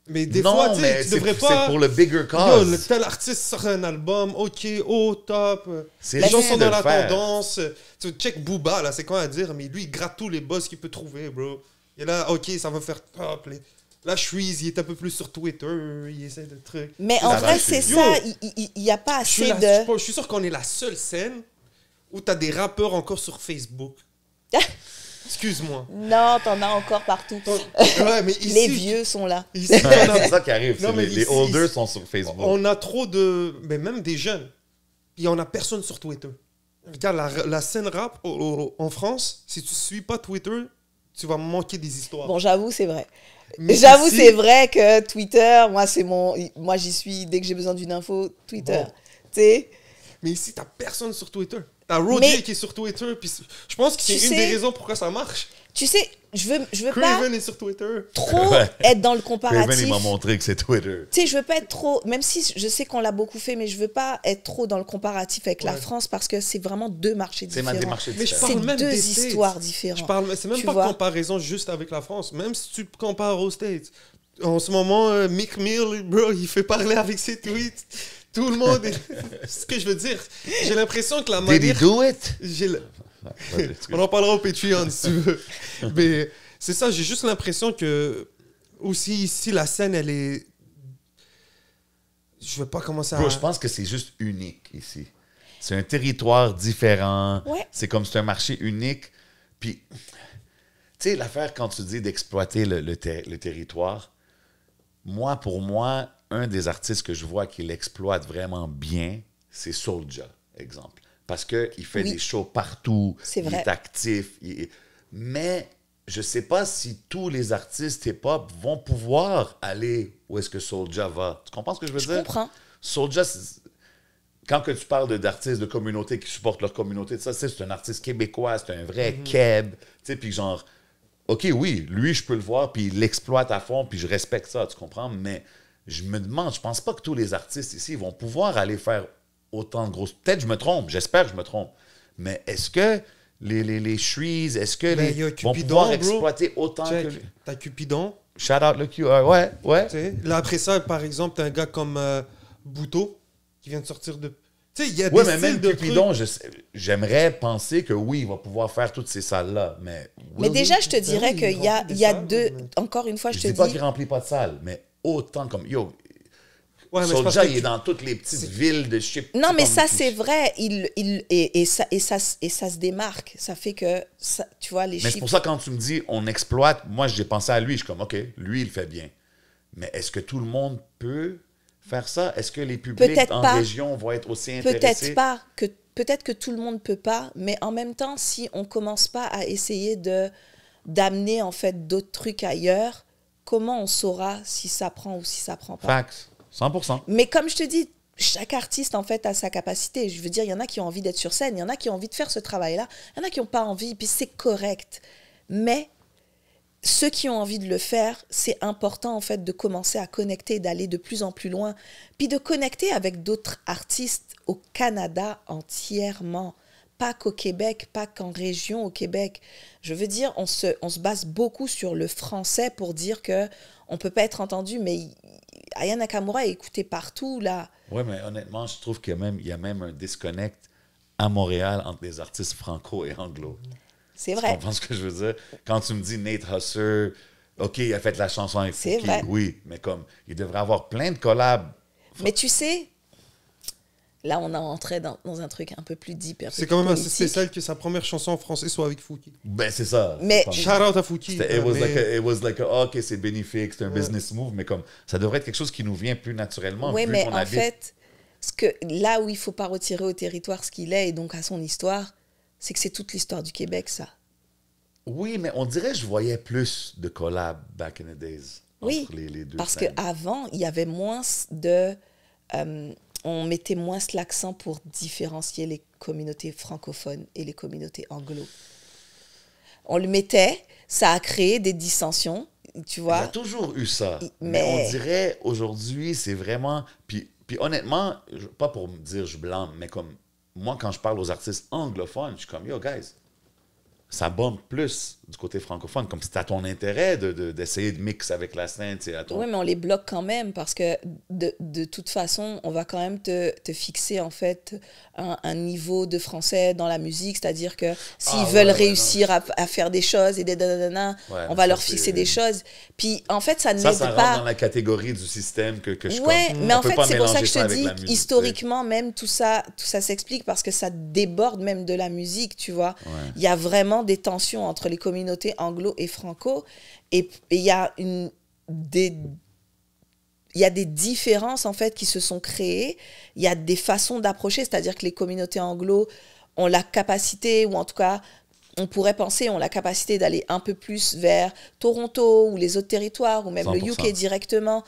Mais des non, fois, tu sais, mais tu devrais c'est pas... pour le bigger Yo, cause. tel artiste sort un album, ok, au top. C'est Les gens rien sont de dans le la faire. tendance. Tu check Booba, là, c'est quoi à dire, mais lui, il gratte tous les buzz qu'il peut trouver, bro. Et là, ok, ça va faire top. Là, Shreeze, il est un peu plus sur Twitter, il essaie de trucs. Mais Ça en va, vrai, je c'est suis- ça, il n'y a pas Je suis, assez la- de... je suis sûr qu'on est la seule scène où t'as des rappeurs encore sur Facebook. Excuse-moi. Non, t'en as encore partout. Ouais, mais ici, Les vieux sont là. ici, Ouais, on a- c'est ça qui arrive. Non, c'est mais les ici- holders sont sur Facebook. On a trop de... Mais même des jeunes. Puis on a personne sur Twitter. Regarde, la scène rap en France, si tu suis pas Twitter, tu vas manquer des histoires. Bon, j'avoue, c'est vrai. Mais J'avoue, ici- c'est vrai que Twitter, moi, j'y suis dès que j'ai besoin d'une info, Twitter. Bon. Tu sais? Mais ici, t'as personne sur Twitter. T'as Roger Mais- qui est sur Twitter. Puis je pense que c'est Tu une sais- des raisons pourquoi ça marche. Tu sais, je veux pas Craven est sur Twitter. trop Ouais. être dans le Craven, comparatif. il m'a montré que c'est Twitter. Tu sais, je veux pas être trop, même si je sais qu'on l'a beaucoup fait, mais je veux pas être trop dans le comparatif avec la Ouais. France parce que c'est vraiment deux marchés C'est ma différents. démarche Mais je différente. C'est parle même deux des States. histoires Je différentes. parle, c'est même Tu pas vois? comparaison juste avec la France. Même si tu compares aux States. En ce moment, Mick Mill, bro, il fait parler avec ses tweets. Tout le monde est... C'est ce que je veux dire. J'ai l'impression que la Did he manière... do it? On en parlera au Patreon si tu veux. Mais c'est ça, j'ai juste l'impression que aussi ici, la scène, elle est... Je veux pas commencer à... Bro, je pense que c'est juste unique ici. C'est un territoire différent. Ouais. C'est comme c'est un marché unique. Puis, tu sais, l'affaire quand tu dis d'exploiter le territoire, pour moi, un des artistes que je vois qui l'exploite vraiment bien, c'est Soulja, exemple. Parce qu'il fait Oui. des shows partout. C'est Il vrai. est actif. Mais je ne sais pas si tous les artistes hip-hop vont pouvoir aller où est-ce que Soulja va. Tu comprends ce que je veux Je dire? comprends. Soulja, quand que tu parles d'artistes de communauté qui supportent leur communauté, c'est un artiste québécois, c'est un vrai Keb. Tu sais, puis genre, OK, oui, lui, je peux le voir, puis il l'exploite à fond, puis je respecte ça, tu comprends? Mais je me demande, je pense pas que tous les artistes ici vont pouvoir aller faire autant de grosses... Peut-être que je me trompe, j'espère que je me trompe. Mais est-ce que les Shreeze, est-ce que Ben, les il y a vont Cupidon, pouvoir bro. exploiter autant Check. que... T'as Cupidon. Shout out le QR, ouais. Tu sais. Là, après ça, par exemple, t'as un gars comme Bouto qui vient de sortir de... Tu sais, il y a Oui, des mais même styles de Cupidon, trucs. j'aimerais penser que oui, il va pouvoir faire toutes ces salles-là, mais... Mais déjà, je te Ben dirais oui, qu'il y a, remplit des il y a salles, deux... mais- Encore une fois, Je je te dis pas dis... qu'il remplit pas de salles, mais autant comme... Yo, Ouais, mais c'est parce Soulja, que il est dans toutes les petites villes de ship. Non, mais ça, c'est vrai. Et ça se démarque. Ça fait que, ça, tu vois, les Mais c'est chiffres... pour ça, quand tu me dis on exploite, moi, j'ai pensé à lui. Je suis comme, OK, lui, il le fait bien. Mais est-ce que tout le monde peut faire ça? Est-ce que les publics Peut-être en pas. région vont être aussi intéressés? Peut-être pas. Peut-être que tout le monde ne peut pas. Mais en même temps, si on ne commence pas à essayer d'amener, en fait, d'autres trucs ailleurs, comment on saura si ça prend ou si ça prend pas? Facts. 100%. Mais comme je te dis, chaque artiste, en fait, a sa capacité. Je veux dire, il y en a qui ont envie d'être sur scène, il y en a qui ont envie de faire ce travail-là, il y en a qui n'ont pas envie, puis c'est correct. Mais ceux qui ont envie de le faire, c'est important, en fait, de commencer à connecter, d'aller de plus en plus loin, puis de connecter avec d'autres artistes au Canada entièrement. Pas qu'au Québec, pas qu'en région au Québec. Je veux dire, on se base beaucoup sur le français pour dire qu'on ne peut pas être entendu, mais Aya Nakamura est écoutée partout, là. Oui, mais honnêtement, je trouve qu'il y a même un disconnect à Montréal entre les artistes franco et anglo. C'est Tu vrai. comprends ce que je veux dire? Quand tu me dis Nate Husser, OK, il a fait la chanson avec C'est Fouki, vrai. oui, mais comme, il devrait avoir plein de collabs. Mais tu sais, là, on est entré dans un truc un peu plus deep. C'est quand même assez politique. spécial que sa première chanson en français soit avec Fouki. Ben, c'est ça. Mais- C'est comme- Shout out à Fouki. It was like OK, c'est bénéfique, c'est un business move, mais comme, ça devrait être quelque chose qui nous vient plus naturellement. Oui, vu mais qu'on en habite- fait, là où il ne faut pas retirer au territoire ce qu'il est et donc à son histoire, c'est que c'est toute l'histoire du Québec, ça. Oui, mais on dirait que je voyais plus de collabs back in the days. Oui, entre les deux parce scènes. qu'avant, il y avait moins de... on mettait moins l'accent pour différencier les communautés francophones et les communautés anglo. On le mettait, ça a créé des dissensions, tu Il y vois. a toujours eu ça. Mais- Mais on dirait aujourd'hui, c'est vraiment. Puis honnêtement, pas pour me dire je blâme, mais comme moi, quand je parle aux artistes anglophones, je suis comme yo, guys, ça bombe plus du côté francophone. Comme c'est à ton intérêt d'essayer de mixer avec la scène. C'est à ton... Oui, mais on les bloque quand même parce que de toute façon, on va quand même te fixer en fait un niveau de français dans la musique, c'est-à-dire que s'ils veulent réussir à faire des choses et des dadadana, Ouais, on mais va ça, leur c'est- fixer des choses. Puis en fait, ça Ça n'aide rentre pas. dans la catégorie du système que je Ouais, comme, mais on en peut fait, pas c'est pour ça mélanger que je te avec dis, la musique, historiquement, même tout ça s'explique parce que ça déborde même de la musique, tu vois. Ouais. Il y a vraiment des tensions entre les communautés anglo et franco et il y a des différences en fait qui se sont créées. Il y a des façons d'approcher, c'est-à-dire que les communautés anglo ont la capacité, ou en tout cas, on pourrait penser, ont la capacité d'aller un peu plus vers Toronto ou les autres territoires, ou même le 100%. UK directement.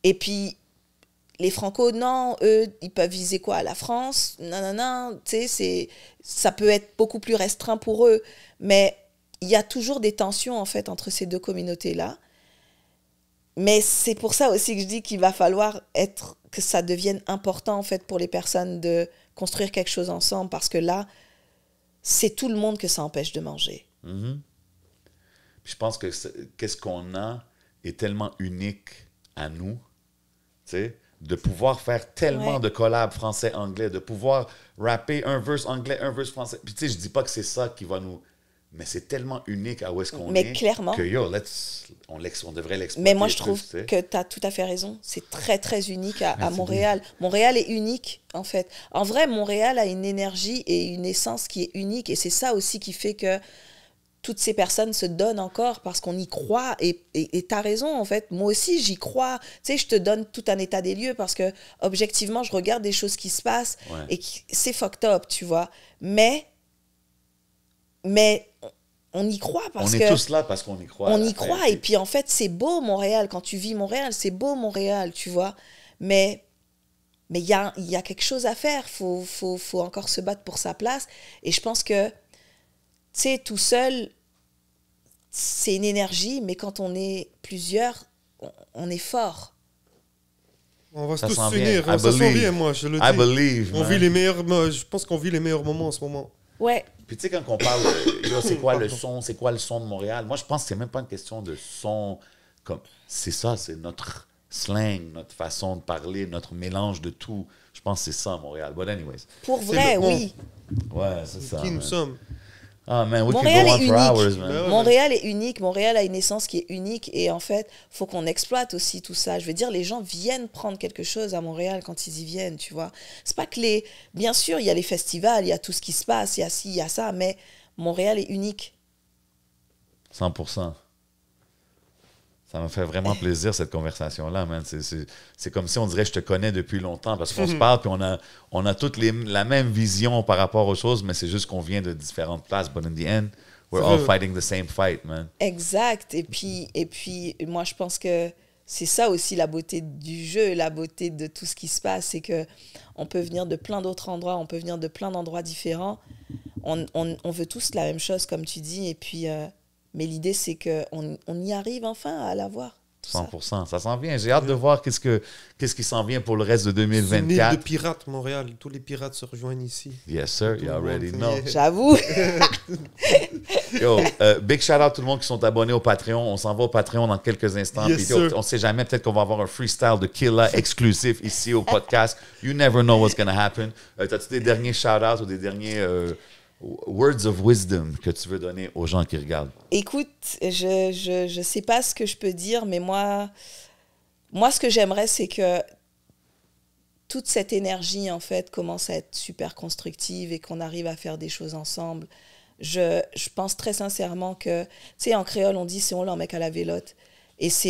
Et puis, les Franco, non, eux, ils peuvent viser quoi? La France? Non, tu sais, ça peut être beaucoup plus restreint pour eux. Mais il y a toujours des tensions, en fait, entre ces deux communautés-là. Mais c'est pour ça aussi que je dis qu'il va falloir que ça devienne important, en fait, pour les personnes de construire quelque chose ensemble, parce que là, c'est tout le monde que ça empêche de manger. Mhm. Puis je pense que qu'est-ce qu'on a est tellement unique à nous, tu sais, de pouvoir faire tellement Ouais. de collabs français-anglais, de pouvoir rapper un verse anglais, un verse français. Puis tu sais, je dis pas que c'est ça qui va nous... Mais c'est tellement unique à où est-ce qu'on Mais est clairement. que yo, on devrait l'exploiter. Mais moi, je trouve plus, tu sais. que tu as tout à fait raison. C'est très, très unique à Merci Montréal. Montréal est unique, en fait. En vrai, Montréal a une énergie et une essence qui est unique. Et c'est ça aussi qui fait que toutes ces personnes se donnent encore parce qu'on y croit. Et tu as raison, en fait. Moi aussi, j'y crois. Tu sais, je te donne tout un état des lieux parce que, objectivement, je regarde des choses qui se passent Ouais. et c'est fucked up, tu vois. Mais on y croit parce On que... est tous là parce qu'on y croit. à On la y fin, croit. Et puis, en fait, c'est beau, Montréal. Quand tu vis Montréal, c'est beau, Montréal, tu vois. Mais il y a quelque chose à faire. Faut encore se battre pour sa place. Et je pense que, tu sais, tout seul, c'est une énergie. Mais quand on est plusieurs, on est fort. On va Ça tous s'en s'unir. vient. I Ça s'en believe. vient, moi, je le I dis. believe, On man. vit les meilleurs... Je pense qu'on vit les meilleurs moments en ce moment. Ouais. Puis tu sais, quand on parle, yo, c'est quoi le son de Montréal? Moi, je pense que c'est même pas une question de son. Comme, c'est ça, c'est notre slang, notre façon de parler, notre mélange de tout. Je pense que c'est ça, Montréal. But anyways. Pour vrai, le on. oui. Ouais, c'est ça. Qui nous man. sommes. Ah, man, we Montréal can go on est for unique. hours, man. Ben ouais. Montréal est unique. Montréal a une essence qui est unique. Et en fait, faut qu'on exploite aussi tout ça. Je veux dire, les gens viennent prendre quelque chose à Montréal quand ils y viennent, tu vois. C'est pas que les... Bien sûr, il y a les festivals, il y a tout ce qui se passe, il y a ci, il y a ça, mais Montréal est unique. 100%. Ça me fait vraiment plaisir, cette conversation-là, man. C'est comme si on dirait que je te connais depuis longtemps parce qu'on se parle puis on a toutes la même vision par rapport aux choses, mais c'est juste qu'on vient de différentes places. But in the end, we're all fighting the same fight, man. Exact. Et puis moi, je pense que c'est ça aussi la beauté du jeu, la beauté de tout ce qui se passe, c'est qu'on peut venir de plein d'autres endroits, on peut venir de plein d'endroits différents. On veut tous la même chose, comme tu dis, et puis, mais l'idée, c'est qu'on y arrive enfin à l'avoir. 100%. Ça s'en vient. J'ai hâte de voir qu'est-ce qui s'en vient pour le reste de 2024. C'est une île de pirates, Montréal. Tous les pirates se rejoignent ici. Yes, sir. You already know. J'avoue. Yo, big shout out à tout le monde qui sont abonnés au Patreon. On s'en va au Patreon dans quelques instants. Yes, Puis, yo, sir. on ne sait jamais, peut-être qu'on va avoir un freestyle de Killa exclusif ici au podcast. You never know what's going to happen. T'as-tu des derniers shout outs ou des derniers words of wisdom que tu veux donner aux gens qui regardent? Écoute, je sais pas ce que je peux dire, mais moi ce que j'aimerais, c'est que toute cette énergie, en fait, commence à être super constructive et qu'on arrive à faire des choses ensemble. Je pense très sincèrement que, tu sais, en créole, on dit « c'est on là, un mec à la vélote ». Et c'est